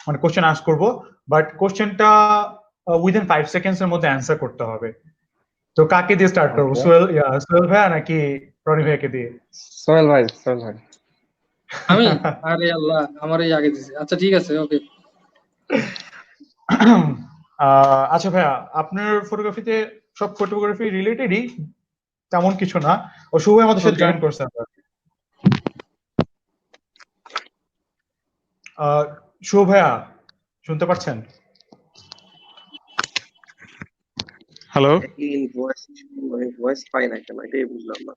মানে কোশ্চেন আস্ক করবো, বাট কোশ্চেনটা উইদিন 5 সেকেন্ডস এর মধ্যে অ্যান্সার করতে হবে। তো কাকে দিয়ে স্টার্ট করবো? ওকে, সোহেল ভাইয়া নাকি রনি ভাইয়াকে দিয়ে? সোহেল ভাই, সোহেল ভাই। আমি, আরে আল্লাহ, আমারই আগে দিছে। আচ্ছা ঠিক আছে, ওকে। আচ্ছা ভাইয়া, আপনার ফটোগ্রাফিতে সব ফটোগ্রাফি রিলেটেডই, তেমন কিছু না। ও শুভ আমাদের সাথে ওকে, জয়েন করছে আমরা। শুভ ভাইয়া, শুনতে পাচ্ছেন? হ্যালো ভয়েস পাই না কেন, এটাই বুঝলাম না।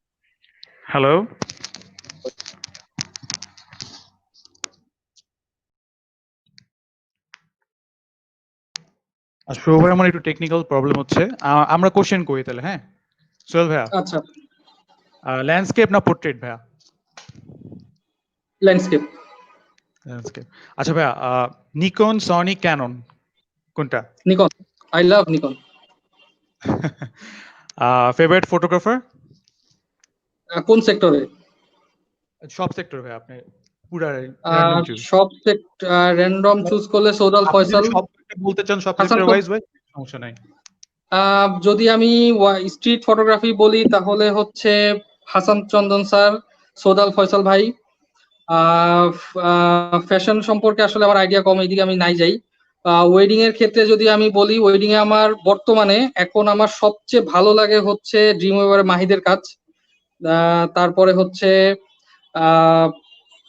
হ্যালো। শুভ ভাই, আমার একটু টেকনিক্যাল প্রবলেম হচ্ছে। আমরা কোশ্চেন করি তাহলে, হ্যাঁ? সোহেল ভাইয়া, আচ্ছা। ল্যান্ডস্কেপ না পোর্ট্রেট ভাইয়া? ল্যান্ডস্কেপ। ল্যান্ডস্কেপ। আচ্ছা ভাইয়া, নিকন, সনি, ক্যানন কোনটা? Nikon. I love Nikon. Favourite photographer? কোন সেক্টরে? সব সেক্টর ভাইয়া, আপনি পুরা র্যান্ডম চুজ। সব র্যান্ডম চুজ করলে সৌদাল আপনি যদি ফয়সাল, সব বলতে চান, সব হাসান সেক্টর ওয়াইজ ভাই, সমস্যা নাই। যদি আমি স্ট্রিট ফটোগ্রাফি বলি তাহলে হচ্ছে হাসান চন্দন স্যার, সৌদাল ফয়সাল ভাই। ফ্যাশন সম্পর্কে আসলে আমার আইডিয়া কম, এইদিকে আমি নাই যাই। ওয়েডিং এর ক্ষেত্রে যদি আমি বলি, ওয়েডিং এ আমার বর্তমানে এখন আমার সবচেয়ে ভালো লাগে হচ্ছে ড্রিম ওয়েভার মাহিদের কাজ। তারপরে হচ্ছে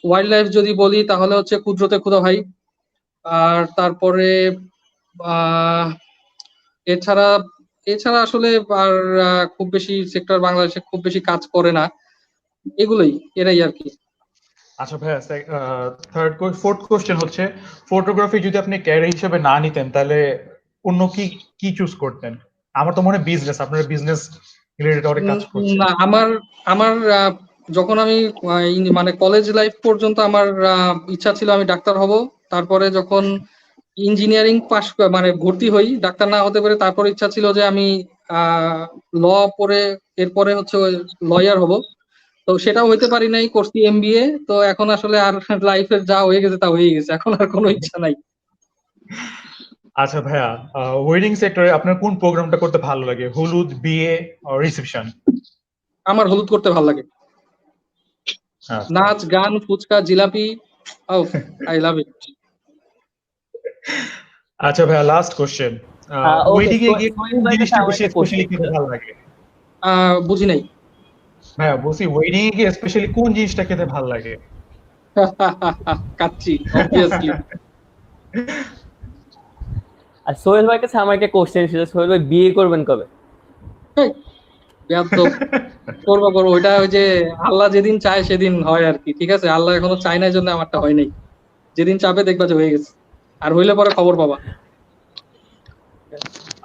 ওয়াইল্ড লাইফ যদি বলি তাহলে হচ্ছে কুদরতে খুদা ভাই। আর তারপরে আহ এছাড়া এছাড়া আসলে আর খুব বেশি সেক্টর বাংলাদেশে খুব বেশি কাজ করে না, এগুলোই, এরাই আর কি। আচ্ছা ভাইয়া, ফোর্থ কোশ্চেন হচ্ছে, ফটোগ্রাফি যদি আপনি ক্যারিয়ার হিসেবে না নিতেন, তাহলে অন্য কি কি চুজ করতেন? আমার তো মনে হয় বিজনেস, আপনার বিজনেস রিলেটেড অনেক কাজ করছে। না, আমার আমার যখন আমি মানে কলেজ লাইফ পর্যন্ত আমার ইচ্ছা ছিল আমি ডাক্তার হব। তারপরে যখন ইঞ্জিনিয়ারিং পাস মানে ভর্তি হই, ডাক্তার না হতে পারে, তারপর ইচ্ছা ছিল যে আমি ল পড়ে এরপরে হচ্ছে লয়ার হব। তো সেটাও হইতে পারি নাই, করছি এমবিএ। তো এখন আসলে আর লাইফের যা হয়ে গেছে তা হয়ে গেছে, এখন আর কোনো ইচ্ছা নাই। আচ্ছা ভাইয়া, ওয়েডিং সেক্টরে আপনার কোন প্রোগ্রামটা করতে ভালো লাগে? হলুদ, বিয়ে, রিসেপশন? আমার হলুদ করতে ভালো লাগে। আচ্ছা নাচ, গান, ফুচকা, জিলাপি, আই লাভ ইট। আচ্ছা ভাইয়া, লাস্ট কোশ্চেন, ওকে, ওয়েডিং এ গিয়ে সোহেল কোন ভাইয়ের কাছে জিনিসটা আমার বেশি একটা স্পেশালি কোশ্চেন খেতে ছিল। ভালো লাগে? বুঝি নাই। ভাইয়া বলছি, ওয়েডিং এ গিয়ে স্পেশালি কোন জিনিসটা খেতে ভালো লাগে? কাচ্চি, অবভিয়াসলি। আর সোহেল ভাইয়ের কাছে আমার একটা কোশ্চেন ছিল, সোহেল ভাই বিয়ে করবেন কবে? বেয়াদব। করবো করবো, ওইটা ওই যে আল্লাহ যেদিন চায় সেদিন হয় আর কি। ঠিক আছে, আল্লাহ এখনো চায় না, জন্য আমারটা হয় নাই। যেদিন চাবে দেখবা যে হয়ে গেছে, আর হইলে পরে খবর পাবা।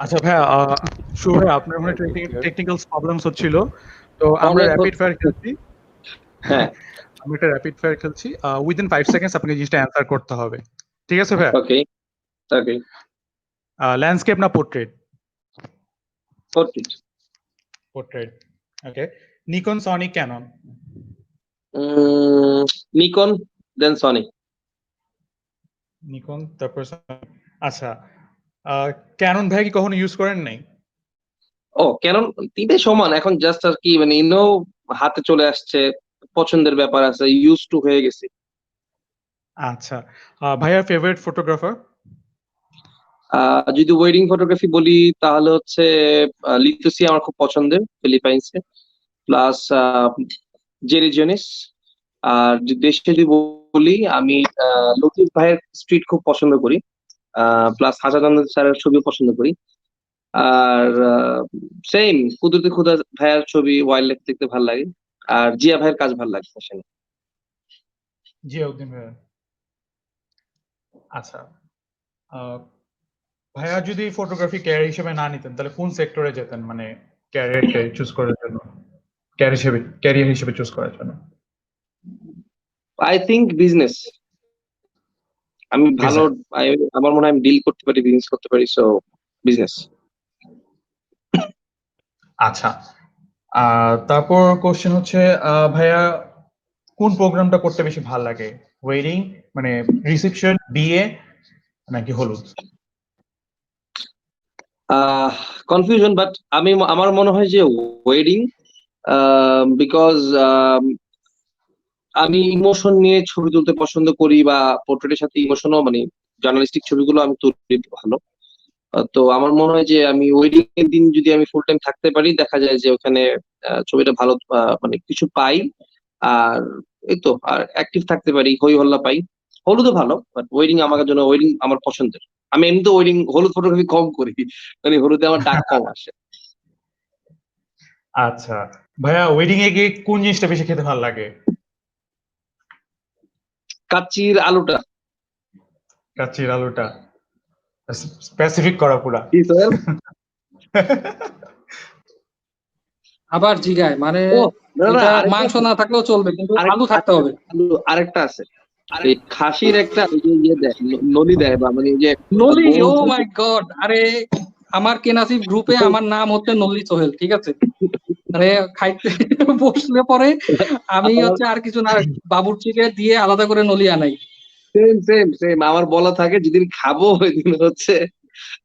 আচ্ছা ভাইয়া, শুভ ভাইয়া, আপনার মনে টেকনিক্যাল প্রবলেমস হচ্ছিল, তো আমরা অনেক র্যাপিড ফায়ার খেলছি। হ্যাঁ, আমরা একটা র্যাপিড ফায়ার খেলছি, উইদিন 5 সেকেন্ডস আপনাকে জিনিসটা অ্যান্সার করতে হবে, ঠিক আছে ভাইয়া? Okay okay. ল্যান্ডস্কেপ না portrait? Portrait. Portrait. Okay. Nikon, Sony, Canon? Nikon then Sony. Nikon তারপর Sony। আচ্ছা, ক্যানন ভাই কি কখনো ইউজ করেন নাই? ও কেন, তিনটে সমান এখন, জাস্ট আর কি মানে ইনো হাতে চলে আসছে, পছন্দের ব্যাপার আছে, ইউজ টু হয়ে গেছে। আচ্ছা, ভাইয়ার ফেভারিট ফটোগ্রাফার? যদি ওয়েডিং ফটোগ্রাফি বলি তাহলে হচ্ছে লিথুসি আমার খুব পছন্দের, ফিলিপাইন্সে। প্লাস জেরি জেনিস। আর যদি দেশে যদি বলি, আমি লতিফ ভাইয়ের স্ট্রিট খুব পছন্দ করি। প্লাস হাসান স্যারের ছবি পছন্দ করি। আর সেম কুদরতি খুদা ভাইয়ার ছবি, ওয়াইল্ড লাইফ দেখতে ভালো লাগে। আর জিয়া ভাইয়ের কাজ ভালো লাগে ফ্যাশনে। জিয়াউদ্দিন ভাইয়া। আচ্ছা, আহ, ভাইয়া যদি ফটোগ্রাফি ক্যারিয়ার হিসেবে না নিতেন, তাহলে কোন সেক্টরে যেতেন, মানে ক্যারিয়ারকে চুজ করার জন্য, ক্যারিয়ার হিসেবে চুজ করার জন্য? I think business. আমি ভালো, বিজনেস। আমার মনে হয় আমি ডিল করতে পারি, বিজনেস করতে পারি, সো বিজনেস। আচ্ছা, তারপর কোশ্চেন হচ্ছে, ভাইয়া কোন প্রোগ্রামটা করতে বেশি ভালো লাগে? ওয়েডিং, মানে রিসেপশন, বিয়ে, নাকি হলুদ? কনফিউশন, বাট আমার মনে হয় যে ওয়েডিং, বিকজ আমি ইমোশন নিয়ে ছবি তুলতে পছন্দ করি, বা পোর্ট্রেটের সাথে ইমোশনও মানে জার্নালিস্টিক ছবিগুলো আমি তুলি ভালো। তো আমার মনে হয় যে আমি ওয়েডিং এর দিন যদি আমি ফুল টাইম থাকতে পারি, দেখা যায় যে ওখানে ছবিটা ভালো মানে কিছু পাই। আর এই তো, আর অ্যাক্টিভ থাকতে পারি, হই হল্লা পাই। হলুদও ভালো, বাট ওয়েডিং আমার জন্য, ওয়েডিং আমার পছন্দের। আমি এমনিতে ওয়েডিং হলুদ ফটোগ্রাফি কম করি, মানে হলুদে আমার ডাক কম আসে। আচ্ছা ভাইয়া, ওয়েডিং এ গিয়ে কোন জিনিসটা বেশি খেতে ভালো লাগে? কাচ্চির আলুটা। কাচ্চির আলুটা স্পেসিফিক করা পুরা। জি সোহেল। আবার জিগায় মানে ও না না, এটা আরেকটা মাংস আছে, না থাকলেও চলবে, কিন্তু আলু থাকতে হবে। আরেকটা আছে, এই খাসির একটা ওই যে ইয়ে দেয়, নলি দেয়, বা মানে ওই যে নলি, বোন। ও মাই গড! আরে আমার কেনাসিব গ্রুপে আমার নাম হচ্ছে নলি সোহেল, ঠিক আছে? মানে খাইতে বসলে পরে আমি হচ্ছে আর কিছু না, বাবুর্চিকে দিয়ে আলাদা করে নলি আনাই। সেম সেম সেম আমার বলা থাকে, যেদিন খাবো ওই দিন হচ্ছে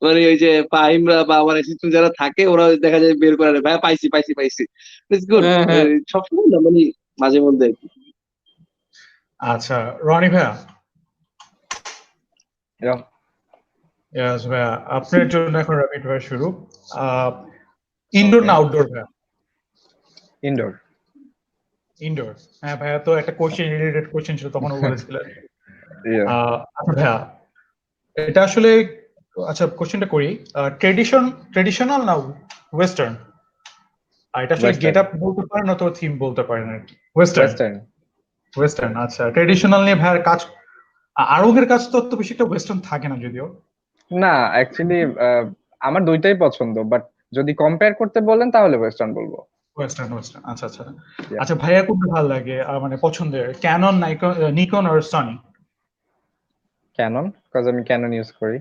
মানে ওই যে ফাহিমরা বা আমার অ্যাসিস্ট্যান্ট যারা থাকে, ওরা দেখা যায় বের করে আনে, ভাই পাইছি পাইছি পাইছি। It's good. হ্যাঁ হ্যাঁ। সবসময় না, মানে মাঝে মধ্যে আর কি। আচ্ছা রনি ভাইয়া, এরকম। yes ভাইয়া, আপনার জন্য এখন র্যাপিড ফায়ার শুরু। ইনডোর না আউটডোর ভাইয়া? ইনডোর। ইনডোর। হ্যাঁ ভাইয়া, তো একটা কোশ্চেন রিলেটেড কোশ্চেন ছিল, তখনও বলেছিলেন। আচ্ছা ভাইয়া, এটা আসলে, আচ্ছা কোশ্চেনটা করি, ট্রেডিশনাল না ওয়েস্টার্ন? আর এটা আসলে গেট আপ বলতে পারেন না, তো থিম বলতে পারেন আর কি। ওয়েস্টার্ন। ওয়েস্টার্ন, আচ্ছা। ট্রেডিশনাল নিয়ে ভাইয়ার কাজ, আরবের কাজ তো অত বেশি একটা ওয়েস্টার্ন থাকে না যদিও। না অ্যাকচুয়ালি আমার দুইটাই পছন্দ, বাট যদি কম্পেয়ার করতে বলেন তাহলে ওয়েস্টার্ন বলবো। ওয়েস্টার্ন, ওয়েস্টার্ন, আচ্ছা আচ্ছা। Yeah. আচ্ছা ভাইয়া, কোনটা ভালো লাগে মানে পছন্দের, ক্যানন, নিকন আর সনি? ক্যানন, কজ আমি ক্যানন ইউজ করি।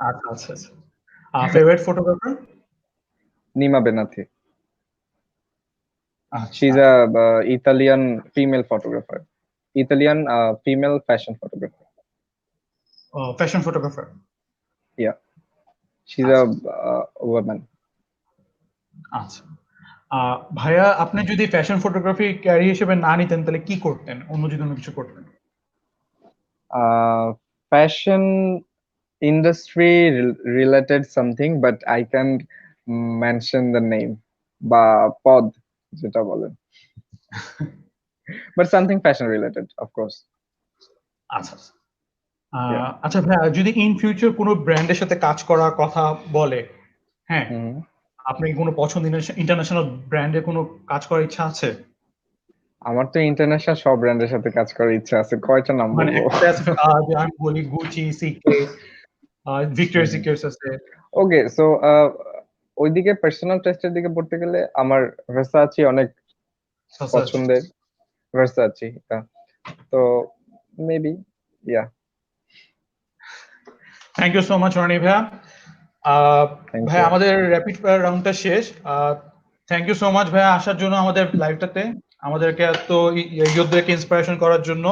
আচ্ছা আচ্ছা আচ্ছা। Favourite photographer? Nima Benati. আচ্ছা, She's a Italian female photographer. Italian female fashion photographer. Fashion photographer. Yeah. She's a woman. আচ্ছা। ভাইয়া, আপনি যদি ফ্যাশন ফটোগ্রাফি ক্যারিয়ার হিসেবে না নিতেন, তাহলে কি করতেন? অন্য যদি অন্য কিছু করতেন? Fashion industry related something, but I can't mention the name. বা পদ যেটা বলেন। But something fashion related, of course. আচ্ছা আচ্ছা ভাইয়া, যদি ইন ফিউচার কোনো ব্র্যান্ডের সাথে কাজ করার কথা বলে, হ্যাঁ, আপনি কি কোনো পছন্দের ইন্টারন্যাশনাল ব্র্যান্ডে কোনো কাজ করার ইচ্ছা আছে? আমার তো ইন্টারন্যাশনাল সব ব্র্যান্ডের সাথে কাজ করার ইচ্ছা আছে, কয়টা নাম মানে বলবো? যে আমি বলি গুচি, সিকে, ভিক্টোরিয়া সিক্রেটস আছে। ওকে, সো ওইদিকে পার্সোনাল টেস্টের দিকে পড়তে গেলে আমার ভার্সাচি অনেক পছন্দের। ভার্সাচি, তো maybe, yeah. Thank you so much Roni ভাইয়া। ভাই, আমাদের র্যাপিড ফায়ার রাউন্ডটা শেষ। থ্যাংক ইউ সো মাচ ভাইয়া আসার জন্য আমাদের লাইভটাতে, আমাদেরকে এত ইয়োধদেরকে ইন্সপিরেশন করার জন্য।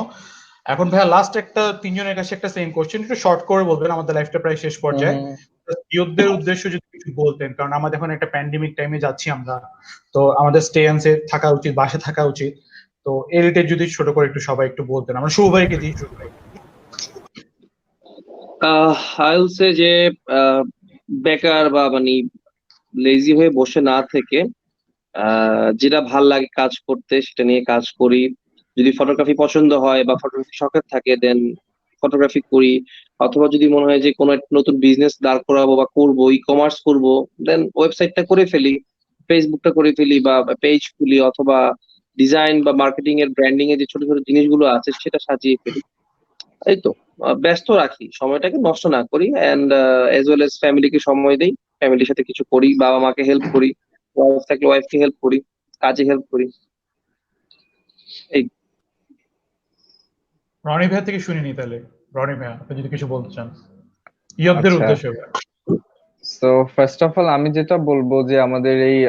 এখন ভাইয়া লাস্ট একটা তিনজনের কাছে একটা সেম কোশ্চেন, একটু শর্ট করে বলবেন, আমাদের লাইভটা প্রায় শেষ পর্যায়ে। ইয়োধদের উদ্দেশ্য যদি কিছু বলতেন, কারণ আমাদের এখন একটা প্যান্ডেমিক টাইমে যাচ্ছি আমরা, তো আমাদের স্টে অ্যান্ড সেফ থাকা উচিত, বাসে থাকা উচিত। তো এর রিলেটেড যদি ছোট করে একটু সবাই একটু বলতেন। আমরা শুভ ভাইকে দিই শুরু করি। আই উইল সে যে বেকার বা মানে লেজি হয়ে বসে না থেকে যেটা ভাল লাগে কাজ করতে, সেটা নিয়ে কাজ করি। যদি ফটোগ্রাফি পছন্দ হয় বা ফটোগ্রাফি শখের থাকে, দেন ফটোগ্রাফি করি। অথবা যদি মনে হয় যে কোনো একটা নতুন বিজনেস দাঁড় করাবো বা করবো, ই কমার্স করবো, দেন ওয়েবসাইটটা করে ফেলি, ফেসবুকটা করে ফেলি, বা পেজ খুলি, অথবা ডিজাইন বা মার্কেটিং এর, ব্র্যান্ডিং এর যে ছোট ছোট জিনিসগুলো আছে সেটা সাজিয়ে ফেলি। এই তো, ব্যস্ত রাখি, সময়টাকে নষ্ট না করি, এন্ড এজ ওয়েল এজ ফ্যামিলিকে সময় দেই, ফ্যামিলির সাথে কিছু করি, বাবা মাকে হেল্প করি, ওয়াইফ থাকলে ওয়াইফকে হেল্প করি, কাজে হেল্প করি। এই রনি ভাইয়া থেকে শুনিনি, তাহলে রনি ভাইয়া আপনি যদি কিছু বলতে চান ইয়োধদের উদ্দেশ্যে। সো ফার্স্ট অফ অল আমি যেটা বলবো যে আমাদের এই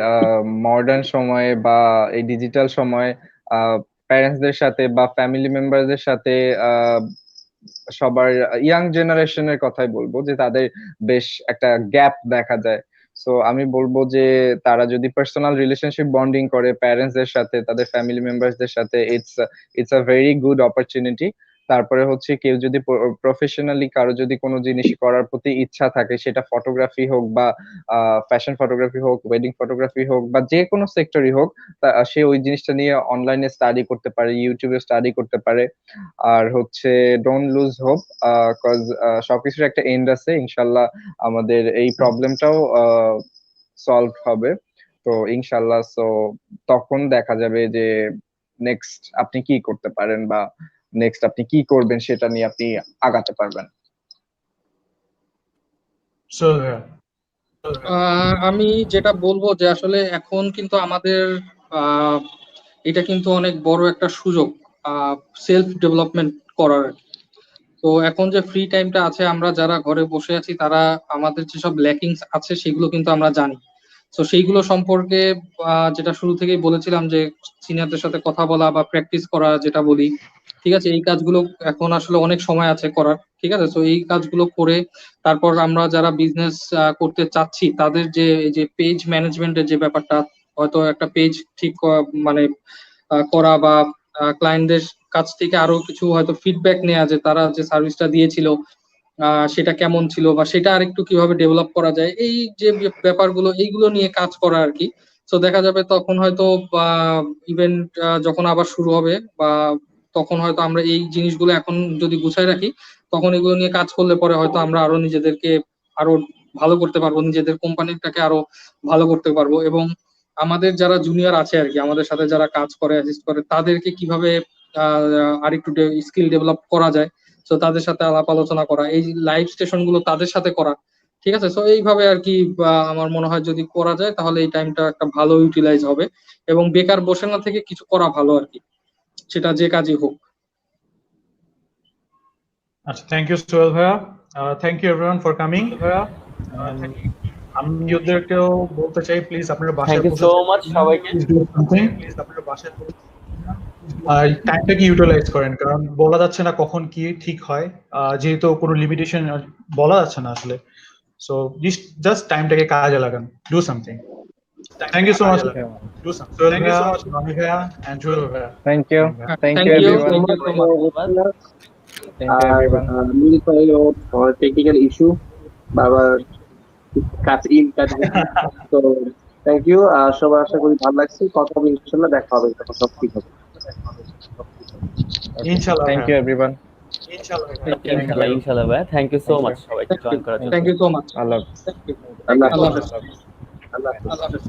মডার্ন সময়ে বা এই ডিজিটাল সময়ে প্যারেন্টসদের সাথে বা ফ্যামিলি মেম্বারদের সাথে সবার ইয়াং জেনারেশনের কথাই বলবো, যে তাদের বেশ একটা গ্যাপ দেখা যায়। সো আমি বলবো যে তারা যদি পার্সোনাল রিলেশনশিপ বন্ডিং করে প্যারেন্টসদের সাথে, তাদের ফ্যামিলি মেম্বারসদের সাথে, it's a very good opportunity. তারপরে হচ্ছে কেউ যদি প্রফেশনালি কারো যদি কোনো জিনিস করার প্রতি ইচ্ছা থাকে, সেটা ফটোগ্রাফি হোক বা ফ্যাশন ফটোগ্রাফি হোক, ওয়েডিং ফটোগ্রাফি হোক বা যে কোনো সেক্টরই হোক, সে ওই জিনিসটা নিয়ে অনলাইনে স্টাডি করতে পারে, ইউটিউবে স্টাডি করতে পারে। আর হচ্ছে ডোন্ট লুজ হোপ, কজ সবকিছুর একটা এন্ড আছে। ইনশাল্লাহ আমাদের এই প্রবলেমটাও সলভ হবে। তো ইনশাল্লাহ, সো তখন দেখা যাবে যে নেক্সট আপনি কি করতে পারেন বা নেক্সট আপনি কি করবেন সেটা নিয়ে আপনি আগাতে পারবেন। So, আমি যেটা বলবো যে আসলে এখন কিন্তু আমাদের আহ, এটা কিন্তু অনেক বড় একটা সুযোগ সেলফ ডেভেলপমেন্ট করার। তো এখন যে ফ্রি টাইমটা আছে, আমরা যারা ঘরে বসে আছি তারা আমাদের যেসব ল্যাকিংস আছে সেগুলো কিন্তু আমরা জানি। তো সেইগুলো সম্পর্কে যেটা শুরু থেকেই বলেছিলাম যে সিনিয়রদের সাথে কথা বলা বা প্র্যাকটিস করা যেটা বলি, ঠিক আছে, এই কাজগুলো এখন আসলে অনেক সময় আছে করার, ঠিক আছে। তো এই কাজগুলো করে তারপর আমরা যারা বিজনেস করতে চাচ্ছি তাদের যে এই যে পেজ ম্যানেজমেন্টের যে ব্যাপারটা, হয়তো একটা পেজ ঠিক মানে করা বা ক্লায়েন্টদের কাছ থেকে আরো কিছু হয়তো ফিডব্যাক নেওয়া যে তারা যে সার্ভিসটা দিয়েছিল সেটা কেমন ছিল বা সেটা আরেকটু কিভাবে ডেভেলপ করা যায়, এই যে ব্যাপারগুলো এইগুলো নিয়ে কাজ করা আর কি। তো দেখা যাবে তখন হয়তো ইভেন্ট যখন আবার শুরু হবে বা তখন হয়তো আমরা এই জিনিসগুলো এখন যদি গুছাই রাখি, তখন এগুলো নিয়ে কাজ করলে পরে হয়তো আমরা আরো নিজেদেরকে আরো ভালো করতে পারবো, নিজেদের কোম্পানিটাকে আরো ভালো করতে পারবো। এবং আমাদের যারা জুনিয়র আছে আর কি, আমাদের সাথে যারা কাজ করে অ্যাসিস্ট করে, তাদেরকে কিভাবে আরেকটু স্কিল ডেভেলপ করা যায়, তো তাদের সাথে আলাপ আলোচনা করা, এই লাইভ স্টেশন গুলো তাদের সাথে করা, ঠিক আছে। তো এইভাবে আর কি আমার মনে হয় যদি করা যায় তাহলে এই টাইমটা একটা ভালো ইউটিলাইজ হবে এবং বেকার বসে না থেকে কিছু করা ভালো আর কি, সেটা যে কাজই হোক। আচ্ছা, থ্যাংক ইউ সোহেল ভাইয়া, thank you everyone for coming. আমি ওদেরকেও বলতে চাই, প্লিজ আপনারা বাসায় থ্যাংক ইউ সো মাচ সবাইকে। প্লিজ আপনারা বাসায় টাইমটাকে ইউটিলাইজ করেন, কারণ বলা যাচ্ছে না কখন কি ঠিক হয়, যেহেতু কোনো লিমিটেশন বলা যাচ্ছে না আসলে। সো জাস্ট টাইমটাকে কাজে লাগান, do something. Thank you so much, do something. Thank you so much Roni ভাইয়া এন্ড জুয়েল ভাইয়া। Thank you Thank you, everyone. thank you so much. Thank you everyone. Technical issue বাবা কাজ তো থ্যাংক ইউ। সবার আশা করি ভালো লাগছে, কথা হবে ইনশাল্লাহ, দেখা হবে, তখন সব ঠিক হবে। ইনশাআল্লাহ থ্যাংক ইউ এভরিওয়ান। ইনশাআল্লাহ ভাই, থ্যাংক ইউ সো মাচ সবাইকে জয়েন করার জন্য। Thank you so much. আল্লাহ হাফেজ। আল্লাহ হাফেজ। আল্লাহ হাফেজ। আল্লাহ হাফেজ।